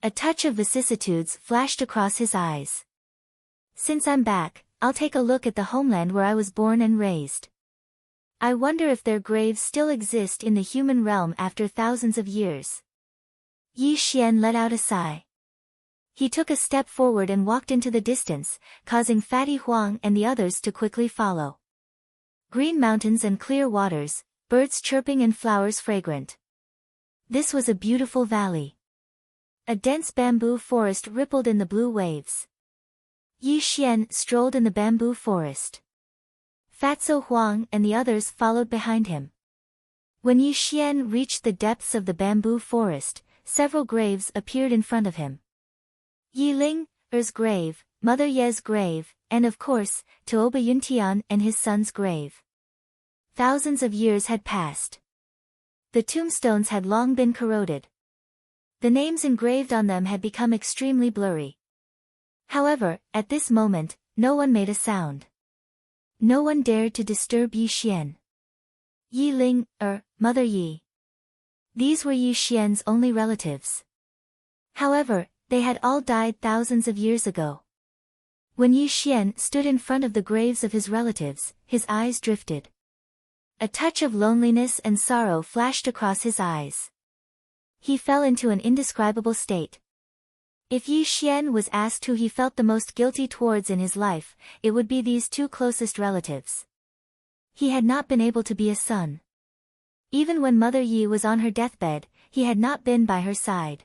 A touch of vicissitudes flashed across his eyes. Since I'm back, I'll take a look at the homeland where I was born and raised. I wonder if their graves still exist in the human realm after thousands of years. Yi Xian let out a sigh. He took a step forward and walked into the distance, causing Fatty Huang and the others to quickly follow. Green mountains and clear waters, birds chirping and flowers fragrant. This was a beautiful valley. A dense bamboo forest rippled in the blue waves. Yi Xian strolled in the bamboo forest. Fatso Huang and the others followed behind him. When Yi Xian reached the depths of the bamboo forest, several graves appeared in front of him. Yi Ling, Er's grave, Mother Ye's grave, and of course, Tuoba Yuntian and his son's grave. Thousands of years had passed. The tombstones had long been corroded. The names engraved on them had become extremely blurry. However, at this moment, no one made a sound. No one dared to disturb Yi Xian. Yi Ling, Mother Yi. These were Yi Xian's only relatives. However, they had all died thousands of years ago. When Yi Xian stood in front of the graves of his relatives, his eyes drifted. A touch of loneliness and sorrow flashed across his eyes. He fell into an indescribable state. If Yi Xian was asked who he felt the most guilty towards in his life, it would be these two closest relatives. He had not been able to be a son. Even when Mother Yi was on her deathbed, he had not been by her side.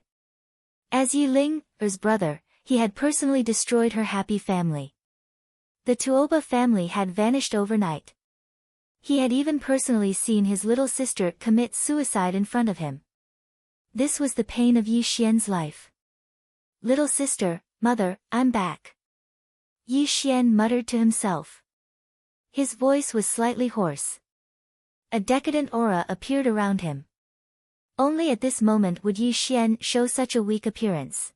As Yi Ling's brother, he had personally destroyed her happy family. The Tuoba family had vanished overnight. He had even personally seen his little sister commit suicide in front of him. This was the pain of Yi Xian's life. Little sister, mother, I'm back. Yi Xian muttered to himself. His voice was slightly hoarse. A decadent aura appeared around him. Only at this moment would Yi Xian show such a weak appearance.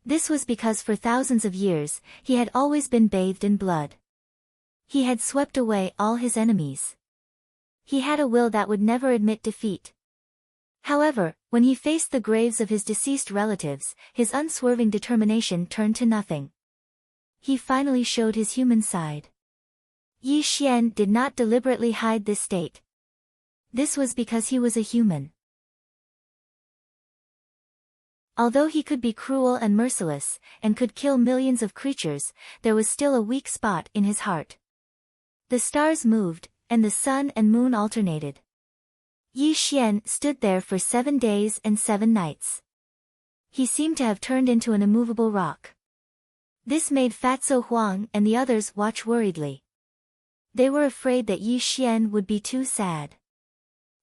This was because for thousands of years, he had always been bathed in blood. He had swept away all his enemies. He had a will that would never admit defeat. However, when he faced the graves of his deceased relatives, his unswerving determination turned to nothing. He finally showed his human side. Yi Xian did not deliberately hide this state. This was because he was a human. Although he could be cruel and merciless, and could kill millions of creatures, there was still a weak spot in his heart. The stars moved, and the sun and moon alternated. Yi Xian stood there for 7 days and 7 nights. He seemed to have turned into an immovable rock. This made Fatso Huang and the others watch worriedly. They were afraid that Yi Xian would be too sad.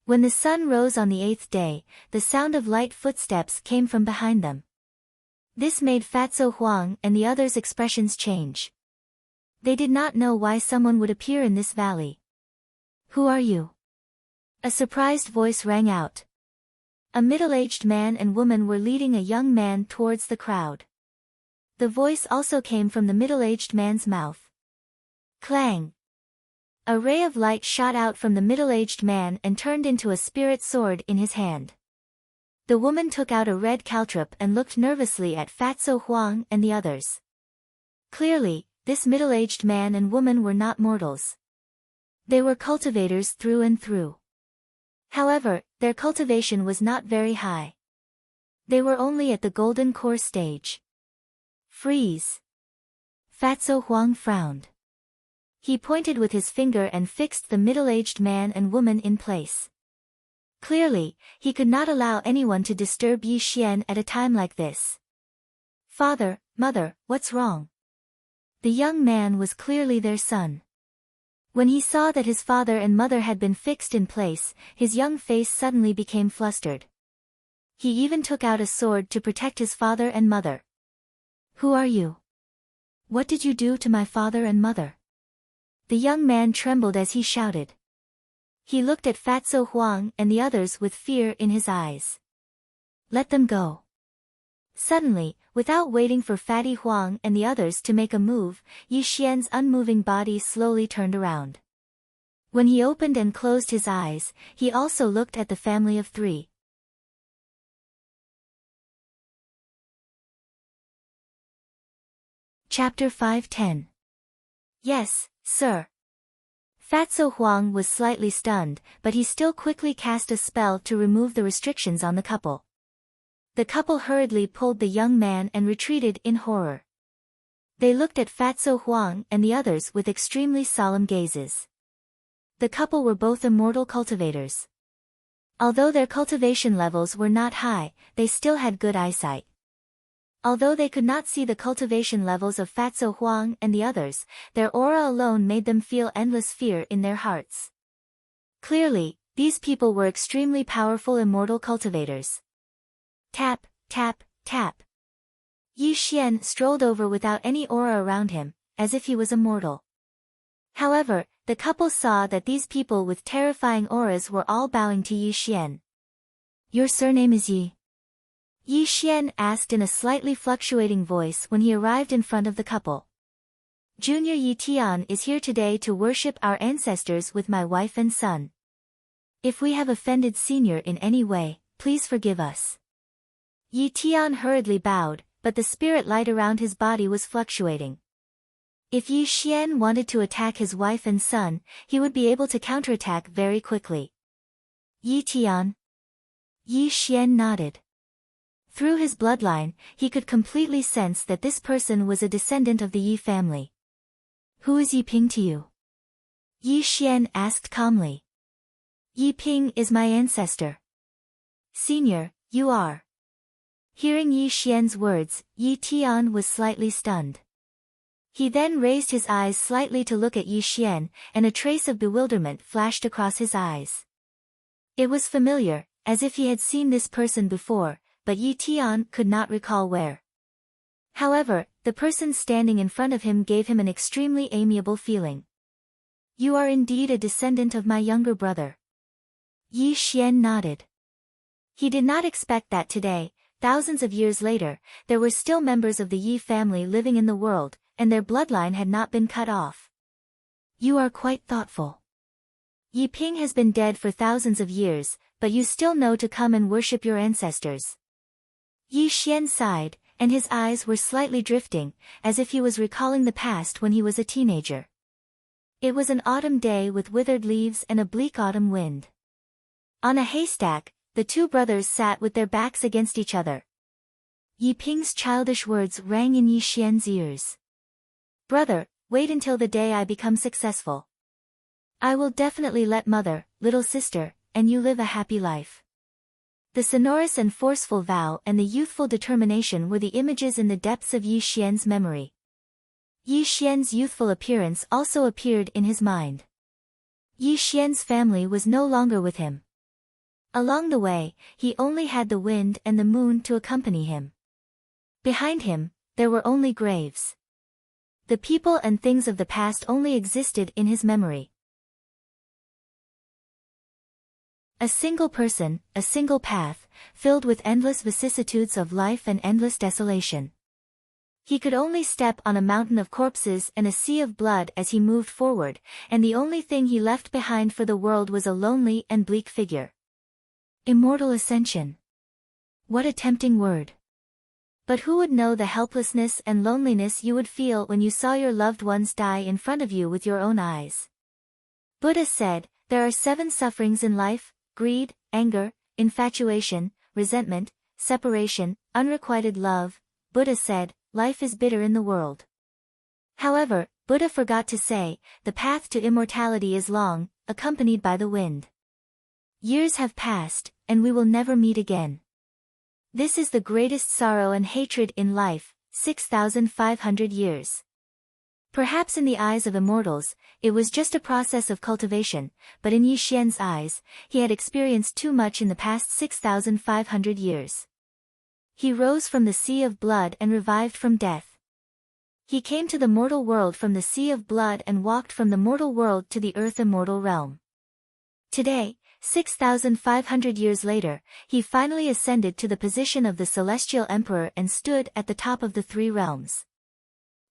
When the sun rose on the 8th day, the sound of light footsteps came from behind them. This made Fatso Huang and the others' expressions change. They did not know why someone would appear in this valley. Who are you? A surprised voice rang out. A middle-aged man and woman were leading a young man towards the crowd. The voice also came from the middle-aged man's mouth. Clang! A ray of light shot out from the middle-aged man and turned into a spirit sword in his hand. The woman took out a red caltrop and looked nervously at Fatso Huang and the others. Clearly, this middle-aged man and woman were not mortals. They were cultivators through and through. However, their cultivation was not very high. They were only at the golden core stage. Freeze! Fatso Huang frowned. He pointed with his finger and fixed the middle-aged man and woman in place. Clearly, he could not allow anyone to disturb Yi Xian at a time like this. Father, mother, what's wrong? The young man was clearly their son. When he saw that his father and mother had been fixed in place, his young face suddenly became flustered. He even took out a sword to protect his father and mother. Who are you? What did you do to my father and mother? The young man trembled as he shouted. He looked at Fatso Huang and the others with fear in his eyes. Let them go. Suddenly, without waiting for Fatty Huang and the others to make a move, Yi Xian's unmoving body slowly turned around. When he opened and closed his eyes, he also looked at the family of 3. Chapter 5:10. Yes, sir. Fatso Huang was slightly stunned, but he still quickly cast a spell to remove the restrictions on the couple. The couple hurriedly pulled the young man and retreated in horror. They looked at Fatso Huang and the others with extremely solemn gazes. The couple were both immortal cultivators. Although their cultivation levels were not high, they still had good eyesight. Although they could not see the cultivation levels of Fatso Huang and the others, their aura alone made them feel endless fear in their hearts. Clearly, these people were extremely powerful immortal cultivators. Tap, tap, tap. Yi Xian strolled over without any aura around him, as if he was immortal. However, the couple saw that these people with terrifying auras were all bowing to Yi Xian. Your surname is Yi? Yi Xian asked in a slightly fluctuating voice when he arrived in front of the couple. Junior Yi Tian is here today to worship our ancestors with my wife and son. If we have offended Senior in any way, please forgive us. Yi Tian hurriedly bowed, but the spirit light around his body was fluctuating. If Yi Xian wanted to attack his wife and son, he would be able to counterattack very quickly. Yi Tian. Yi Xian nodded. Through his bloodline, he could completely sense that this person was a descendant of the Yi family. Who is Yi Ping to you? Yi Xian asked calmly. Yi Ping is my ancestor. Senior, you are. Hearing Yi Xian's words, Yi Tian was slightly stunned. He then raised his eyes slightly to look at Yi Xian, and a trace of bewilderment flashed across his eyes. It was familiar, as if he had seen this person before, but Yi Tian could not recall where. However, the person standing in front of him gave him an extremely amiable feeling. You are indeed a descendant of my younger brother. Yi Xian nodded. He did not expect that today, thousands of years later, there were still members of the Yi family living in the world, and their bloodline had not been cut off. You are quite thoughtful. Yi Ping has been dead for thousands of years, but you still know to come and worship your ancestors. Yi Xian sighed, and his eyes were slightly drifting, as if he was recalling the past when he was a teenager. It was an autumn day with withered leaves and a bleak autumn wind. On a haystack, the two brothers sat with their backs against each other. Yi Ping's childish words rang in Yi Xian's ears. Brother, wait until the day I become successful. I will definitely let mother, little sister, and you live a happy life. The sonorous and forceful vow and the youthful determination were the images in the depths of Yi Xian's memory. Yi Xian's youthful appearance also appeared in his mind. Yi Xian's family was no longer with him. Along the way, he only had the wind and the moon to accompany him. Behind him, there were only graves. The people and things of the past only existed in his memory. A single person, a single path, filled with endless vicissitudes of life and endless desolation. He could only step on a mountain of corpses and a sea of blood as he moved forward, and the only thing he left behind for the world was a lonely and bleak figure. Immortal ascension. What a tempting word. But who would know the helplessness and loneliness you would feel when you saw your loved ones die in front of you with your own eyes? Buddha said, there are 7 sufferings in life: greed, anger, infatuation, resentment, separation, unrequited love. Buddha said, life is bitter in the world. However, Buddha forgot to say, the path to immortality is long, accompanied by the wind. Years have passed, and we will never meet again. This is the greatest sorrow and hatred in life, 6,500 years. Perhaps in the eyes of immortals, it was just a process of cultivation, but in Yi Xian's eyes, he had experienced too much in the past 6,500 years. He rose from the sea of blood and revived from death. He came to the mortal world from the sea of blood and walked from the mortal world to the earth immortal realm. Today, 6,500 years later, he finally ascended to the position of the celestial emperor and stood at the top of the 3 realms.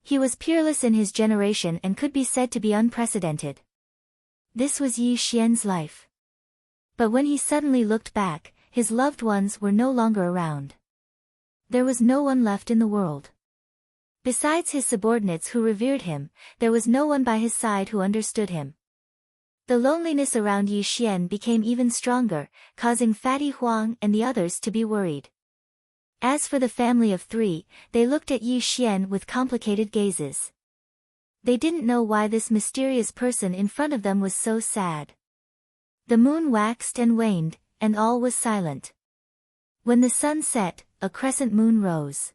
He was peerless in his generation and could be said to be unprecedented. This was Yi Xian's life. But when he suddenly looked back, his loved ones were no longer around. There was no one left in the world. Besides his subordinates who revered him, there was no one by his side who understood him. The loneliness around Yi Xian became even stronger, causing Fatty Huang and the others to be worried. As for the family of 3, they looked at Yi Xian with complicated gazes. They didn't know why this mysterious person in front of them was so sad. The moon waxed and waned, and all was silent. When the sun set, a crescent moon rose.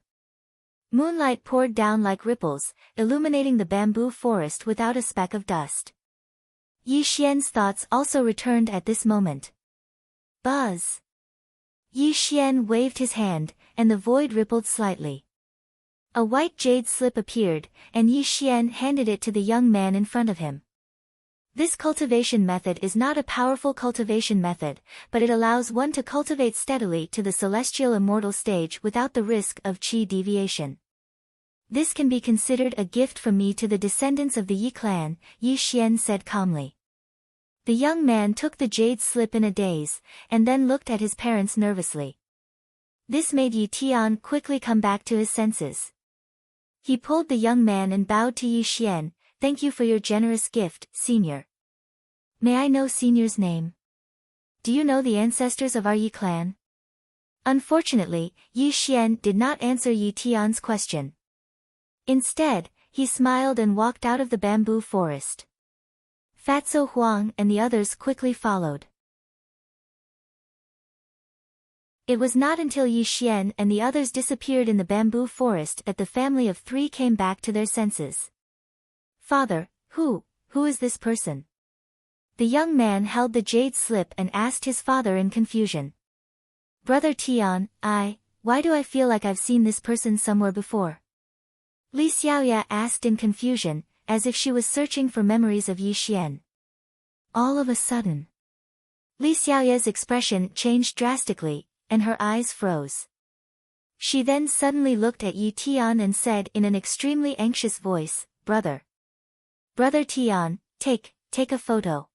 Moonlight poured down like ripples, illuminating the bamboo forest without a speck of dust. Yi Xian's thoughts also returned at this moment. Buzz! Yi Xian waved his hand, and the void rippled slightly. A white jade slip appeared, and Yi Xian handed it to the young man in front of him. This cultivation method is not a powerful cultivation method, but it allows one to cultivate steadily to the celestial immortal stage without the risk of qi deviation. This can be considered a gift from me to the descendants of the Yi clan, Yi Xian said calmly. The young man took the jade slip in a daze, and then looked at his parents nervously. This made Yi Tian quickly come back to his senses. He pulled the young man and bowed to Yi Xian. "Thank you for your generous gift, senior. May I know senior's name? Do you know the ancestors of our Yi clan?" Unfortunately, Yi Xian did not answer Yi Tian's question. Instead, he smiled and walked out of the bamboo forest. Fatso Huang and the others quickly followed. It was not until Yi Xian and the others disappeared in the bamboo forest that the family of three came back to their senses. "Father, who is this person?" The young man held the jade slip and asked his father in confusion. "Brother Tian, why do I feel like I've seen this person somewhere before?" Li Xiaoya asked in confusion, as if she was searching for memories of Yi Xian. All of a sudden, Li Xiaoya's expression changed drastically, and her eyes froze. She then suddenly looked at Yi Tian and said in an extremely anxious voice, Brother Tian, take a photo."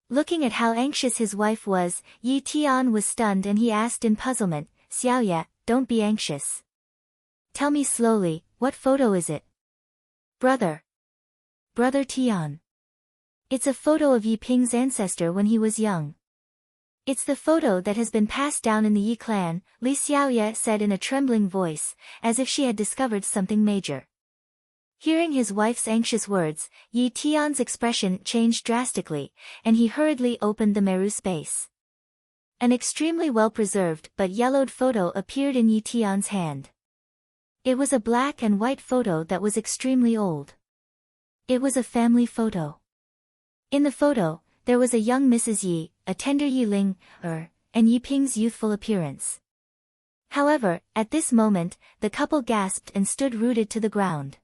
Looking at how anxious his wife was, Yi Tian was stunned and he asked in puzzlement, "Xiaoya, don't be anxious. Tell me slowly, what photo is it?" Brother Tian. "It's a photo of Yi Ping's ancestor when he was young. It's the photo that has been passed down in the Yi clan," Li Xiaoya said in a trembling voice, as if she had discovered something major. Hearing his wife's anxious words, Yi Tian's expression changed drastically, and he hurriedly opened the Meru space. An extremely well-preserved but yellowed photo appeared in Yi Tian's hand. It was a black and white photo that was extremely old. It was a family photo. In the photo, there was a young Mrs. Yi, a tender Yi Ling, and Yi Ping's youthful appearance. However, at this moment, the couple gasped and stood rooted to the ground.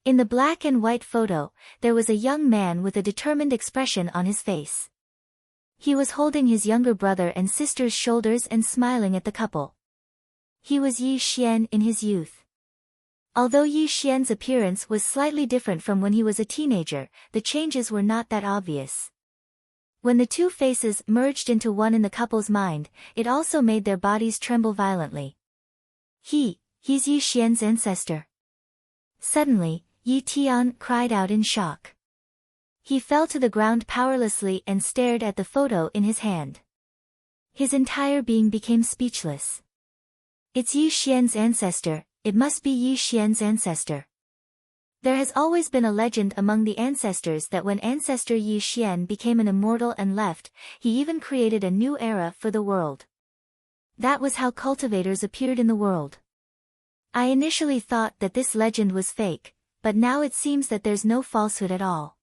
In the black and white photo, there was a young man with a determined expression on his face. He was holding his younger brother and sister's shoulders and smiling at the couple. He was Yi Xian in his youth. Although Yi Xian's appearance was slightly different from when he was a teenager, the changes were not that obvious. When the two faces merged into one in the couple's mind, it also made their bodies tremble violently. He's Yi Xian's ancestor. Suddenly, Yi Tian cried out in shock. He fell to the ground powerlessly and stared at the photo in his hand. His entire being became speechless. "It's Yi Xian's ancestor, it must be Yi Xian's ancestor." There has always been a legend among the ancestors that when ancestor Yi Xian became an immortal and left, he even created a new era for the world. That was how cultivators appeared in the world. I initially thought that this legend was fake, but now it seems that there's no falsehood at all.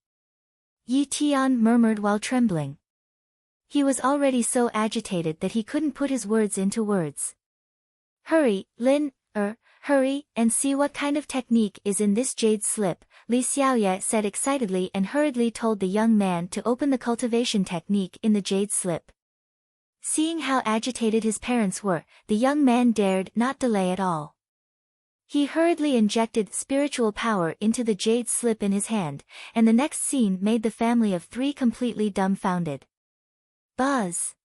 Yi Tian murmured while trembling. He was already so agitated that he couldn't put his words into words. "Hurry, Lin, hurry and see what kind of technique is in this jade slip," Li Xiaoya said excitedly and hurriedly told the young man to open the cultivation technique in the jade slip. Seeing how agitated his parents were, the young man dared not delay at all. He hurriedly injected spiritual power into the jade slip in his hand, and the next scene made the family of three completely dumbfounded. Buzz!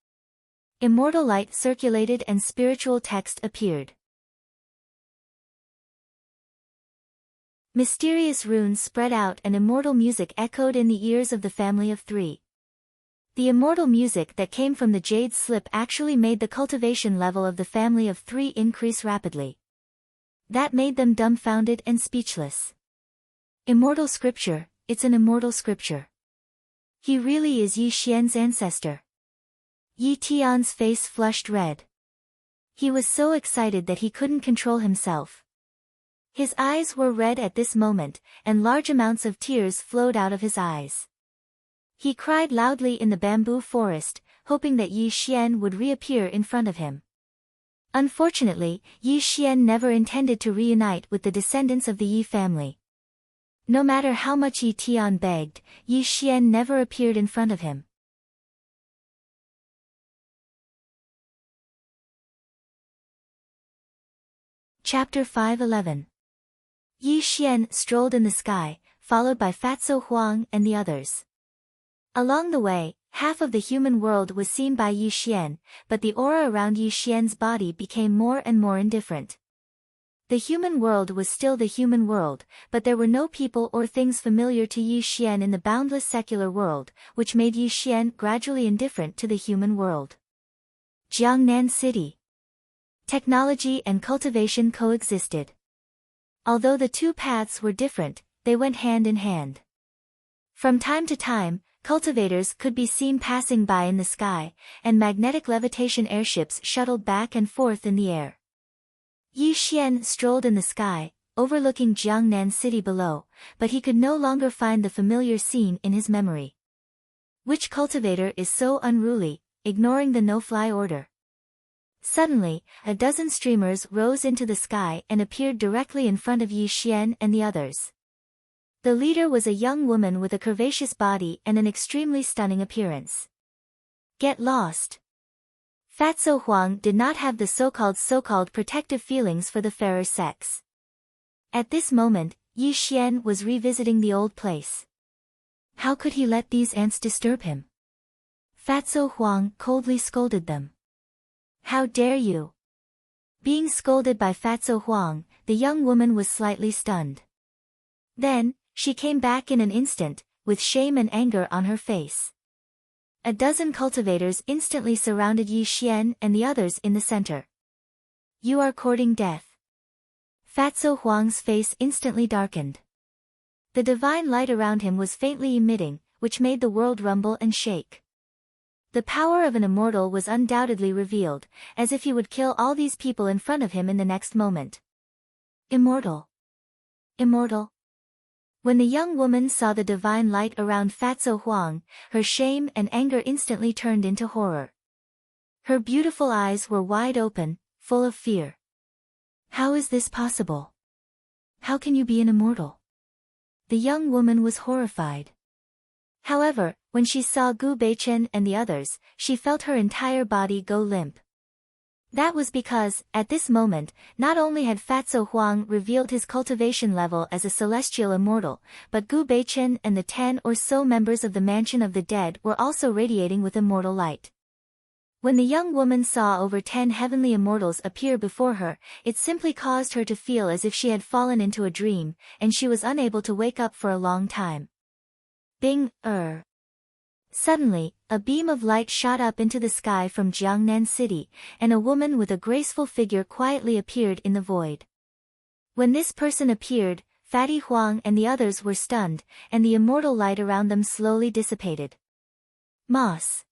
Immortal light circulated and spiritual text appeared. Mysterious runes spread out and immortal music echoed in the ears of the family of three. The immortal music that came from the jade slip actually made the cultivation level of the family of three increase rapidly. That made them dumbfounded and speechless. Immortal scripture, it's an immortal scripture. He really is Yi Xian's ancestor. Yi Tian's face flushed red. He was so excited that he couldn't control himself. His eyes were red at this moment, and large amounts of tears flowed out of his eyes. He cried loudly in the bamboo forest, hoping that Yi Xian would reappear in front of him. Unfortunately, Yi Xian never intended to reunite with the descendants of the Yi family. No matter how much Yi Tian begged, Yi Xian never appeared in front of him. Chapter 5:11. Yi Xian strolled in the sky, followed by Fatso Huang and the others. Along the way, half of the human world was seen by Yi Xian, but the aura around Yi Xian's body became more and more indifferent. The human world was still the human world, but there were no people or things familiar to Yi Xian in the boundless secular world, which made Yi Xian gradually indifferent to the human world. Jiangnan City. Technology and cultivation coexisted. Although the two paths were different, they went hand in hand. From time to time, cultivators could be seen passing by in the sky, and magnetic levitation airships shuttled back and forth in the air. Yi Xian strolled in the sky, overlooking Jiangnan City below, but he could no longer find the familiar scene in his memory. Which cultivator is so unruly, ignoring the no-fly order? Suddenly, a dozen streamers rose into the sky and appeared directly in front of Yi Xian and the others. The leader was a young woman with a curvaceous body and an extremely stunning appearance. Get lost. Fatso Huang did not have the so-called protective feelings for the fairer sex. At this moment, Yi Xian was revisiting the old place. How could he let these ants disturb him? Fatso Huang coldly scolded them. How dare you? Being scolded by Fatso Huang, the young woman was slightly stunned. Then, she came back in an instant, with shame and anger on her face. A dozen cultivators instantly surrounded Yi Xian and the others in the center. You are courting death. Fatso Huang's face instantly darkened. The divine light around him was faintly emitting, which made the world rumble and shake. The power of an immortal was undoubtedly revealed, as if he would kill all these people in front of him in the next moment. Immortal. Immortal. When the young woman saw the divine light around Fatso Huang, her shame and anger instantly turned into horror. Her beautiful eyes were wide open, full of fear. How is this possible? How can you be an immortal? The young woman was horrified. However, when she saw Gu Beichen and the others, she felt her entire body go limp. That was because, at this moment, not only had Fatso Huang revealed his cultivation level as a celestial immortal, but Gu Beichen and the 10 or so members of the Mansion of the Dead were also radiating with immortal light. When the young woman saw over 10 heavenly immortals appear before her, it simply caused her to feel as if she had fallen into a dream, and she was unable to wake up for a long time. Bing, Suddenly, a beam of light shot up into the sky from Jiangnan City, and a woman with a graceful figure quietly appeared in the void. When this person appeared, Fatty Huang and the others were stunned, and the immortal light around them slowly dissipated. Moss.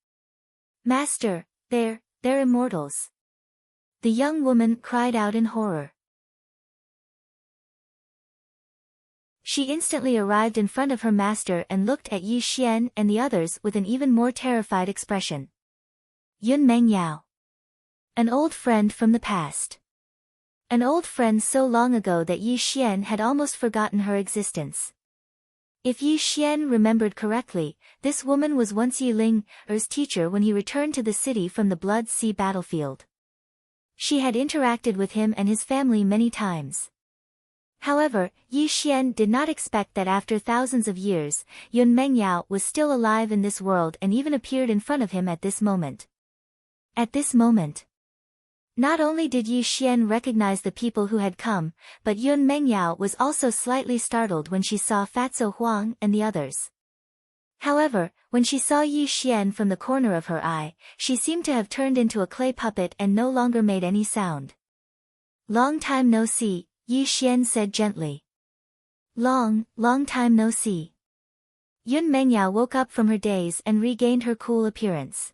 Master, they're immortals. The young woman cried out in horror. She instantly arrived in front of her master and looked at Yi Xian and the others with an even more terrified expression. Yun Mengyao. An old friend from the past. An old friend so long ago that Yi Xian had almost forgotten her existence. If Yi Xian remembered correctly, this woman was once Yi Ling's teacher when he returned to the city from the Blood Sea battlefield. She had interacted with him and his family many times. However, Yi Xian did not expect that after thousands of years, Yun Mengyao was still alive in this world and even appeared in front of him at this moment. At this moment. Not only did Yi Xian recognize the people who had come, but Yun Mengyao was also slightly startled when she saw Fatso Huang and the others. However, when she saw Yi Xian from the corner of her eye, she seemed to have turned into a clay puppet and no longer made any sound. Long time no see, Yi Xian said gently. Long time no see. Yun Mengyao woke up from her daze and regained her cool appearance.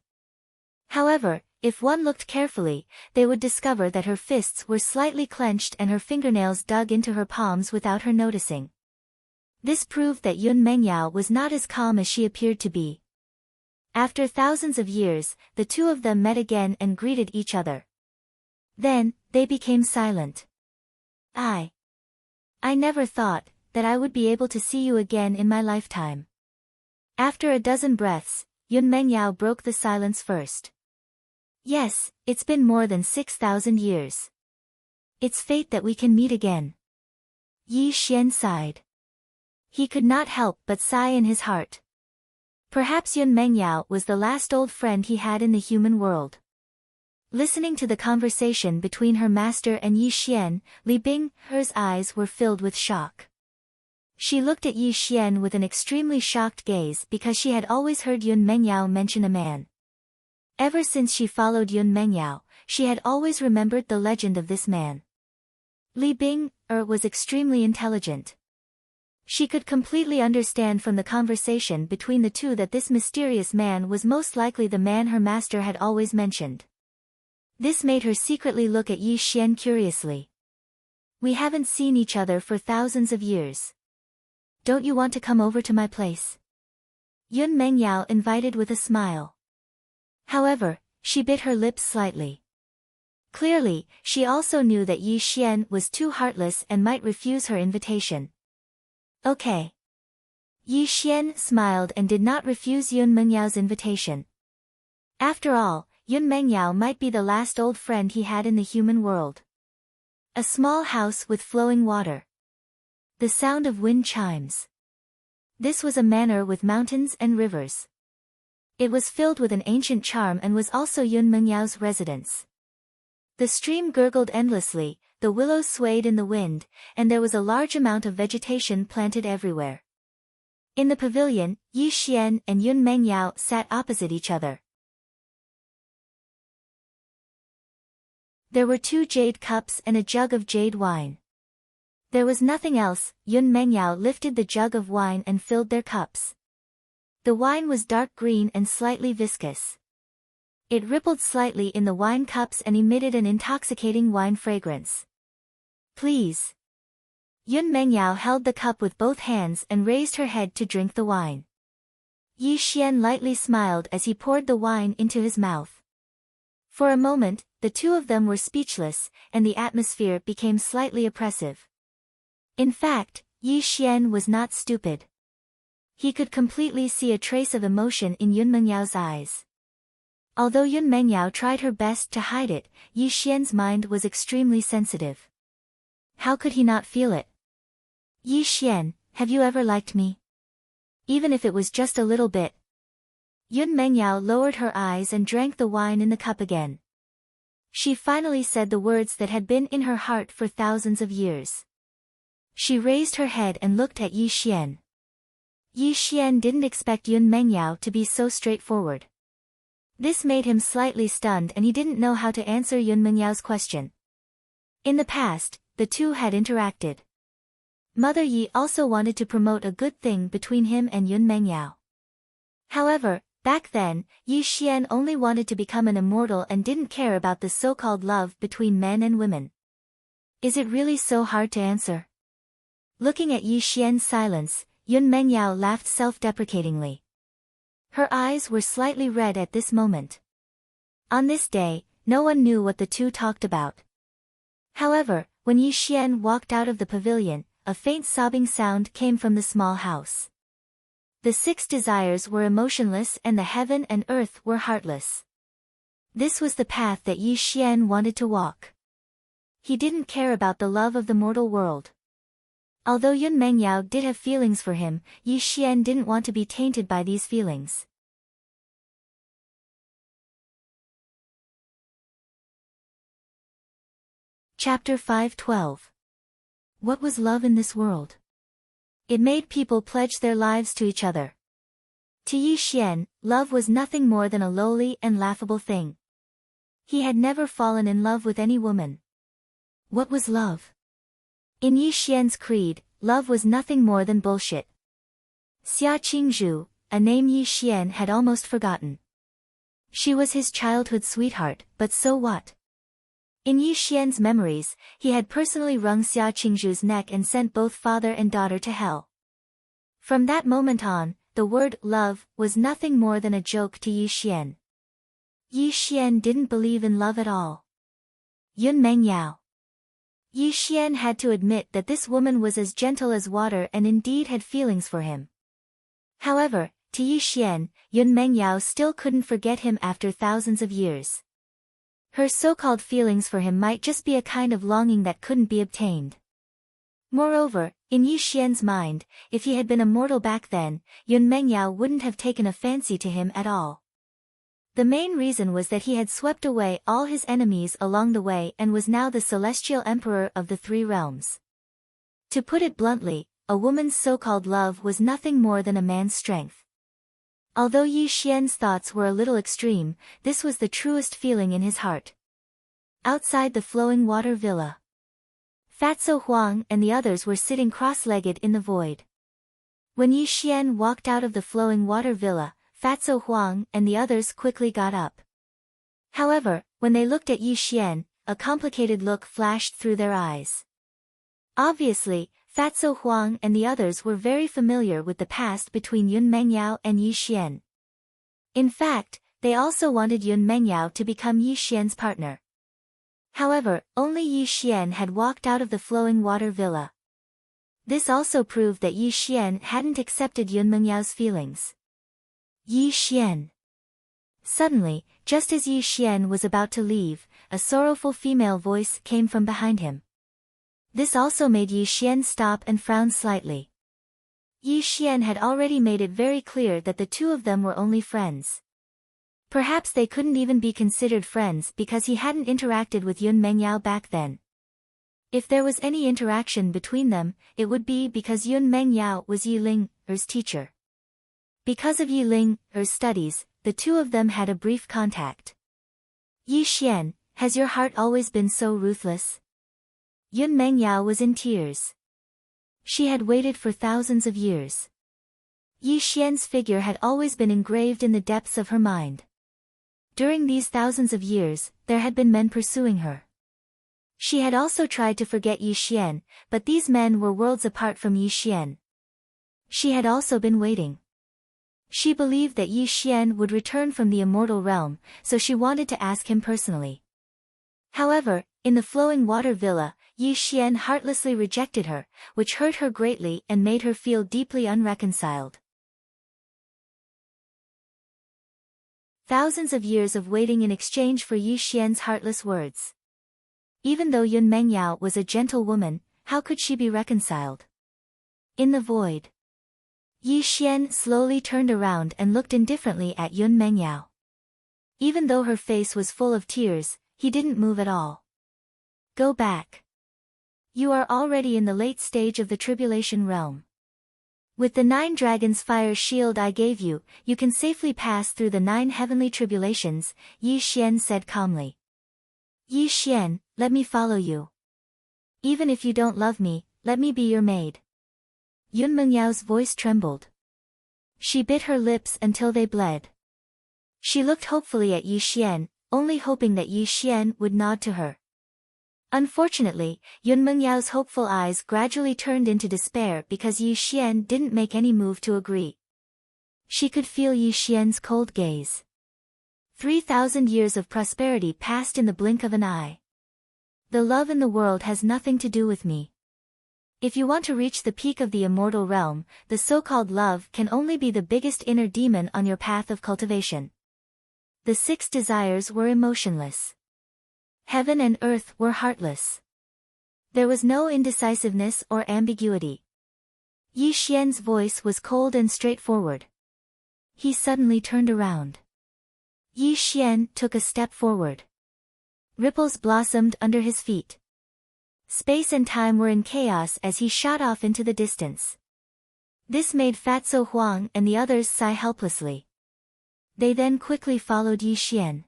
However, if one looked carefully, they would discover that her fists were slightly clenched and her fingernails dug into her palms without her noticing. This proved that Yun Mengyao was not as calm as she appeared to be. After thousands of years, the two of them met again and greeted each other. Then, they became silent. I never thought that I would be able to see you again in my lifetime. After a dozen breaths, Yun Mengyao broke the silence first. Yes, it's been more than 6,000 years. It's fate that we can meet again. Yi Xian sighed. He could not help but sigh in his heart. Perhaps Yun Mengyao was the last old friend he had in the human world. Listening to the conversation between her master and Yi Xian, Li Bing's eyes were filled with shock. She looked at Yi Xian with an extremely shocked gaze because she had always heard Yun Mengyao mention a man. Ever since she followed Yun Mengyao, she had always remembered the legend of this man. Li Bing was extremely intelligent. She could completely understand from the conversation between the two that this mysterious man was most likely the man her master had always mentioned. This made her secretly look at Yi Xian curiously. We haven't seen each other for thousands of years. Don't you want to come over to my place? Yun Mengyao invited with a smile. However, she bit her lips slightly. Clearly, she also knew that Yi Xian was too heartless and might refuse her invitation. Okay. Yi Xian smiled and did not refuse Yun Mengyao's invitation. After all, Yun Mengyao might be the last old friend he had in the human world. A small house with flowing water. The sound of wind chimes. This was a manor with mountains and rivers. It was filled with an ancient charm and was also Yun Mengyao's residence. The stream gurgled endlessly, the willows swayed in the wind, and there was a large amount of vegetation planted everywhere. In the pavilion, Yi Xian and Yun Mengyao sat opposite each other. There were 2 jade cups and a jug of jade wine. There was nothing else. Yun Mengyao lifted the jug of wine and filled their cups. The wine was dark green and slightly viscous. It rippled slightly in the wine cups and emitted an intoxicating wine fragrance. Please. Yun Mengyao held the cup with both hands and raised her head to drink the wine. Yi Xian lightly smiled as he poured the wine into his mouth. For a moment, the two of them were speechless, and the atmosphere became slightly oppressive. In fact, Yi Xian was not stupid. He could completely see a trace of emotion in Yun Mengyao's eyes. Although Yun Mengyao tried her best to hide it, Yi Xian's mind was extremely sensitive. How could he not feel it? Yi Xian, have you ever liked me? Even if it was just a little bit. Yun Mengyao lowered her eyes and drank the wine in the cup again. She finally said the words that had been in her heart for thousands of years. She raised her head and looked at Yi Xian. Yi Xian didn't expect Yun Mengyao to be so straightforward. This made him slightly stunned and he didn't know how to answer Yun Mengyao's question. In the past, the two had interacted. Mother Yi also wanted to promote a good thing between him and Yun Mengyao. However, back then, Yi Xian only wanted to become an immortal and didn't care about the so-called love between men and women. Is it really so hard to answer? Looking at Yi Xian's silence, Yun Mengyao laughed self-deprecatingly. Her eyes were slightly red at this moment. On this day, no one knew what the two talked about. However, when Yi Xian walked out of the pavilion, a faint sobbing sound came from the small house. The 6 desires were emotionless and the heaven and earth were heartless. This was the path that Yi Xian wanted to walk. He didn't care about the love of the mortal world. Although Yun Mengyao did have feelings for him, Yi Xian didn't want to be tainted by these feelings. Chapter 5:12. What was love in this world? It made people pledge their lives to each other. To Yi Xian, love was nothing more than a lowly and laughable thing. He had never fallen in love with any woman. What was love? In Yi Xian's creed, love was nothing more than bullshit. Xia Qingzhu, a name Yi Xian had almost forgotten. She was his childhood sweetheart, but so what? In Yi Xian's memories, he had personally wrung Xia Qingzhu's neck and sent both father and daughter to hell. From that moment on, the word love was nothing more than a joke to Yi Xian. Yi Xian didn't believe in love at all. Yun Mengyao. Yi Xian had to admit that this woman was as gentle as water and indeed had feelings for him. However, to Yi Xian, Yun Mengyao still couldn't forget him after thousands of years. Her so-called feelings for him might just be a kind of longing that couldn't be obtained. Moreover, in Yi Xian's mind, if he had been immortal back then, Yun Mengyao wouldn't have taken a fancy to him at all. The main reason was that he had swept away all his enemies along the way and was now the celestial emperor of the three realms. To put it bluntly, a woman's so-called love was nothing more than a man's strength. Although Yi Xian's thoughts were a little extreme, this was the truest feeling in his heart. Outside the flowing water villa, Fatso Huang and the others were sitting cross-legged in the void. When Yi Xian walked out of the flowing water villa, Fatso Huang and the others quickly got up. However, when they looked at Yi Xian, a complicated look flashed through their eyes. Obviously, Fatso Huang and the others were very familiar with the past between Yun Mengyao and Yi Xian. In fact, they also wanted Yun Mengyao to become Yi Xian's partner. However, only Yi Xian had walked out of the flowing water villa. This also proved that Yi Xian hadn't accepted Yun Mengyao's feelings. Yi Xian. Suddenly, just as Yi Xian was about to leave, a sorrowful female voice came from behind him. This also made Yi Xian stop and frown slightly. Yi Xian had already made it very clear that the two of them were only friends. Perhaps they couldn't even be considered friends because he hadn't interacted with Yun Mengyao back then. If there was any interaction between them, it would be because Yun Mengyao was Yi Ling's teacher. Because of Yi Ling's studies, the two of them had a brief contact. Yi Xian, has your heart always been so ruthless? Yun Mengyao was in tears. She had waited for thousands of years. Yi Xian's figure had always been engraved in the depths of her mind. During these thousands of years, there had been men pursuing her. She had also tried to forget Yi Xian, but these men were worlds apart from Yi Xian. She had also been waiting. She believed that Yi Xian would return from the immortal realm, so she wanted to ask him personally. However, in the flowing water villa, Yi Xian heartlessly rejected her, which hurt her greatly and made her feel deeply unreconciled. Thousands of years of waiting in exchange for Yi Xian's heartless words. Even though Yun Mengyao was a gentle woman, how could she be reconciled? In the void, Yi Xian slowly turned around and looked indifferently at Yun Mengyao. Even though her face was full of tears, he didn't move at all. Go back. You are already in the late stage of the tribulation realm. With the 9 dragons fire shield I gave you, you can safely pass through the 9 heavenly tribulations, Yi Xian said calmly. Yi Xian, let me follow you. Even if you don't love me, let me be your maid. Yun Mengyao's voice trembled. She bit her lips until they bled. She looked hopefully at Yi Xian, only hoping that Yi Xian would nod to her. Unfortunately, Yun Mengyao's hopeful eyes gradually turned into despair because Yi Xian didn't make any move to agree. She could feel Yi Xian's cold gaze. 3,000 years of prosperity passed in the blink of an eye. The love in the world has nothing to do with me. If you want to reach the peak of the immortal realm, the so-called love can only be the biggest inner demon on your path of cultivation. The 6 desires were emotionless. Heaven and earth were heartless. There was no indecisiveness or ambiguity. Yi Xian's voice was cold and straightforward. He suddenly turned around. Yi Xian took a step forward. Ripples blossomed under his feet. Space and time were in chaos as he shot off into the distance. This made Fatso Huang and the others sigh helplessly. They then quickly followed Yi Xian.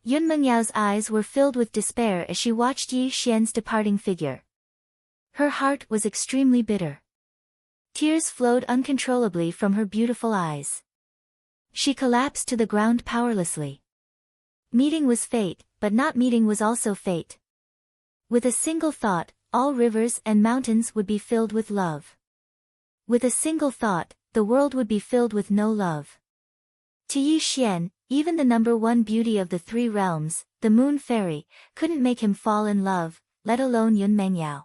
Yun Mengyao's eyes were filled with despair as she watched Yi Xian's departing figure. Her heart was extremely bitter. Tears flowed uncontrollably from her beautiful eyes. She collapsed to the ground powerlessly. Meeting was fate, but not meeting was also fate. With a single thought, all rivers and mountains would be filled with love. With a single thought, the world would be filled with no love. To Yi Xian, even the number 1 beauty of the 3 realms, the Moon Fairy, couldn't make him fall in love, let alone Yun Mengyao.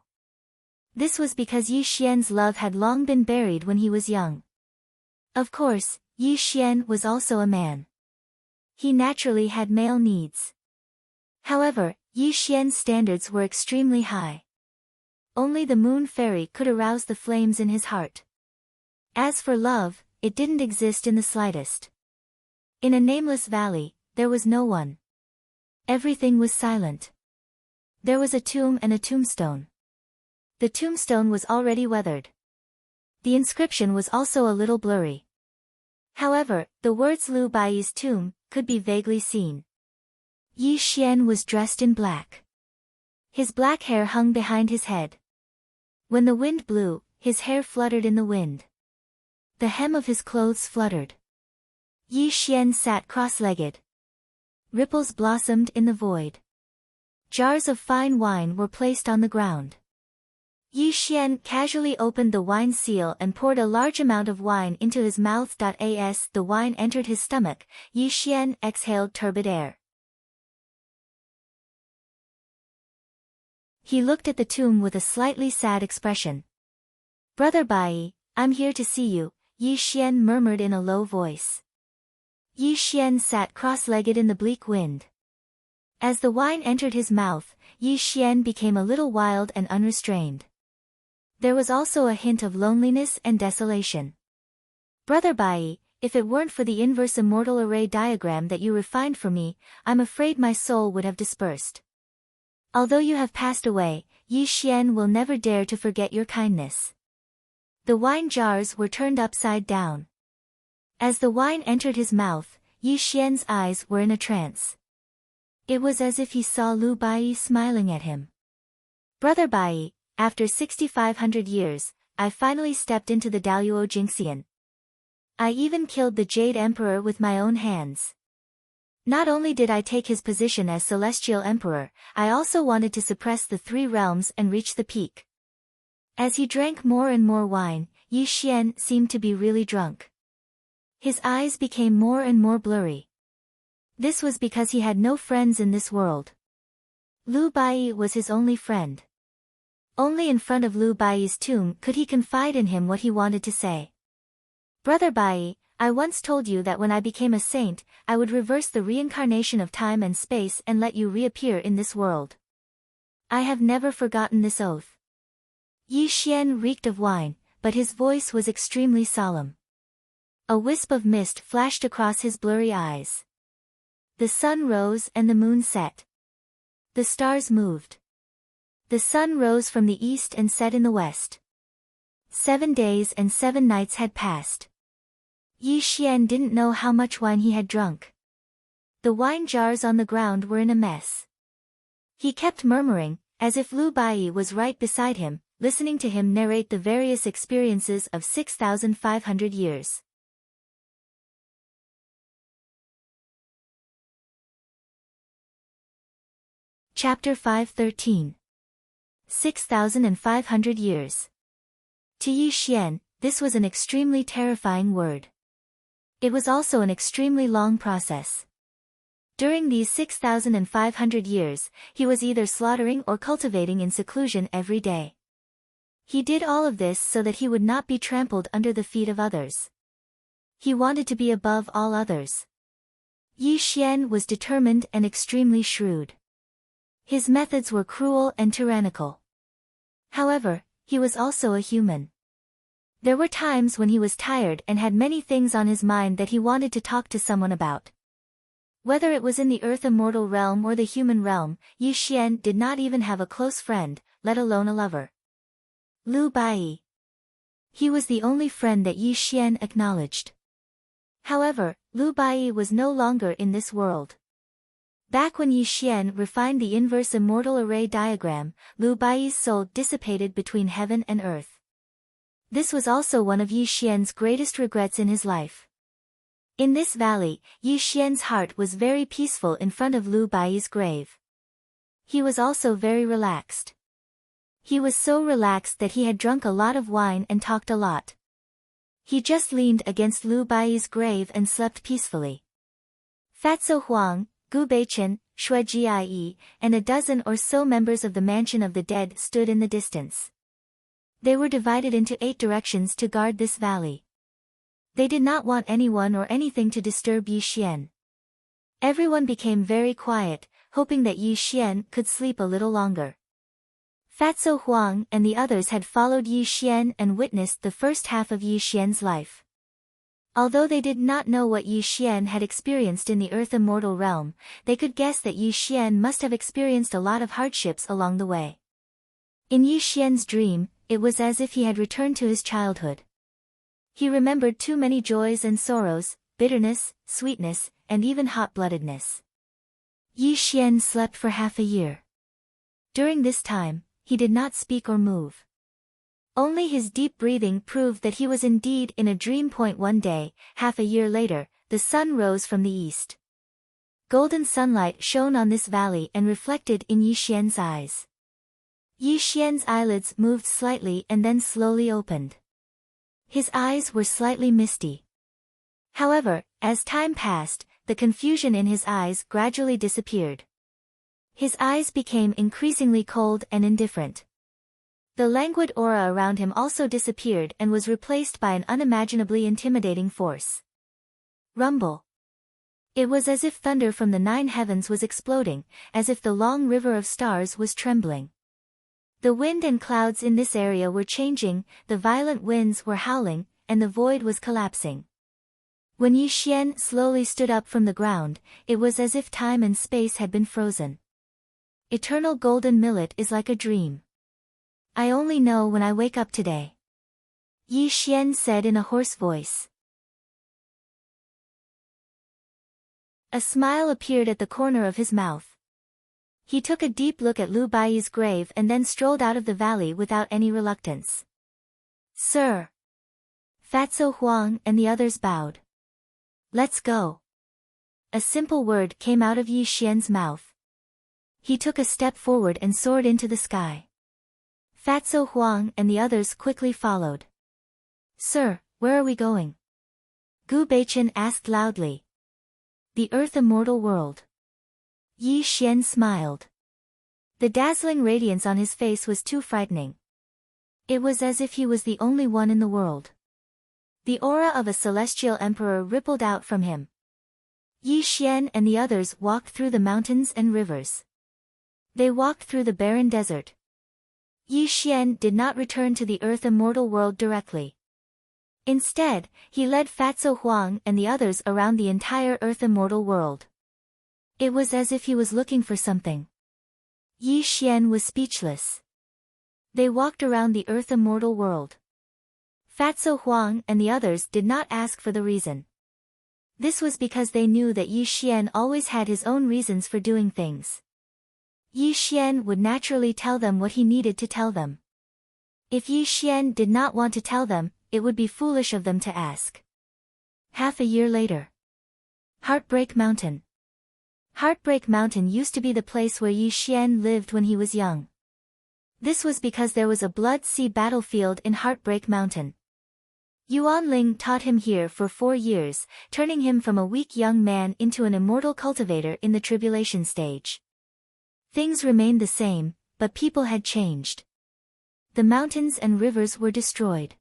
This was because Yi Xian's love had long been buried when he was young. Of course, Yi Xian was also a man. He naturally had male needs. However, Yi Xian's standards were extremely high. Only the moon fairy could arouse the flames in his heart. As for love, it didn't exist in the slightest. In a nameless valley, there was no one. Everything was silent. There was a tomb and a tombstone. The tombstone was already weathered. The inscription was also a little blurry. However, the words Lu Baiyi's tomb could be vaguely seen. Yi Xian was dressed in black. His black hair hung behind his head. When the wind blew, his hair fluttered in the wind. The hem of his clothes fluttered. Yi Xian sat cross-legged. Ripples blossomed in the void. Jars of fine wine were placed on the ground. Yi Xian casually opened the wine seal and poured a large amount of wine into his mouth. As the wine entered his stomach, Yi Xian exhaled turbid air. He looked at the tomb with a slightly sad expression. "Brother Baiyi, I'm here to see you," Yi Xian murmured in a low voice. Yi Xian sat cross-legged in the bleak wind. As the wine entered his mouth, Yi Xian became a little wild and unrestrained. There was also a hint of loneliness and desolation. "Brother Baiyi, if it weren't for the inverse immortal array diagram that you refined for me, I'm afraid my soul would have dispersed. Although you have passed away, Yi Xian will never dare to forget your kindness." The wine jars were turned upside down. As the wine entered his mouth, Yi Xian's eyes were in a trance. It was as if he saw Lu Baiyi smiling at him. "Brother Baiyi, after 6,500 years, I finally stepped into the Daluo Jingxian. I even killed the Jade Emperor with my own hands. Not only did I take his position as Celestial Emperor, I also wanted to suppress the three realms and reach the peak." As he drank more and more wine, Yi Xian seemed to be really drunk. His eyes became more and more blurry. This was because he had no friends in this world. Lu Baiyi was his only friend. Only in front of Lu Baiyi's tomb could he confide in him what he wanted to say. "Brother Baiyi, I once told you that when I became a saint, I would reverse the reincarnation of time and space and let you reappear in this world. I have never forgotten this oath." Yi Xian reeked of wine, but his voice was extremely solemn. A wisp of mist flashed across his blurry eyes. The sun rose and the moon set. The stars moved. The sun rose from the east and set in the west. 7 days and 7 nights had passed. Yi Xian didn't know how much wine he had drunk. The wine jars on the ground were in a mess. He kept murmuring, as if Lu Baiyi was right beside him, listening to him narrate the various experiences of 6,500 years. Chapter 5:13. 6,500 years. To Yi Xian, this was an extremely terrifying word. It was also an extremely long process. During these 6,500 years, he was either slaughtering or cultivating in seclusion every day. He did all of this so that he would not be trampled under the feet of others. He wanted to be above all others. Yi Xian was determined and extremely shrewd. His methods were cruel and tyrannical. However, he was also a human. There were times when he was tired and had many things on his mind that he wanted to talk to someone about. Whether it was in the Earth Immortal realm or the human realm, Yi Xian did not even have a close friend, let alone a lover. Lu Baiyi. He was the only friend that Yi Xian acknowledged. However, Lu Baiyi was no longer in this world. Back when Yi Xian refined the inverse immortal array diagram, Lu Baiyi's soul dissipated between heaven and earth. This was also one of Yi Xian's greatest regrets in his life. In this valley, Yi Xian's heart was very peaceful in front of Lu Baiyi's grave. He was also very relaxed. He was so relaxed that he had drunk a lot of wine and talked a lot. He just leaned against Lu Baiyi's grave and slept peacefully. Fatso Huang, Gu Beichen, Shui Jie, and a dozen or so members of the Mansion of the Dead stood in the distance. They were divided into 8 directions to guard this valley. They did not want anyone or anything to disturb Yi Xian. Everyone became very quiet, hoping that Yi Xian could sleep a little longer. Fatso Huang and the others had followed Yi Xian and witnessed the first half of Yi Xian's life. Although they did not know what Yi Xian had experienced in the Earth Immortal realm, they could guess that Yi Xian must have experienced a lot of hardships along the way. In Yi Xian's dream, it was as if he had returned to his childhood. He remembered too many joys and sorrows, bitterness, sweetness, and even hot-bloodedness. Yi Xian slept for half a year. During this time, he did not speak or move. Only his deep breathing proved that he was indeed in a dream. One day, half a year later, the sun rose from the east. Golden sunlight shone on this valley and reflected in Yi Xian's eyes. Yi Xian's eyelids moved slightly and then slowly opened. His eyes were slightly misty. However, as time passed, the confusion in his eyes gradually disappeared. His eyes became increasingly cold and indifferent. The languid aura around him also disappeared and was replaced by an unimaginably intimidating force. Rumble. It was as if thunder from the 9 heavens was exploding, as if the long river of stars was trembling. The wind and clouds in this area were changing, the violent winds were howling, and the void was collapsing. When Yi Xian slowly stood up from the ground, it was as if time and space had been frozen. Eternal golden millet is like a dream. I only know when I wake up today. Yi Xian said in a hoarse voice. A smile appeared at the corner of his mouth. He took a deep look at Lu Baiyi's grave and then strolled out of the valley without any reluctance. Sir. Fatso Huang and the others bowed. Let's go. A simple word came out of Yi Xian's mouth. He took a step forward and soared into the sky. Fatso Huang and the others quickly followed. Sir, where are we going? Gu Beichen asked loudly. The Earth Immortal World. Yi Xian smiled. The dazzling radiance on his face was too frightening. It was as if he was the only one in the world. The aura of a celestial emperor rippled out from him. Yi Xian and the others walked through the mountains and rivers. They walked through the barren desert. Yi Xian did not return to the Earth Immortal World directly. Instead, he led Fatso Huang and the others around the entire Earth Immortal World. It was as if he was looking for something. Yi Xian was speechless. They walked around the Earth Immortal World. Fatso Huang and the others did not ask for the reason. This was because they knew that Yi Xian always had his own reasons for doing things. Yi Xian would naturally tell them what he needed to tell them. If Yi Xian did not want to tell them, it would be foolish of them to ask. Half a year later. Heartbreak Mountain. Heartbreak Mountain used to be the place where Yi Xian lived when he was young. This was because there was a blood sea battlefield in Heartbreak Mountain. Yuan Ling taught him here for 4 years, turning him from a weak young man into an immortal cultivator in the tribulation stage. Things remained the same, but people had changed. The mountains and rivers were destroyed.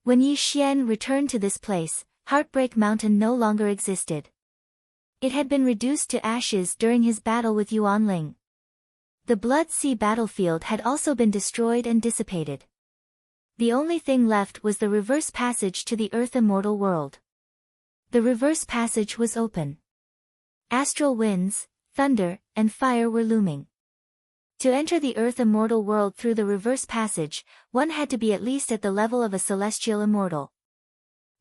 When Yi Xian returned to this place, Heartbreak Mountain no longer existed. It had been reduced to ashes during his battle with Yuan Ling. The Blood Sea battlefield had also been destroyed and dissipated. The only thing left was the reverse passage to the Earth Immortal World. The reverse passage was open. Astral winds, thunder, and fire were looming. To enter the Earth Immortal World through the reverse passage, one had to be at least at the level of a celestial immortal.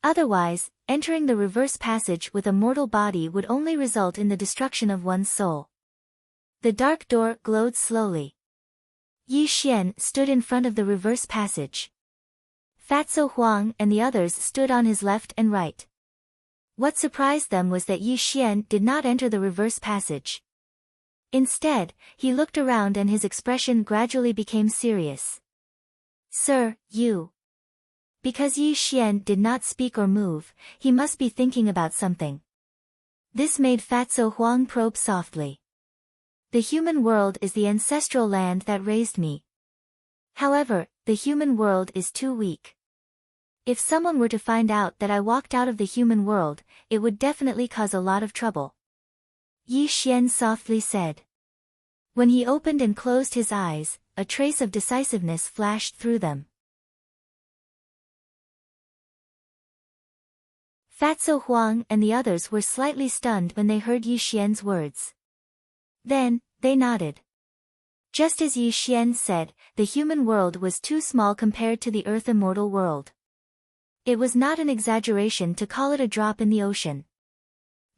Otherwise, entering the reverse passage with a mortal body would only result in the destruction of one's soul. The dark door glowed slowly. Yi Xian stood in front of the reverse passage. Fatso Huang and the others stood on his left and right. What surprised them was that Yi Xian did not enter the reverse passage. Instead, he looked around and his expression gradually became serious. Sir, you. Because Yi Xian did not speak or move, he must be thinking about something. This made Fatso Huang probe softly. The human world is the ancestral land that raised me. However, the human world is too weak. If someone were to find out that I walked out of the human world, it would definitely cause a lot of trouble. Yi Xian softly said. When he opened and closed his eyes, a trace of decisiveness flashed through them. Fatso Huang and the others were slightly stunned when they heard Yi Xian's words. Then, they nodded. Just as Yi Xian said, the human world was too small compared to the Earth Immortal world. It was not an exaggeration to call it a drop in the ocean.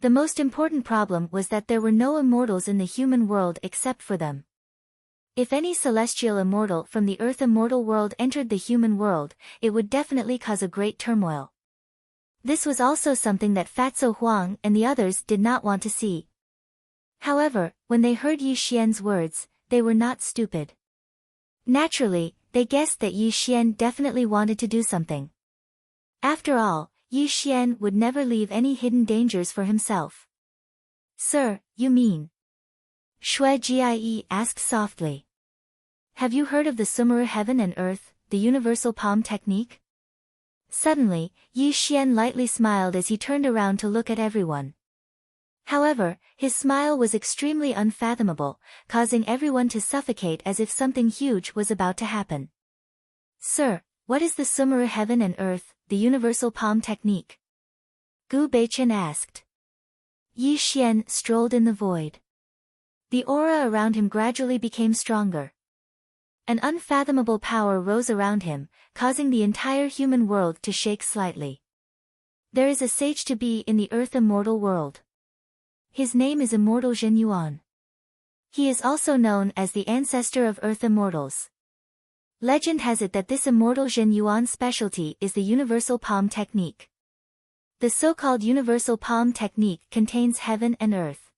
The most important problem was that there were no immortals in the human world except for them. If any celestial immortal from the Earth Immortal world entered the human world, it would definitely cause a great turmoil. This was also something that Fatso Huang and the others did not want to see. However, when they heard Yi Xian's words, they were not stupid. Naturally, they guessed that Yi Xian definitely wanted to do something. After all, Yi Xian would never leave any hidden dangers for himself. Sir, you mean? Shui Jie asked softly. Have you heard of the Sumeru heaven and earth, the universal palm technique? Suddenly, Yi Xian lightly smiled as he turned around to look at everyone. However, his smile was extremely unfathomable, causing everyone to suffocate as if something huge was about to happen. Sir, what is the Sumeru heaven and earth, the universal palm technique? Gu Beichen asked. Yi Xian strolled in the void. The aura around him gradually became stronger. An unfathomable power rose around him, causing the entire human world to shake slightly. There is a sage to be in the Earth Immortal world. His name is Immortal Zhen Yuan. He is also known as the ancestor of Earth Immortals. Legend has it that this Immortal Zhen Yuan's specialty is the universal palm technique. The so-called universal palm technique contains heaven and earth.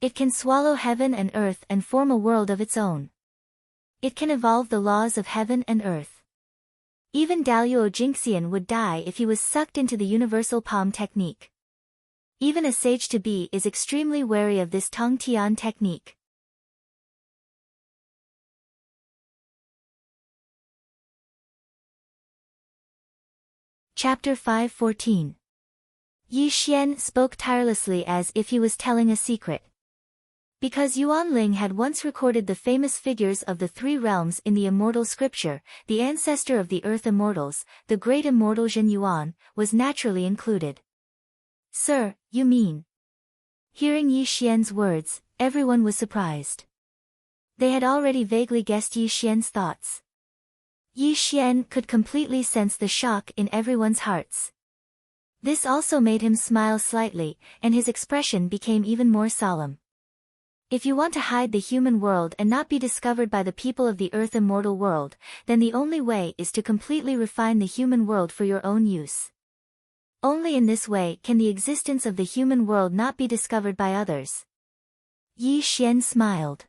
It can swallow heaven and earth and form a world of its own. It can evolve the laws of heaven and earth. Even Daluo Jingxian would die if he was sucked into the universal palm technique. Even a sage-to-be is extremely wary of this Tong Tian technique. Chapter 5:14. Yi Xian spoke tirelessly as if he was telling a secret. Because Yuan Ling had once recorded the famous figures of the three realms in the immortal scripture, the ancestor of the Earth Immortals, the great Immortal Zhen Yuan, was naturally included. Sir, you mean? Hearing Yi Xian's words, everyone was surprised. They had already vaguely guessed Yi Xian's thoughts. Yi Xian could completely sense the shock in everyone's hearts. This also made him smile slightly, and his expression became even more solemn. If you want to hide the human world and not be discovered by the people of the Earth Immortal world, then the only way is to completely refine the human world for your own use. Only in this way can the existence of the human world not be discovered by others. Yi Xian smiled.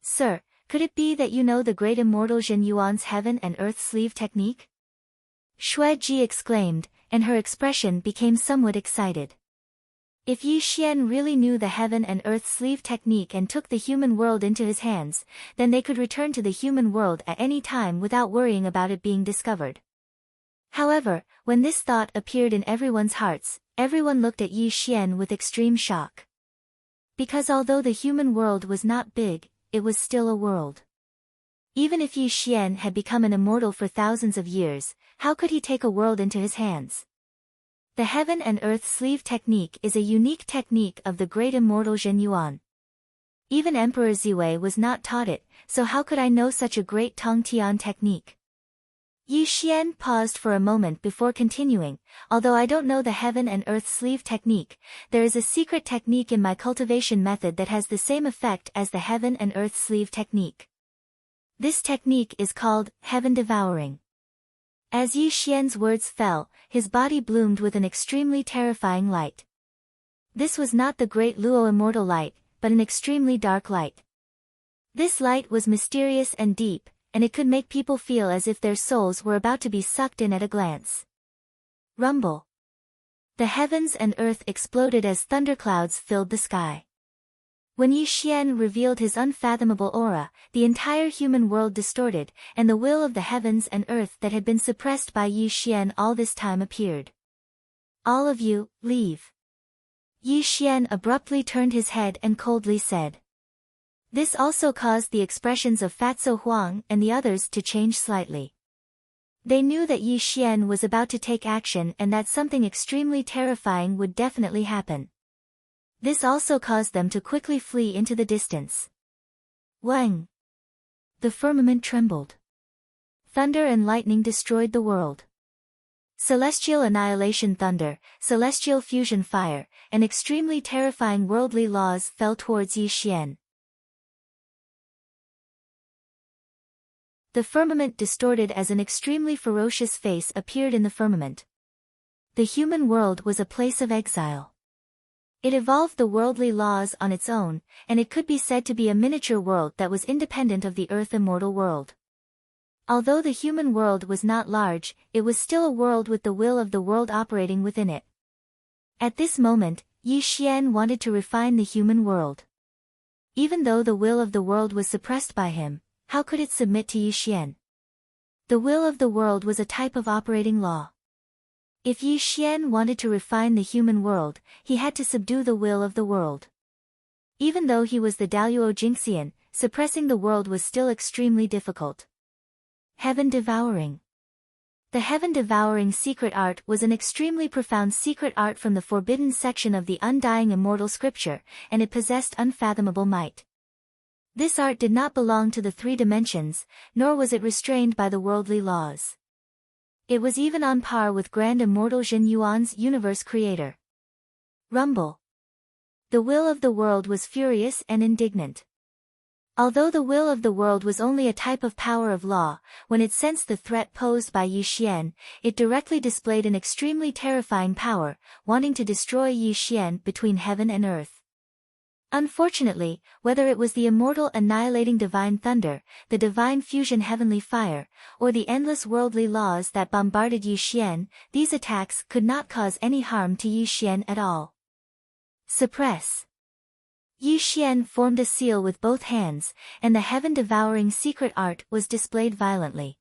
Sir, could it be that you know the great Immortal Zhen Yuan's heaven and earth sleeve technique? Shui Ji exclaimed, and her expression became somewhat excited. If Yi Xian really knew the heaven and earth sleeve technique and took the human world into his hands, then they could return to the human world at any time without worrying about it being discovered. However, when this thought appeared in everyone's hearts, everyone looked at Yi Xian with extreme shock. Because although the human world was not big, it was still a world. Even if Yi Xian had become an immortal for thousands of years, how could he take a world into his hands? The heaven and earth sleeve technique is a unique technique of the great Immortal Zhen Yuan. Even Emperor Ziwei was not taught it, so how could I know such a great Tong Tian technique? Yi Xian paused for a moment before continuing. Although I don't know the heaven and earth sleeve technique, there is a secret technique in my cultivation method that has the same effect as the heaven and earth sleeve technique. This technique is called heaven devouring. As Yi Xian's words fell, his body bloomed with an extremely terrifying light. This was not the great Luo immortal light, but an extremely dark light. This light was mysterious and deep, and it could make people feel as if their souls were about to be sucked in at a glance. Rumble. The heavens and earth exploded as thunderclouds filled the sky. When Yi Xian revealed his unfathomable aura, the entire human world distorted, and the will of the heavens and earth that had been suppressed by Yi Xian all this time appeared. All of you, leave. Yi Xian abruptly turned his head and coldly said. This also caused the expressions of Fatso Huang and the others to change slightly. They knew that Yi Xian was about to take action and that something extremely terrifying would definitely happen. This also caused them to quickly flee into the distance. Wang! The firmament trembled. Thunder and lightning destroyed the world. Celestial annihilation thunder, celestial fusion fire, and extremely terrifying worldly laws fell towards Yi Xian. The firmament distorted as an extremely ferocious face appeared in the firmament. The human world was a place of exile. It evolved the worldly laws on its own, and it could be said to be a miniature world that was independent of the Earth immortal world. Although the human world was not large, it was still a world with the will of the world operating within it. At this moment, Yi Xian wanted to refine the human world. Even though the will of the world was suppressed by him, how could it submit to Yi Xian? The will of the world was a type of operating law. If Yi Xian wanted to refine the human world, he had to subdue the will of the world. Even though he was the Daoyuo Jingxian, suppressing the world was still extremely difficult. Heaven devouring. The heaven-devouring secret art was an extremely profound secret art from the forbidden section of the undying immortal scripture, and it possessed unfathomable might. This art did not belong to the three dimensions, nor was it restrained by the worldly laws. It was even on par with Grand Immortal Jin Yuan's universe creator. Rumble. The will of the world was furious and indignant. Although the will of the world was only a type of power of law, when it sensed the threat posed by Yi Xian, it directly displayed an extremely terrifying power, wanting to destroy Yi Xian between heaven and earth. Unfortunately, whether it was the immortal annihilating divine thunder, the divine fusion heavenly fire, or the endless worldly laws that bombarded Yi Xian, these attacks could not cause any harm to Yi Xian at all. Suppress. Yi Xian formed a seal with both hands, and the heaven-devouring secret art was displayed violently.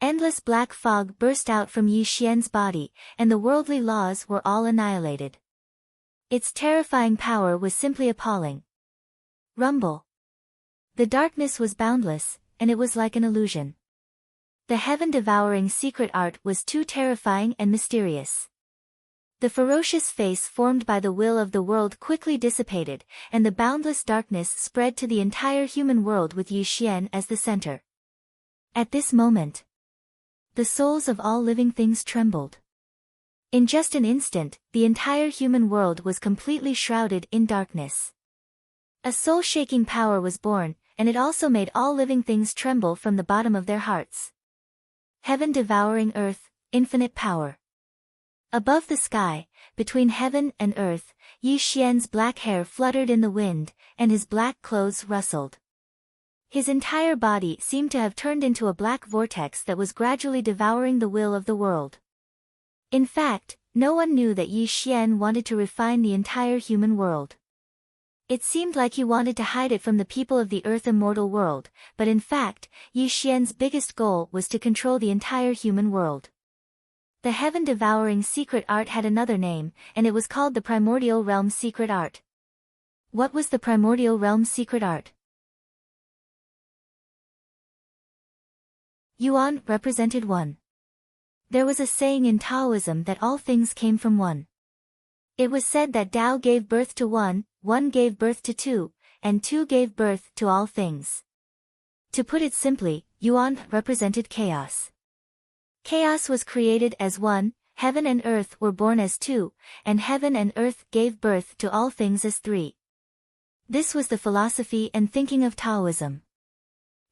Endless black fog burst out from Yi Xian's body, and the worldly laws were all annihilated. Its terrifying power was simply appalling. Rumble. The darkness was boundless, and it was like an illusion. The heaven-devouring secret art was too terrifying and mysterious. The ferocious face formed by the will of the world quickly dissipated, and the boundless darkness spread to the entire human world with Yi Xian as the center. At this moment, the souls of all living things trembled. In just an instant, the entire human world was completely shrouded in darkness. A soul-shaking power was born, and it also made all living things tremble from the bottom of their hearts. Heaven-devouring earth, infinite power. Above the sky, between heaven and earth, Yi Xian's black hair fluttered in the wind, and his black clothes rustled. His entire body seemed to have turned into a black vortex that was gradually devouring the will of the world. In fact, no one knew that Yi Xian wanted to refine the entire human world. It seemed like he wanted to hide it from the people of the Earth immortal world, but in fact, Yi Xian's biggest goal was to control the entire human world. The heaven-devouring secret art had another name, and it was called the Primordial Realm Secret Art. What was the Primordial Realm Secret Art? Yuan represented one. There was a saying in Taoism that all things came from one. It was said that Tao gave birth to one gave birth to two, and two gave birth to all things. To put it simply, Yuan represented chaos. Chaos was created as one, heaven and earth were born as two, and heaven and earth gave birth to all things as three. This was the philosophy and thinking of Taoism.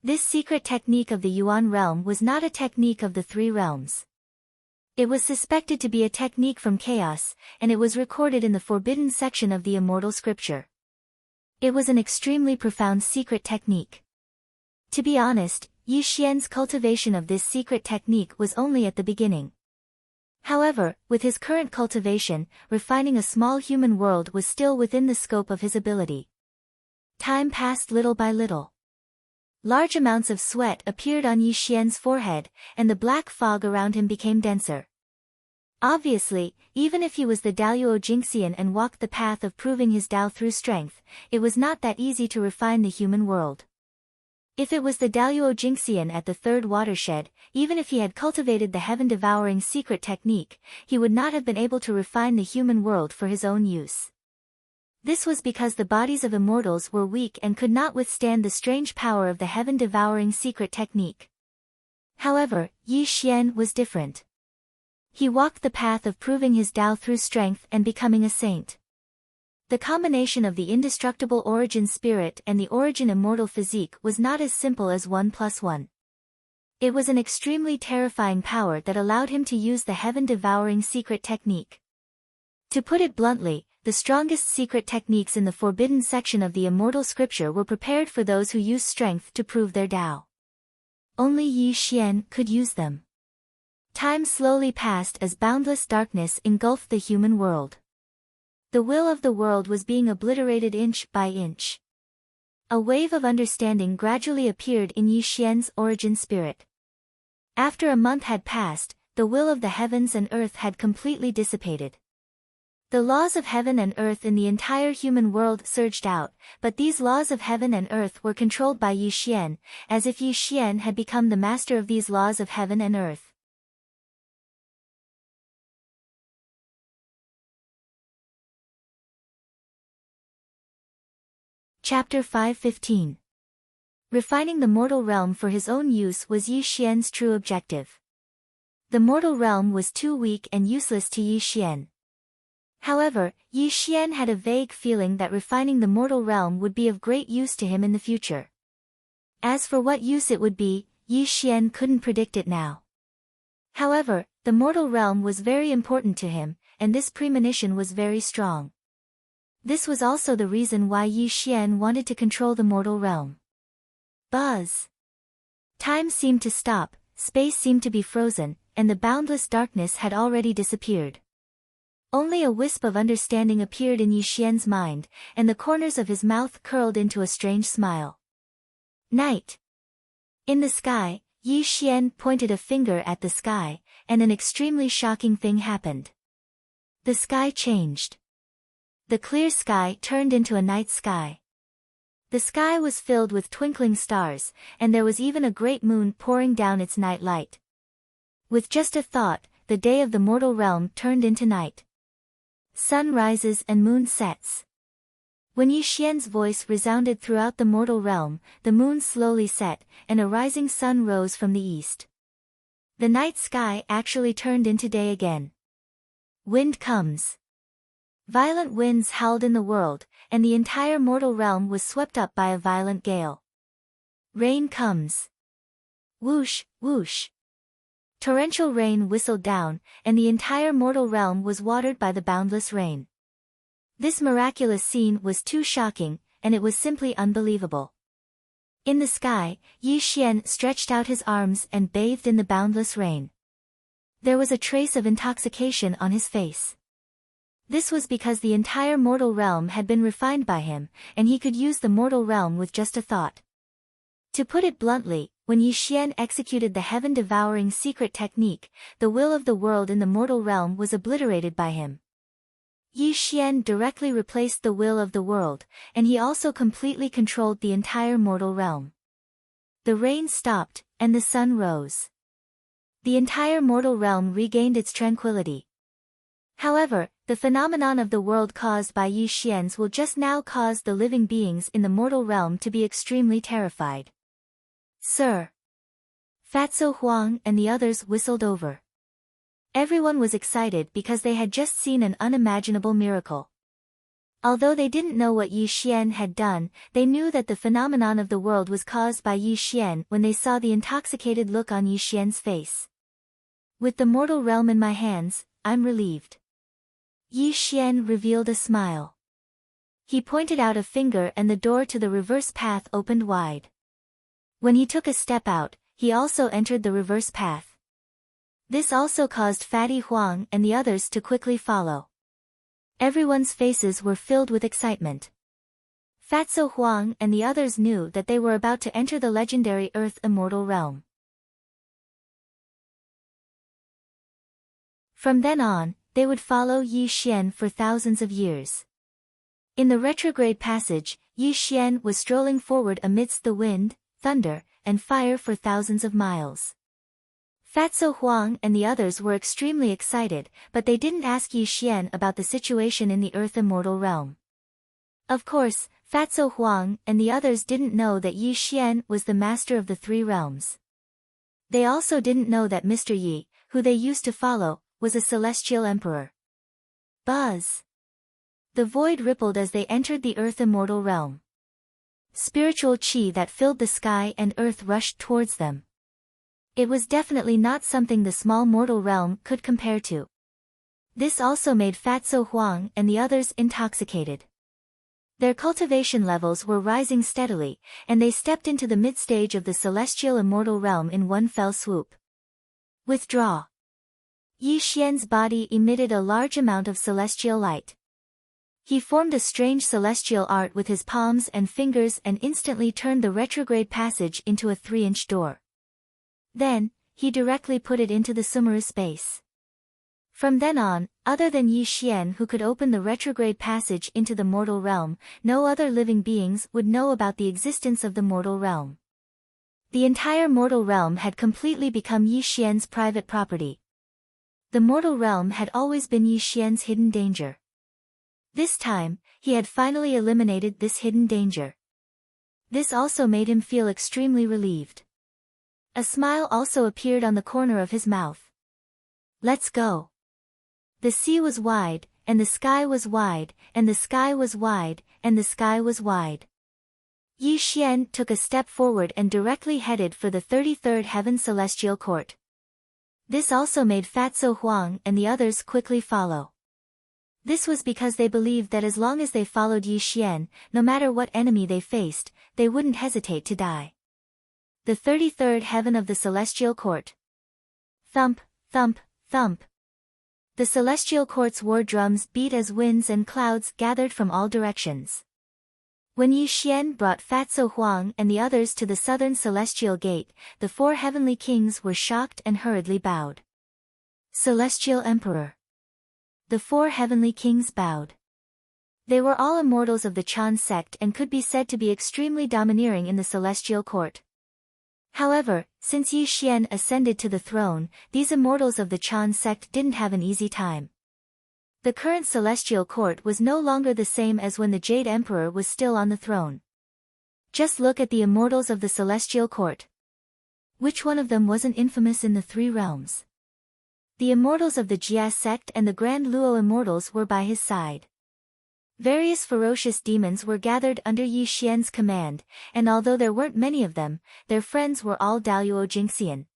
This secret technique of the Yuan realm was not a technique of the three realms. It was suspected to be a technique from chaos, and it was recorded in the forbidden section of the immortal scripture. It was an extremely profound secret technique. To be honest, Yi Xian's cultivation of this secret technique was only at the beginning. However, with his current cultivation, refining a small human world was still within the scope of his ability. Time passed little by little. Large amounts of sweat appeared on Yi Xian's forehead, and the black fog around him became denser. Obviously, even if he was the Daluo Jingxian and walked the path of proving his Dao through strength, it was not that easy to refine the human world. If it was the Daluo Jingxian at the third watershed, even if he had cultivated the heaven-devouring secret technique, he would not have been able to refine the human world for his own use. This was because the bodies of immortals were weak and could not withstand the strange power of the heaven-devouring secret technique. However, Yi Xian was different. He walked the path of proving his Dao through strength and becoming a saint. The combination of the indestructible origin spirit and the origin immortal physique was not as simple as 1 plus 1. It was an extremely terrifying power that allowed him to use the heaven-devouring secret technique. To put it bluntly, the strongest secret techniques in the forbidden section of the immortal scripture were prepared for those who use strength to prove their Dao. Only Yi Xian could use them. Time slowly passed as boundless darkness engulfed the human world. The will of the world was being obliterated inch by inch. A wave of understanding gradually appeared in Yi Xian's origin spirit. After a month had passed, the will of the heavens and earth had completely dissipated. The laws of heaven and earth in the entire human world surged out, but these laws of heaven and earth were controlled by Yi Xian, as if Yi Xian had become the master of these laws of heaven and earth. Chapter 5:15. Refining the mortal realm for his own use was Yi Xian's true objective. The mortal realm was too weak and useless to Yi Xian. However, Yi Xian had a vague feeling that refining the mortal realm would be of great use to him in the future. As for what use it would be, Yi Xian couldn't predict it now. However, the mortal realm was very important to him, and this premonition was very strong. This was also the reason why Yi Xian wanted to control the mortal realm. Buzz! Time seemed to stop, space seemed to be frozen, and the boundless darkness had already disappeared. Only a wisp of understanding appeared in Yi Xian's mind, and the corners of his mouth curled into a strange smile. Night! In the sky, Yi Xian pointed a finger at the sky, and an extremely shocking thing happened. The sky changed. The clear sky turned into a night sky. The sky was filled with twinkling stars, and there was even a great moon pouring down its night light. With just a thought, the day of the mortal realm turned into night. Sun rises and moon sets. When Yi Xian's voice resounded throughout the mortal realm, the moon slowly set, and a rising sun rose from the east. The night sky actually turned into day again. Wind comes. Violent winds howled in the world, and the entire mortal realm was swept up by a violent gale. Rain comes. Whoosh, whoosh. Torrential rain whistled down, and the entire mortal realm was watered by the boundless rain. This miraculous scene was too shocking, and it was simply unbelievable. In the sky, Yi Xian stretched out his arms and bathed in the boundless rain. There was a trace of intoxication on his face. This was because the entire mortal realm had been refined by him, and he could use the mortal realm with just a thought. To put it bluntly, when Yi Xian executed the heaven-devouring secret technique, the will of the world in the mortal realm was obliterated by him. Yi Xian directly replaced the will of the world, and he also completely controlled the entire mortal realm. The rain stopped, and the sun rose. The entire mortal realm regained its tranquility. However, the phenomenon of the world caused by Yi Xian's will just now caused the living beings in the mortal realm to be extremely terrified. Sir! Fatso Huang and the others whistled over. Everyone was excited because they had just seen an unimaginable miracle. Although they didn't know what Yi Xian had done, they knew that the phenomenon of the world was caused by Yi Xian when they saw the intoxicated look on Yi Xian's face. With the mortal realm in my hands, I'm relieved. Yi Xian revealed a smile. He pointed out a finger and the door to the reverse path opened wide. When he took a step out, he also entered the reverse path. This also caused Fatty Huang and the others to quickly follow. Everyone's faces were filled with excitement. Fatso Huang and the others knew that they were about to enter the legendary Earth Immortal realm. From then on, they would follow Yi Xian for thousands of years. In the retrograde passage, Yi Xian was strolling forward amidst the wind, thunder, and fire for thousands of miles. Fatso Huang and the others were extremely excited, but they didn't ask Yi Xian about the situation in the Earth Immortal realm. Of course, Fatso Huang and the others didn't know that Yi Xian was the master of the three realms. They also didn't know that Mr. Yi, who they used to follow, was a celestial emperor. Buzz! The void rippled as they entered the Earth Immortal realm. Spiritual chi that filled the sky and earth rushed towards them. It was definitely not something the small mortal realm could compare to. This also made Fatso Huang and the others intoxicated. Their cultivation levels were rising steadily, and they stepped into the mid-stage of the celestial immortal realm in one fell swoop. Withdraw. Yi Xian's body emitted a large amount of celestial light. He formed a strange celestial art with his palms and fingers and instantly turned the retrograde passage into a 3-inch door. Then, he directly put it into the Sumeru space. From then on, other than Yi Xian who could open the retrograde passage into the mortal realm, no other living beings would know about the existence of the mortal realm. The entire mortal realm had completely become Yi Xian's private property. The mortal realm had always been Yi Xian's hidden danger. This time, he had finally eliminated this hidden danger. This also made him feel extremely relieved. A smile also appeared on the corner of his mouth. Let's go. The sea was wide, and the sky was wide, and the sky was wide, and the sky was wide. Yi Xian took a step forward and directly headed for the 33rd Heaven Celestial Court. This also made Fatso Huang and the others quickly follow. This was because they believed that as long as they followed Yi Xian, no matter what enemy they faced, they wouldn't hesitate to die. The 33rd Heaven of the Celestial Court. Thump, thump, thump. The Celestial Court's war drums beat as winds and clouds gathered from all directions. When Yi Xian brought Fatso Huang and the others to the southern celestial gate, the 4 heavenly kings were shocked and hurriedly bowed. Celestial Emperor. The 4 heavenly kings bowed. They were all immortals of the Chan sect and could be said to be extremely domineering in the celestial court. However, since Yi Xian ascended to the throne, these immortals of the Chan sect didn't have an easy time. The current celestial court was no longer the same as when the Jade Emperor was still on the throne. Just look at the immortals of the celestial court. Which one of them wasn't infamous in the 3 realms? The immortals of the Jia sect and the Grand Luo immortals were by his side. Various ferocious demons were gathered under Yi Xian's command, and although there weren't many of them, their friends were all Daluo Jingxian.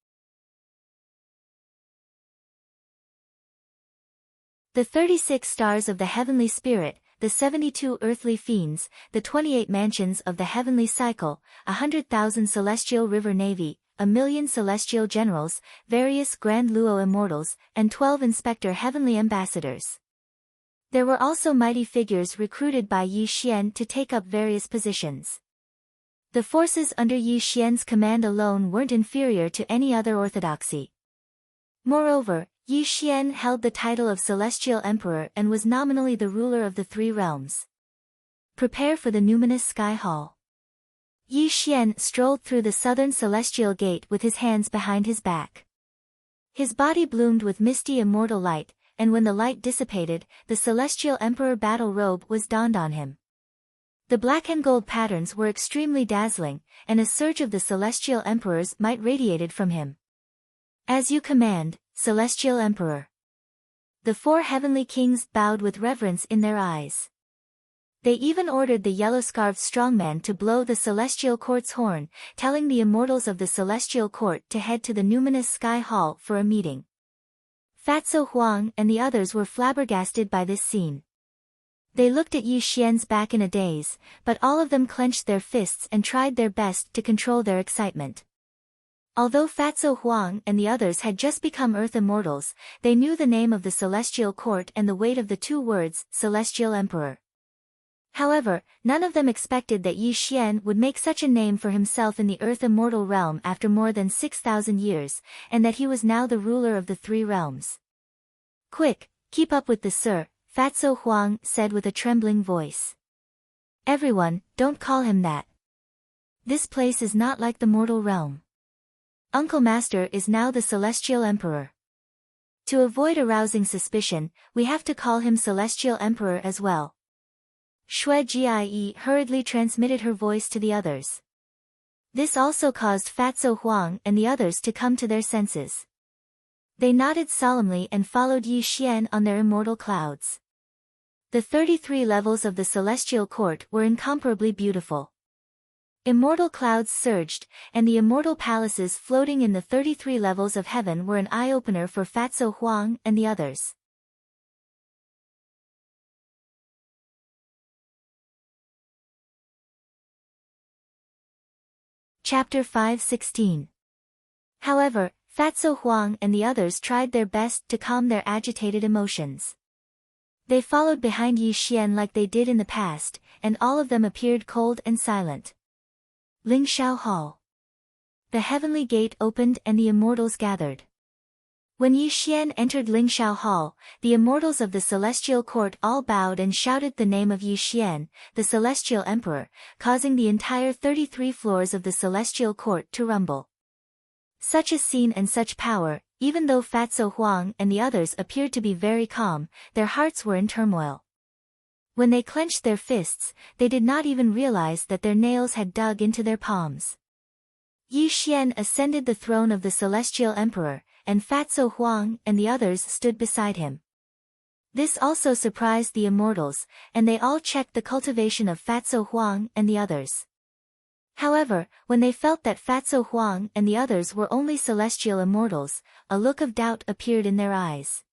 The 36 stars of the heavenly spirit, the 72 earthly fiends, the 28 mansions of the heavenly cycle, 100,000 celestial river navy, 1,000,000 celestial generals, various Grand Luo immortals, and 12 inspector heavenly ambassadors. There were also mighty figures recruited by Yi Xian to take up various positions. The forces under Yi Xian's command alone weren't inferior to any other orthodoxy. Moreover, Yi Xian held the title of Celestial Emperor and was nominally the ruler of the 3 realms. Prepare for the numinous sky hall. Yi Xian strolled through the southern celestial gate with his hands behind his back. His body bloomed with misty immortal light, and when the light dissipated, the Celestial Emperor battle robe was donned on him. The black and gold patterns were extremely dazzling, and a surge of the Celestial Emperor's might radiated from him. As you command, Celestial Emperor. The 4 heavenly kings bowed with reverence in their eyes. They even ordered the yellow-scarfed strongman to blow the celestial court's horn, telling the immortals of the celestial court to head to the numinous sky hall for a meeting. Fatso Huang and the others were flabbergasted by this scene. They looked at Yi Xian's back in a daze, but all of them clenched their fists and tried their best to control their excitement. Although Fatso Huang and the others had just become Earth Immortals, they knew the name of the celestial court and the weight of the 2 words, Celestial Emperor. However, none of them expected that Yi Xian would make such a name for himself in the Earth Immortal realm after more than 6,000 years, and that he was now the ruler of the 3 realms. Quick, keep up with the Sir, Fatso Huang said with a trembling voice. Everyone, don't call him that. This place is not like the mortal realm. Uncle Master is now the Celestial Emperor. To avoid arousing suspicion, we have to call him Celestial Emperor as well. Shui Jie hurriedly transmitted her voice to the others. This also caused Fatso Huang and the others to come to their senses. They nodded solemnly and followed Yi Xian on their immortal clouds. The 33 levels of the celestial court were incomparably beautiful. Immortal clouds surged, and the immortal palaces floating in the 33 levels of heaven were an eye-opener for Fatso Huang and the others. Chapter 5:16. However, Fatso Huang and the others tried their best to calm their agitated emotions. They followed behind Yi Xian like they did in the past, and all of them appeared cold and silent. Lingxiao Hall. The heavenly gate opened and the immortals gathered. When Yi Xian entered Lingxiao Hall, the immortals of the celestial court all bowed and shouted the name of Yi Xian, the celestial emperor, causing the entire 33 floors of the celestial court to rumble. Such a scene and such power, even though Fatso Huang and the others appeared to be very calm, their hearts were in turmoil. When they clenched their fists, they did not even realize that their nails had dug into their palms. Yi Xian ascended the throne of the Celestial Emperor, and Fatso Huang and the others stood beside him. This also surprised the immortals, and they all checked the cultivation of Fatso Huang and the others. However, when they felt that Fatso Huang and the others were only celestial immortals, a look of doubt appeared in their eyes.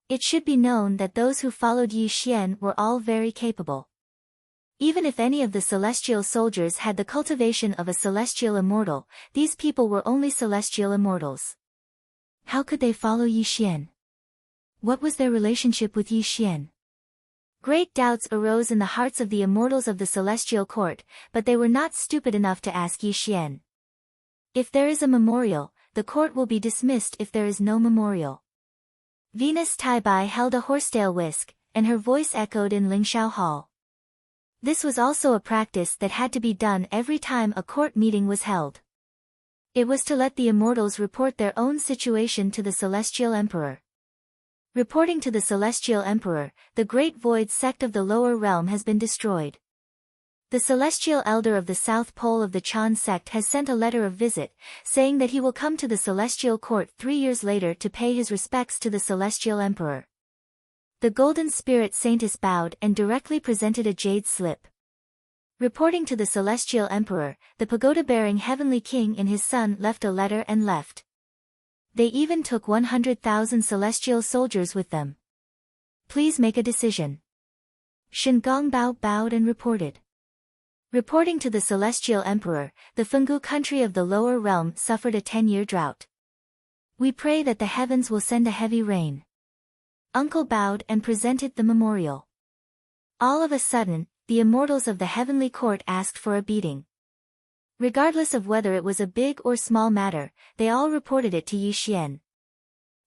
It should be known that those who followed Yi Xian were all very capable. Even if any of the celestial soldiers had the cultivation of a celestial immortal, these people were only celestial immortals. How could they follow Yi Xian? What was their relationship with Yi Xian? Great doubts arose in the hearts of the immortals of the celestial court, but they were not stupid enough to ask Yi Xian. If there is a memorial, the court will be dismissed if there is no memorial. Venus Taibai held a horsetail whisk, and her voice echoed in Lingxiao Hall. This was also a practice that had to be done every time a court meeting was held. It was to let the immortals report their own situation to the Celestial Emperor. Reporting to the Celestial Emperor, the Great Void sect of the lower realm has been destroyed. The Celestial Elder of the South Pole of the Chan sect has sent a letter of visit, saying that he will come to the Celestial Court 3 years later to pay his respects to the Celestial Emperor. The Golden Spirit Saintess bowed and directly presented a jade slip. Reporting to the Celestial Emperor, the pagoda-bearing Heavenly King and his son left a letter and left. They even took 100,000 celestial soldiers with them. Please make a decision. Shen Gongbao bowed and reported. Reporting to the Celestial Emperor, the Fenggu country of the lower realm suffered a 10-year drought. We pray that the heavens will send a heavy rain. Uncle bowed and presented the memorial. All of a sudden, the immortals of the heavenly court asked for a beating. Regardless of whether it was a big or small matter, they all reported it to Yi Xian.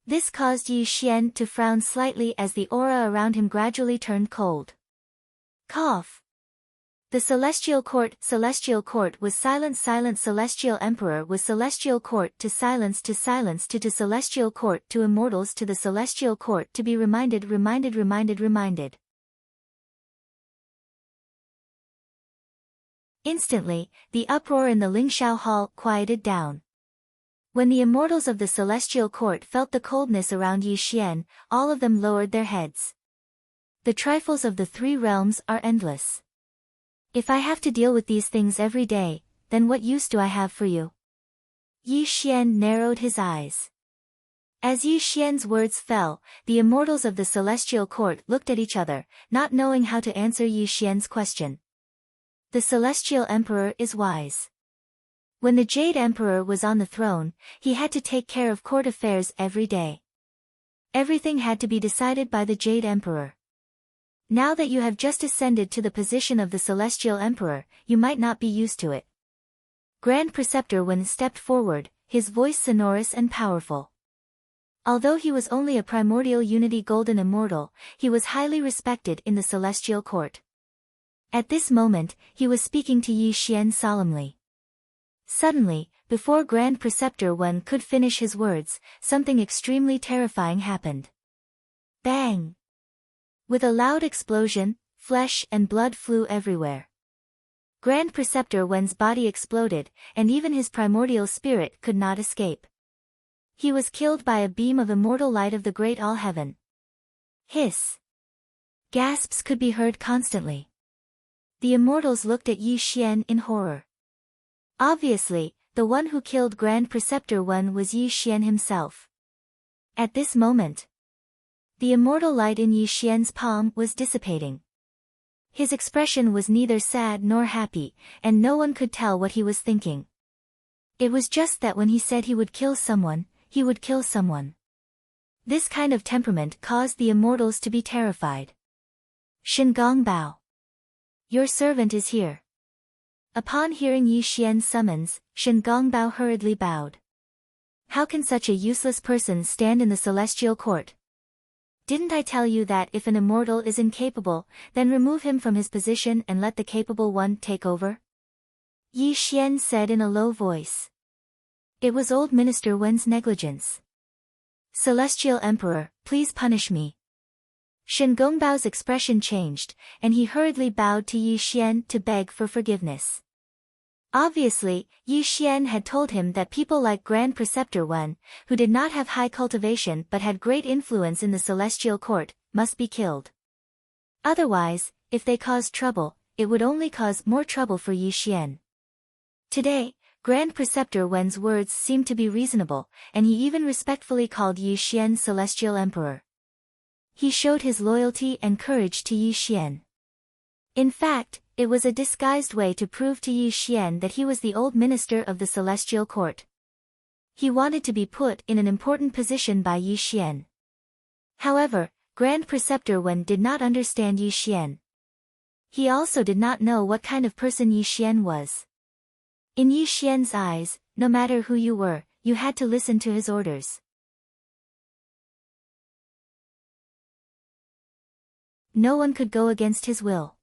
This caused Yi Xian to frown slightly as the aura around him gradually turned cold. Cough. The Celestial Court was silent. Celestial Emperor was Celestial Court to silence to Celestial Court to immortals to the Celestial Court to be reminded. Instantly, the uproar in the Lingxiao Hall quieted down. When the immortals of the Celestial Court felt the coldness around Yi Xian, all of them lowered their heads. The trifles of the 3 realms are endless. If I have to deal with these things every day, then what use do I have for you? Yi Xian narrowed his eyes. As Yi Xian's words fell, the immortals of the Celestial Court looked at each other, not knowing how to answer Yi Xian's question. The Celestial Emperor is wise. When the Jade Emperor was on the throne, he had to take care of court affairs every day. Everything had to be decided by the Jade Emperor. Now that you have just ascended to the position of the Celestial Emperor, you might not be used to it. Grand Preceptor Wen stepped forward, his voice sonorous and powerful. Although he was only a primordial unity golden immortal, he was highly respected in the celestial court. At this moment, he was speaking to Yi Xian solemnly. Suddenly, before Grand Preceptor Wen could finish his words, something extremely terrifying happened. Bang! With a loud explosion, flesh and blood flew everywhere. Grand Preceptor Wen's body exploded, and even his primordial spirit could not escape. He was killed by a beam of immortal light of the great all-heaven. Hiss! Gasps could be heard constantly. The immortals looked at Yi Xian in horror. Obviously, the one who killed Grand Preceptor Wen was Yi Xian himself. At this moment, the immortal light in Yi Xian's palm was dissipating. His expression was neither sad nor happy, and no one could tell what he was thinking. It was just that when he said he would kill someone, he would kill someone. This kind of temperament caused the immortals to be terrified. Shengong Bao. Your servant is here. Upon hearing Yi Xian's summons, Shengong Bao hurriedly bowed. How can such a useless person stand in the celestial court? Didn't I tell you that if an immortal is incapable, then remove him from his position and let the capable one take over? Yi Xian said in a low voice. It was old Minister Wen's negligence. Celestial Emperor, please punish me. Shengong Bao's expression changed, and he hurriedly bowed to Yi Xian to beg for forgiveness. Obviously, Yi Xian had told him that people like Grand Preceptor Wen, who did not have high cultivation but had great influence in the celestial court, must be killed. Otherwise, if they caused trouble, it would only cause more trouble for Yi Xian. Today, Grand Preceptor Wen's words seemed to be reasonable, and he even respectfully called Yi Xian Celestial Emperor. He showed his loyalty and courage to Yi Xian. In fact, it was a disguised way to prove to Yi Xian that he was the old minister of the celestial court. He wanted to be put in an important position by Yi Xian. However, Grand Preceptor Wen did not understand Yi Xian. He also did not know what kind of person Yi Xian was. In Yi Xian's eyes, no matter who you were, you had to listen to his orders. No one could go against his will.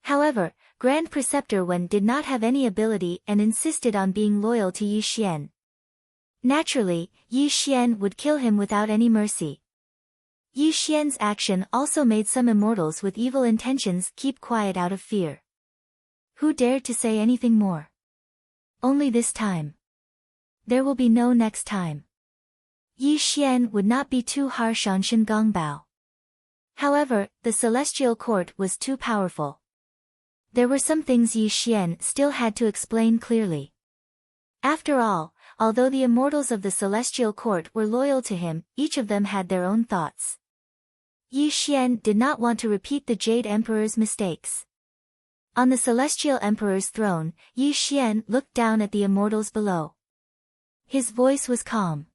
However, Grand Preceptor Wen did not have any ability and insisted on being loyal to Yi Xian. Naturally, Yi Xian would kill him without any mercy. Yi Xian's action also made some immortals with evil intentions keep quiet out of fear. Who dared to say anything more? Only this time. There will be no next time. Yi Xian would not be too harsh on Shengong Bao. However, the celestial court was too powerful. There were some things Yi Xian still had to explain clearly. After all, although the immortals of the celestial court were loyal to him, each of them had their own thoughts. Yi Xian did not want to repeat the Jade Emperor's mistakes. On the celestial emperor's throne, Yi Xian looked down at the immortals below. His voice was calm.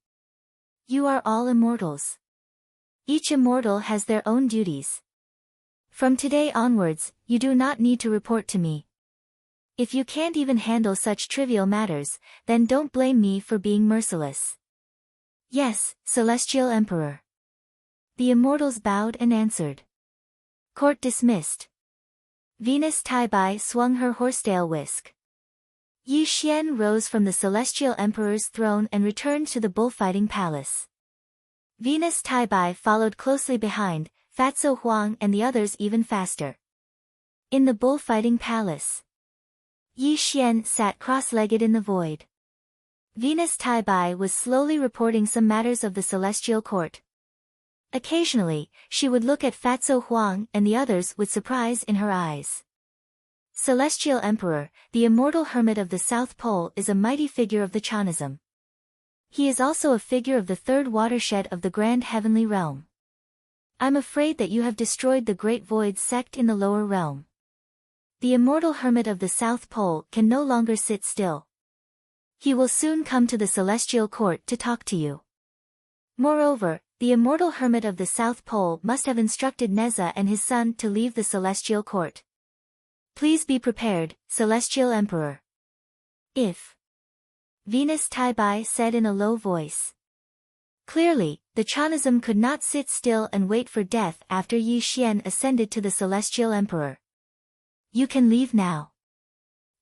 You are all immortals. Each immortal has their own duties. From today onwards, you do not need to report to me. If you can't even handle such trivial matters, then don't blame me for being merciless. Yes, Celestial Emperor. The immortals bowed and answered. Court dismissed. Venus Taibai swung her horsetail whisk. Yi Xian rose from the Celestial Emperor's throne and returned to the bullfighting palace. Venus Taibai followed closely behind, Fatso Huang and the others even faster. In the bullfighting palace, Yi Xian sat cross-legged in the void. Venus Taibai was slowly reporting some matters of the celestial court. Occasionally, she would look at Fatso Huang and the others with surprise in her eyes. Celestial Emperor, the immortal hermit of the South Pole, is a mighty figure of the Chanism. He is also a figure of the third watershed of the grand heavenly realm. I'm afraid that you have destroyed the Great Void sect in the lower realm. The immortal hermit of the South Pole can no longer sit still. He will soon come to the celestial court to talk to you. Moreover, the immortal hermit of the South Pole must have instructed Neza and his son to leave the celestial court. Please be prepared, Celestial Emperor. If Venus Taibai said in a low voice. Clearly, the Chanism could not sit still and wait for death after Yi Xian ascended to the Celestial Emperor. You can leave now.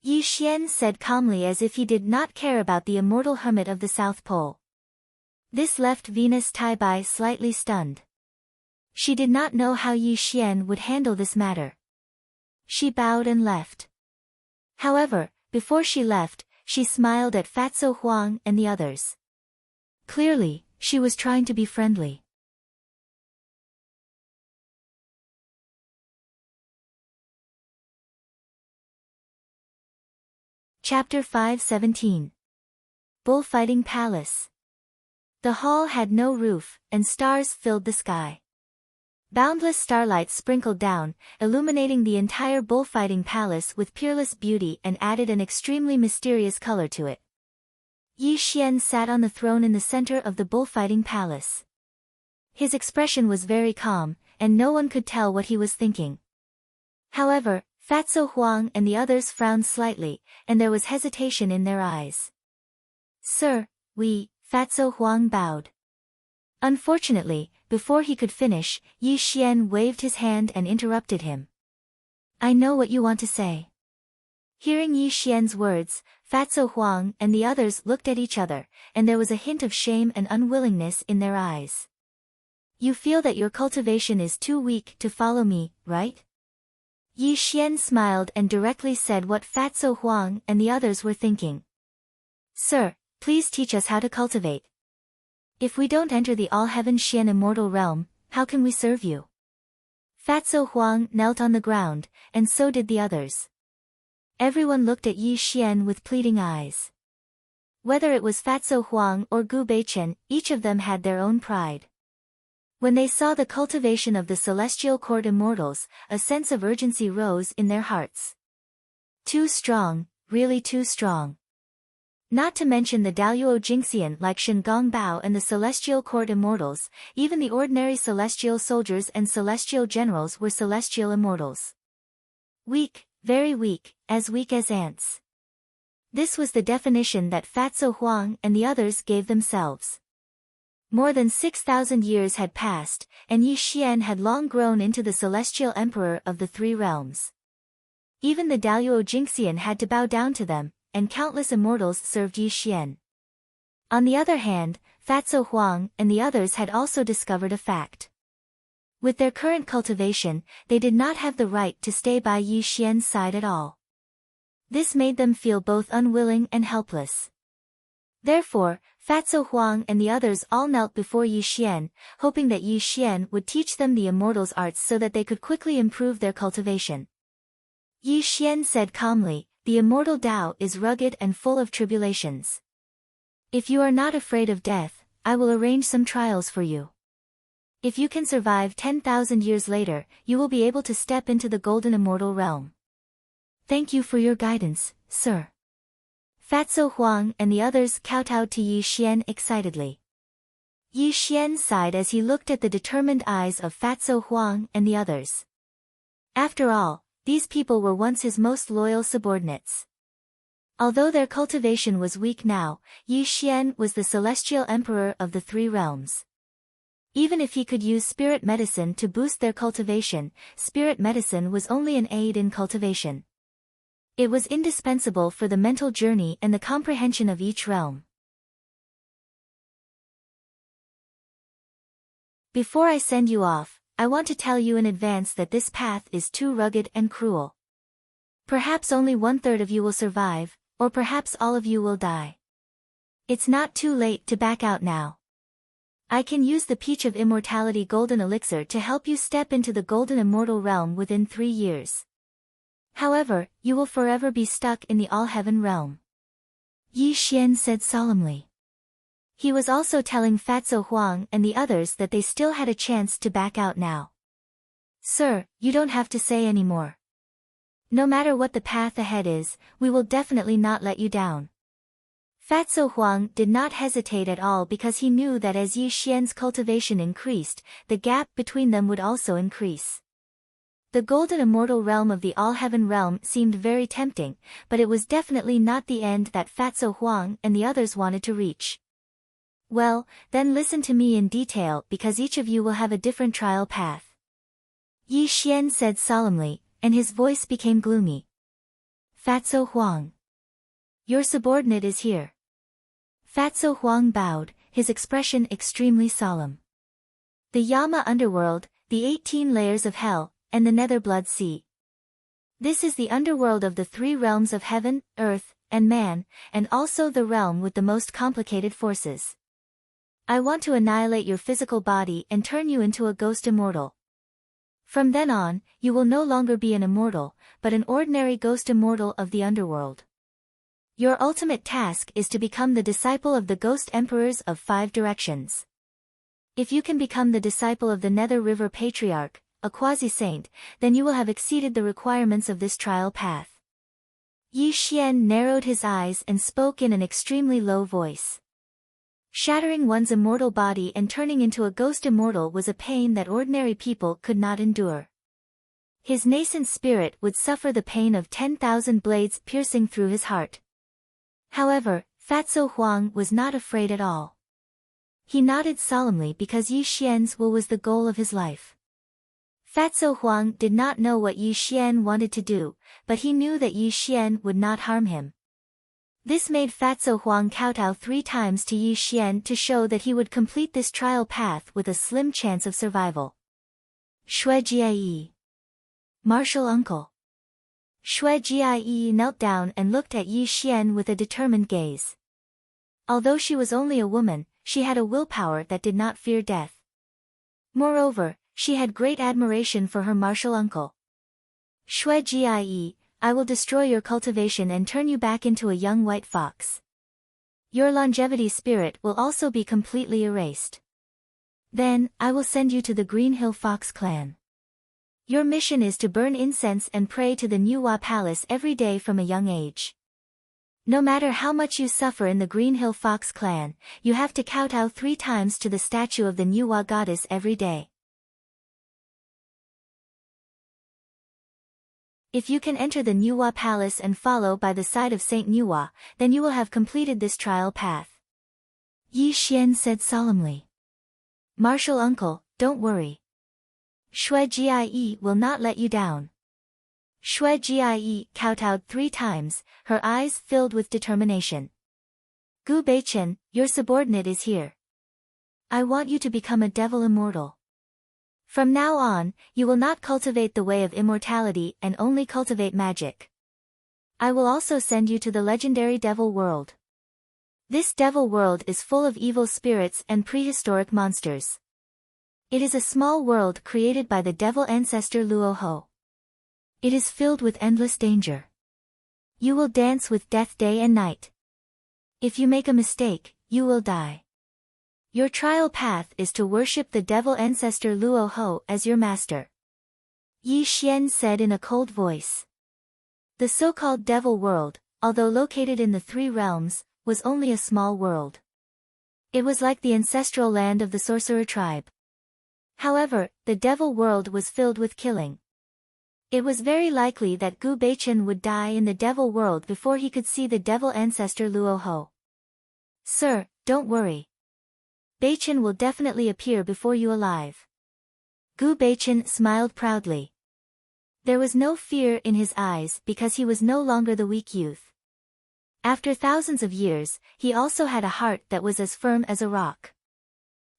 Yi Xian said calmly as if he did not care about the immortal hermit of the South Pole. This left Venus Taibai slightly stunned. She did not know how Yi Xian would handle this matter. She bowed and left. However, before she left, she smiled at Fatso Huang and the others. Clearly, she was trying to be friendly. Chapter 5:17. Bullfighting Palace. The hall had no roof, and stars filled the sky. Boundless starlight sprinkled down, illuminating the entire bullfighting palace with peerless beauty and added an extremely mysterious color to it. Yi Xian sat on the throne in the center of the bullfighting palace. His expression was very calm, and no one could tell what he was thinking. However, Fatso Huang and the others frowned slightly, and there was hesitation in their eyes. Sir, Fatso Huang bowed. Unfortunately, before he could finish, Yi Xian waved his hand and interrupted him. I know what you want to say. Hearing Yi Xian's words, Fatso Huang and the others looked at each other, and there was a hint of shame and unwillingness in their eyes. You feel that your cultivation is too weak to follow me, right? Yi Xian smiled and directly said what Fatso Huang and the others were thinking. Sir, please teach us how to cultivate. If we don't enter the All-Heaven Xian Immortal Realm, how can we serve you? Fatso Huang knelt on the ground, and so did the others. Everyone looked at Yi Xian with pleading eyes. Whether it was Fatso Huang or Gu Beichen, each of them had their own pride. When they saw the cultivation of the Celestial Court Immortals, a sense of urgency rose in their hearts. Too strong, really too strong. Not to mention the Daluo Jingxian like Shen Gongbao and the Celestial Court Immortals, even the ordinary Celestial soldiers and Celestial generals were Celestial Immortals. Weak, very weak as ants. This was the definition that Fatso Huang and the others gave themselves. More than 6,000 years had passed, and Yi Xian had long grown into the Celestial Emperor of the Three Realms. Even the Daluo Jingxian had to bow down to them, and countless immortals served Yi Xian. On the other hand, Fatso Huang and the others had also discovered a fact. With their current cultivation, they did not have the right to stay by Yi Xian's side at all. This made them feel both unwilling and helpless. Therefore, Fatso Huang and the others all knelt before Yi Xian, hoping that Yi Xian would teach them the immortals' arts so that they could quickly improve their cultivation. Yi Xian said calmly, the immortal Tao is rugged and full of tribulations. If you are not afraid of death, I will arrange some trials for you. If you can survive 10,000 years later, you will be able to step into the Golden Immortal Realm. Thank you for your guidance, sir. Fatso Huang and the others kowtowed to Yi Xian excitedly. Yi Xian sighed as he looked at the determined eyes of Fatso Huang and the others. After all, these people were once his most loyal subordinates. Although their cultivation was weak now, Yi Xian was the Celestial Emperor of the Three Realms. Even if he could use spirit medicine to boost their cultivation, spirit medicine was only an aid in cultivation. It was indispensable for the mental journey and the comprehension of each realm. Before I send you off, I want to tell you in advance that this path is too rugged and cruel. Perhaps only 1/3 of you will survive, or perhaps all of you will die. It's not too late to back out now. I can use the Peach of Immortality Golden Elixir to help you step into the Golden Immortal Realm within 3 years. However, you will forever be stuck in the All-Heaven Realm. Yi Xian said solemnly. He was also telling Fatso Huang and the others that they still had a chance to back out now. Sir, you don't have to say any more. No matter what the path ahead is, we will definitely not let you down. Fatso Huang did not hesitate at all because he knew that as Yi Xian's cultivation increased, the gap between them would also increase. The Golden Immortal Realm of the All-Heaven Realm seemed very tempting, but it was definitely not the end that Fatso Huang and the others wanted to reach. Well, then listen to me in detail because each of you will have a different trial path. Yi Xian said solemnly, and his voice became gloomy. Fatso Huang. Your subordinate is here. Fatso Huang bowed, his expression extremely solemn. The Yama underworld, the 18 layers of hell, and the nether blood sea. This is the underworld of the 3 realms of heaven, earth, and man, and also the realm with the most complicated forces. I want to annihilate your physical body and turn you into a ghost immortal. From then on, you will no longer be an immortal, but an ordinary ghost immortal of the underworld. Your ultimate task is to become the disciple of the ghost emperors of 5 directions. If you can become the disciple of the Nether River Patriarch, a quasi-saint, then you will have exceeded the requirements of this trial path. Yi Xian narrowed his eyes and spoke in an extremely low voice. Shattering one's immortal body and turning into a ghost immortal was a pain that ordinary people could not endure. His nascent spirit would suffer the pain of 10,000 blades piercing through his heart. However, Fatso Huang was not afraid at all. He nodded solemnly because Yi Xian's will was the goal of his life. Fatso Huang did not know what Yi Xian wanted to do, but he knew that Yi Xian would not harm him. This made Fatso Huang kowtow 3 times to Yi Xian to show that he would complete this trial path with a slim chance of survival. Shui Jie. Martial uncle. Shui Jie knelt down and looked at Yi Xian with a determined gaze. Although she was only a woman, she had a willpower that did not fear death. Moreover, she had great admiration for her martial uncle. Shui Jie, I will destroy your cultivation and turn you back into a young white fox. Your longevity spirit will also be completely erased. Then, I will send you to the Green Hill Fox clan. Your mission is to burn incense and pray to the Nuwa Palace every day from a young age. No matter how much you suffer in the Green Hill Fox clan, you have to kowtow 3 times to the statue of the Nuwa goddess every day. If you can enter the Nuwa Palace and follow by the side of Saint Nuwa, then you will have completed this trial path. Yi Xian said solemnly. Martial uncle, don't worry. Shui Jie will not let you down. Shui Jie kowtowed 3 times, her eyes filled with determination. Gu Beichen, your subordinate is here. I want you to become a devil immortal. From now on, you will not cultivate the way of immortality and only cultivate magic. I will also send you to the legendary devil world. This devil world is full of evil spirits and prehistoric monsters. It is a small world created by the devil ancestor Luoho. It is filled with endless danger. You will dance with death day and night. If you make a mistake, you will die. Your trial path is to worship the devil ancestor Luoho as your master. Yi Xian said in a cold voice. The so-called devil world, although located in the 3 realms, was only a small world. It was like the ancestral land of the sorcerer tribe. However, the devil world was filled with killing. It was very likely that Gu Beichen would die in the devil world before he could see the devil ancestor Luoho. Sir, don't worry. Beichen will definitely appear before you alive. Gu Beichen smiled proudly. There was no fear in his eyes because he was no longer the weak youth. After thousands of years, he also had a heart that was as firm as a rock.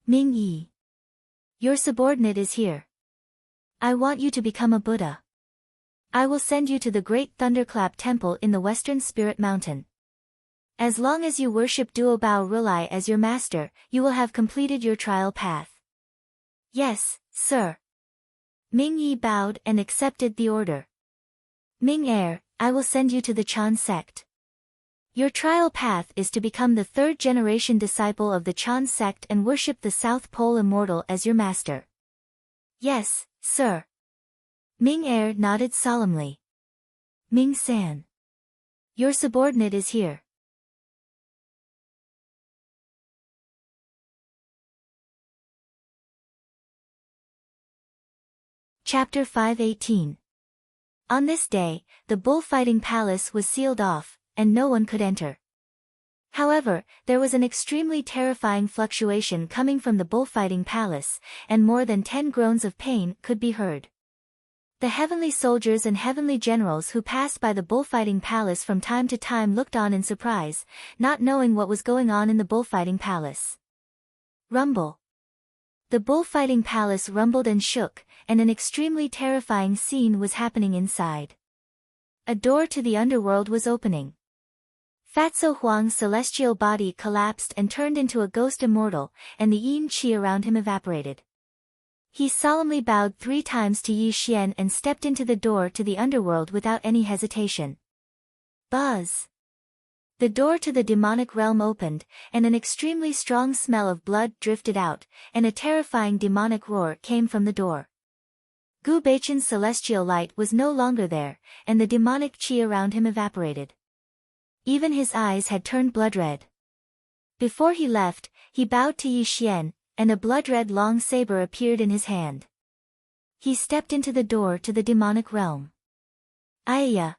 Ming Yi. Your subordinate is here. I want you to become a Buddha. I will send you to the Great Thunderclap Temple in the Western Spirit Mountain. As long as you worship Duobao Rulai as your master, you will have completed your trial path. Yes, sir. Ming Yi bowed and accepted the order. Ming Er, I will send you to the Chan sect. Your trial path is to become the 3rd generation disciple of the Chan sect and worship the South Pole Immortal as your master. Yes, sir. Ming Er nodded solemnly. Ming San. Your subordinate is here. Chapter 518. On this day, the bullfighting palace was sealed off, and no one could enter. However, there was an extremely terrifying fluctuation coming from the bullfighting palace, and more than 10 groans of pain could be heard. The heavenly soldiers and heavenly generals who passed by the bullfighting palace from time to time looked on in surprise, not knowing what was going on in the bullfighting palace. Rumble. The bullfighting palace rumbled and shook, and an extremely terrifying scene was happening inside. A door to the underworld was opening. Fatso Huang's celestial body collapsed and turned into a ghost immortal, and the yin qi around him evaporated. He solemnly bowed 3 times to Yi Xian and stepped into the door to the underworld without any hesitation. Buzz! The door to the demonic realm opened, and an extremely strong smell of blood drifted out, and a terrifying demonic roar came from the door. Gu Beichen's celestial light was no longer there, and the demonic qi around him evaporated. Even his eyes had turned blood-red. Before he left, he bowed to Yi Xian, and a blood-red long saber appeared in his hand. He stepped into the door to the demonic realm. Ayya!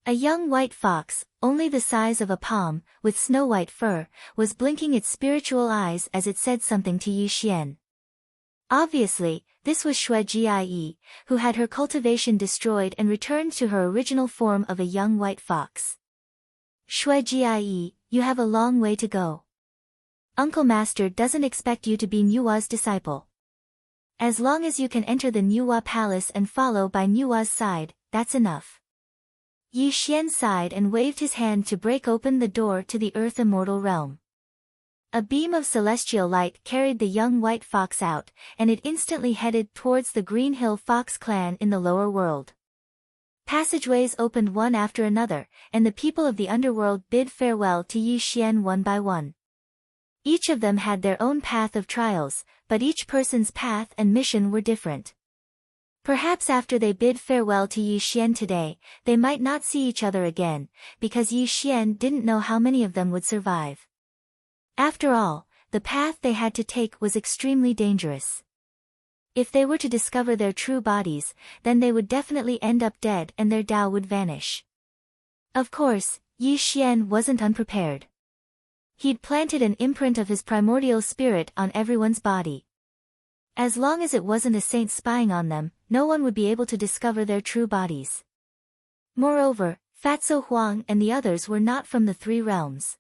A young white fox, only the size of a palm, with snow-white fur, was blinking its spiritual eyes as it said something to Yi Xian. Obviously, this was Xue Jie, who had her cultivation destroyed and returned to her original form of a young white fox. Xue Jie, you have a long way to go. Uncle Master doesn't expect you to be Nuwa's disciple. As long as you can enter the Nuwa palace and follow by Nuwa's side, that's enough. Yi Xian sighed and waved his hand to break open the door to the Earth Immortal realm. A beam of celestial light carried the young white fox out, and it instantly headed towards the Green Hill Fox clan in the lower world. Passageways opened one after another, and the people of the underworld bid farewell to Yi Xian one by one. Each of them had their own path of trials, but each person's path and mission were different. Perhaps after they bid farewell to Yi Xian today, they might not see each other again, because Yi Xian didn't know how many of them would survive. After all, the path they had to take was extremely dangerous. If they were to discover their true bodies, then they would definitely end up dead and their Tao would vanish. Of course, Yi Xian wasn't unprepared. He'd planted an imprint of his primordial spirit on everyone's body. As long as it wasn't a saint spying on them, no one would be able to discover their true bodies. Moreover, Fatso Huang and the others were not from the 3 realms.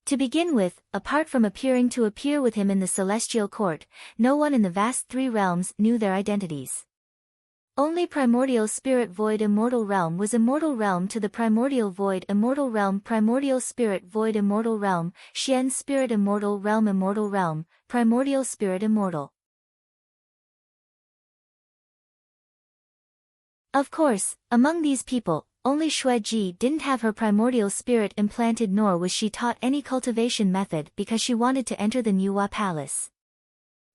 To begin with, apart from appearing to appear with him in the celestial court, no one in the vast 3 realms knew their identities. Only Primordial Spirit Void Immortal Realm was Immortal Realm to the Primordial Void Immortal Realm Primordial Spirit Void Immortal Realm Xian Spirit Immortal Realm Immortal Realm Primordial Spirit Immortal. Of course, among these people, only Xue Ji didn't have her primordial spirit implanted, nor was she taught any cultivation method because she wanted to enter the Nuwa palace.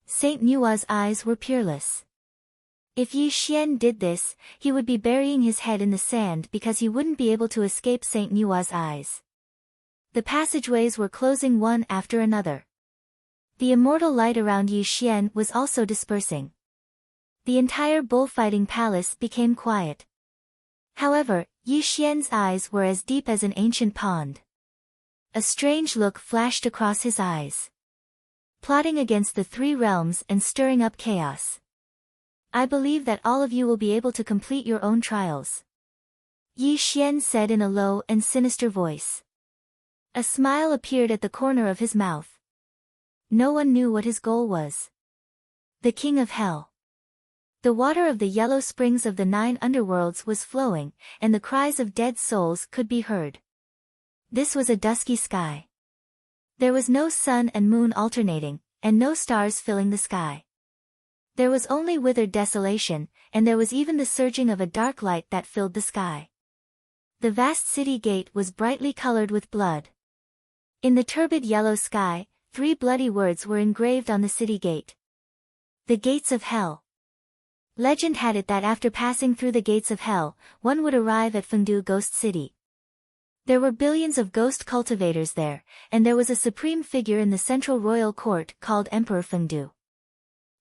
Saint Nuwa's eyes were peerless. If Yi Xian did this, he would be burying his head in the sand because he wouldn't be able to escape Saint Nuwa's eyes. The passageways were closing one after another. The immortal light around Yi Xian was also dispersing. The entire bullfighting palace became quiet. However, Yi Xian's eyes were as deep as an ancient pond. A strange look flashed across his eyes. Plotting against the 3 realms and stirring up chaos. I believe that all of you will be able to complete your own trials. Yi Xian said in a low and sinister voice. A smile appeared at the corner of his mouth. No one knew what his goal was. The King of Hell. The water of the yellow springs of the 9 underworlds was flowing, and the cries of dead souls could be heard. This was a dusky sky. There was no sun and moon alternating, and no stars filling the sky. There was only withered desolation, and there was even the surging of a dark light that filled the sky. The vast city gate was brightly colored with blood. In the turbid yellow sky, 3 bloody words were engraved on the city gate. The Gates of Hell. Legend had it that after passing through the Gates of Hell, one would arrive at Fengdu Ghost City. There were billions of ghost cultivators there, and there was a supreme figure in the central royal court called Emperor Fengdu.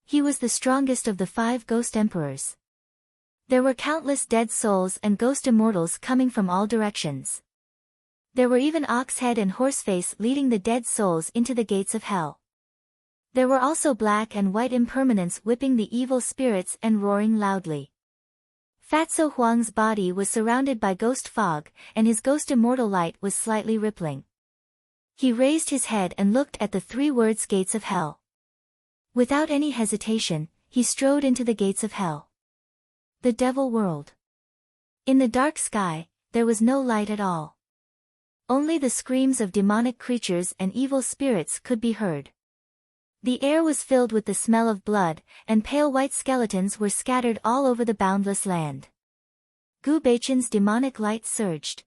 He was the strongest of the 5 ghost emperors. There were countless dead souls and ghost immortals coming from all directions. There were even Oxhead and Horseface leading the dead souls into the gates of hell. There were also black and white impermanents whipping the evil spirits and roaring loudly. Fatso Huang's body was surrounded by ghost fog, and his ghost immortal light was slightly rippling. He raised his head and looked at the 3 words gates of hell. Without any hesitation, he strode into the gates of hell. The devil world. In the dark sky, there was no light at all. Only the screams of demonic creatures and evil spirits could be heard. The air was filled with the smell of blood, and pale white skeletons were scattered all over the boundless land. Gu Beichen's demonic light surged.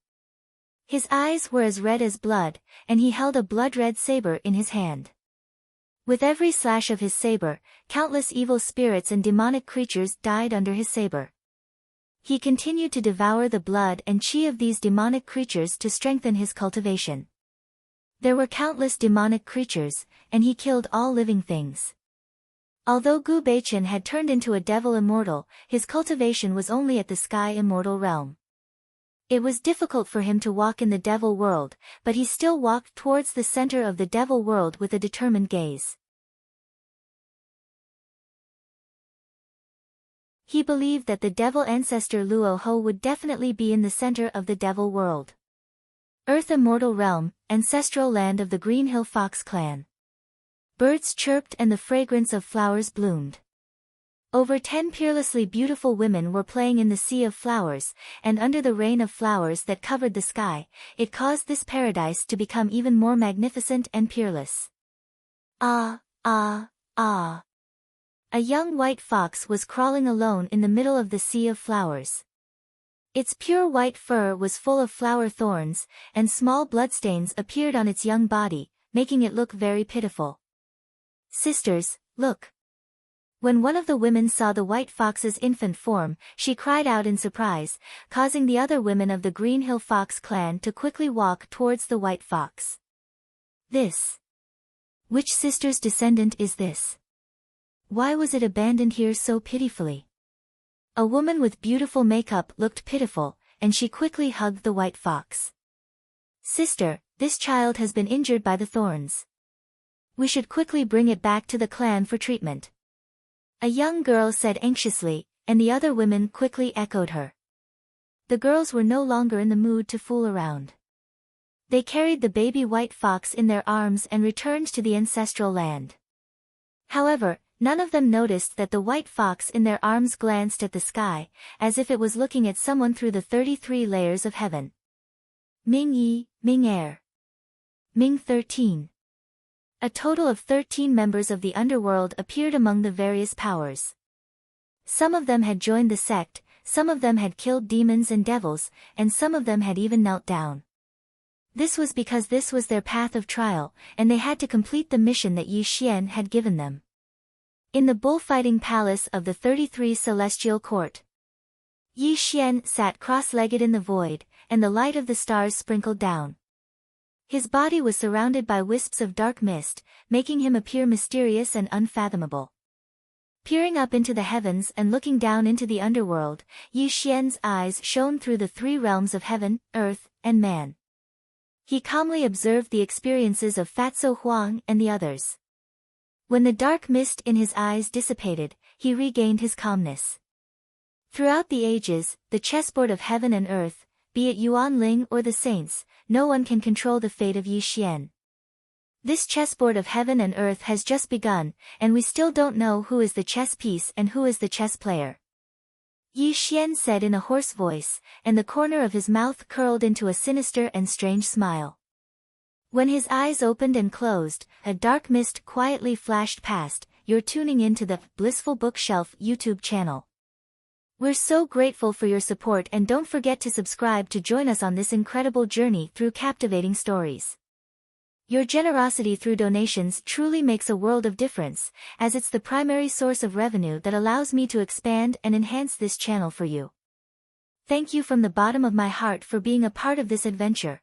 His eyes were as red as blood, and he held a blood-red saber in his hand. With every slash of his saber, countless evil spirits and demonic creatures died under his saber. He continued to devour the blood and chi of these demonic creatures to strengthen his cultivation. There were countless demonic creatures, and he killed all living things. Although Gu Beichen had turned into a devil immortal, his cultivation was only at the sky immortal realm. It was difficult for him to walk in the devil world, but he still walked towards the center of the devil world with a determined gaze. He believed that the devil ancestor Luo Ho would definitely be in the center of the devil world. Earth immortal realm, ancestral land of the Green Hill Fox clan. Birds chirped and the fragrance of flowers bloomed. Over 10 peerlessly beautiful women were playing in the sea of flowers, and under the rain of flowers that covered the sky, it caused this paradise to become even more magnificent and peerless. Ah, ah, ah. A young white fox was crawling alone in the middle of the sea of flowers. Its pure white fur was full of flower thorns, and small bloodstains appeared on its young body, making it look very pitiful. Sisters, look. When one of the women saw the white fox's infant form, she cried out in surprise, causing the other women of the Green Hill Fox clan to quickly walk towards the white fox. This. Which sister's descendant is this? Why was it abandoned here so pitifully? A woman with beautiful makeup looked pitiful, and she quickly hugged the white fox. Sister, this child has been injured by the thorns. We should quickly bring it back to the clan for treatment. A young girl said anxiously, and the other women quickly echoed her. The girls were no longer in the mood to fool around. They carried the baby white fox in their arms and returned to the ancestral land. However, none of them noticed that the white fox in their arms glanced at the sky, as if it was looking at someone through the 33 layers of heaven. Ming Yi, Ming Air. Ming 13. A total of 13 members of the underworld appeared among the various powers. Some of them had joined the sect, some of them had killed demons and devils, and some of them had even knelt down. This was because this was their path of trial, and they had to complete the mission that Yi Xian had given them. In the bullfighting palace of the 33 Celestial Court, Yi Xian sat cross-legged in the void, and the light of the stars sprinkled down. His body was surrounded by wisps of dark mist, making him appear mysterious and unfathomable. Peering up into the heavens and looking down into the underworld, Yi Xian's eyes shone through the 3 realms of heaven, earth, and man. He calmly observed the experiences of Fatso Huang and the others. When the dark mist in his eyes dissipated, he regained his calmness. Throughout the ages, the chessboard of heaven and earth, be it Yuan Ling or the saints, no one can control the fate of Yi Xian. This chessboard of heaven and earth has just begun, and we still don't know who is the chess piece and who is the chess player. Yi Xian said in a hoarse voice, and the corner of his mouth curled into a sinister and strange smile. When his eyes opened and closed, a dark mist quietly flashed past. You're tuning in to the Blissful Bookshelf YouTube channel. We're so grateful for your support, and don't forget to subscribe to join us on this incredible journey through captivating stories. Your generosity through donations truly makes a world of difference, as it's the primary source of revenue that allows me to expand and enhance this channel for you. Thank you from the bottom of my heart for being a part of this adventure.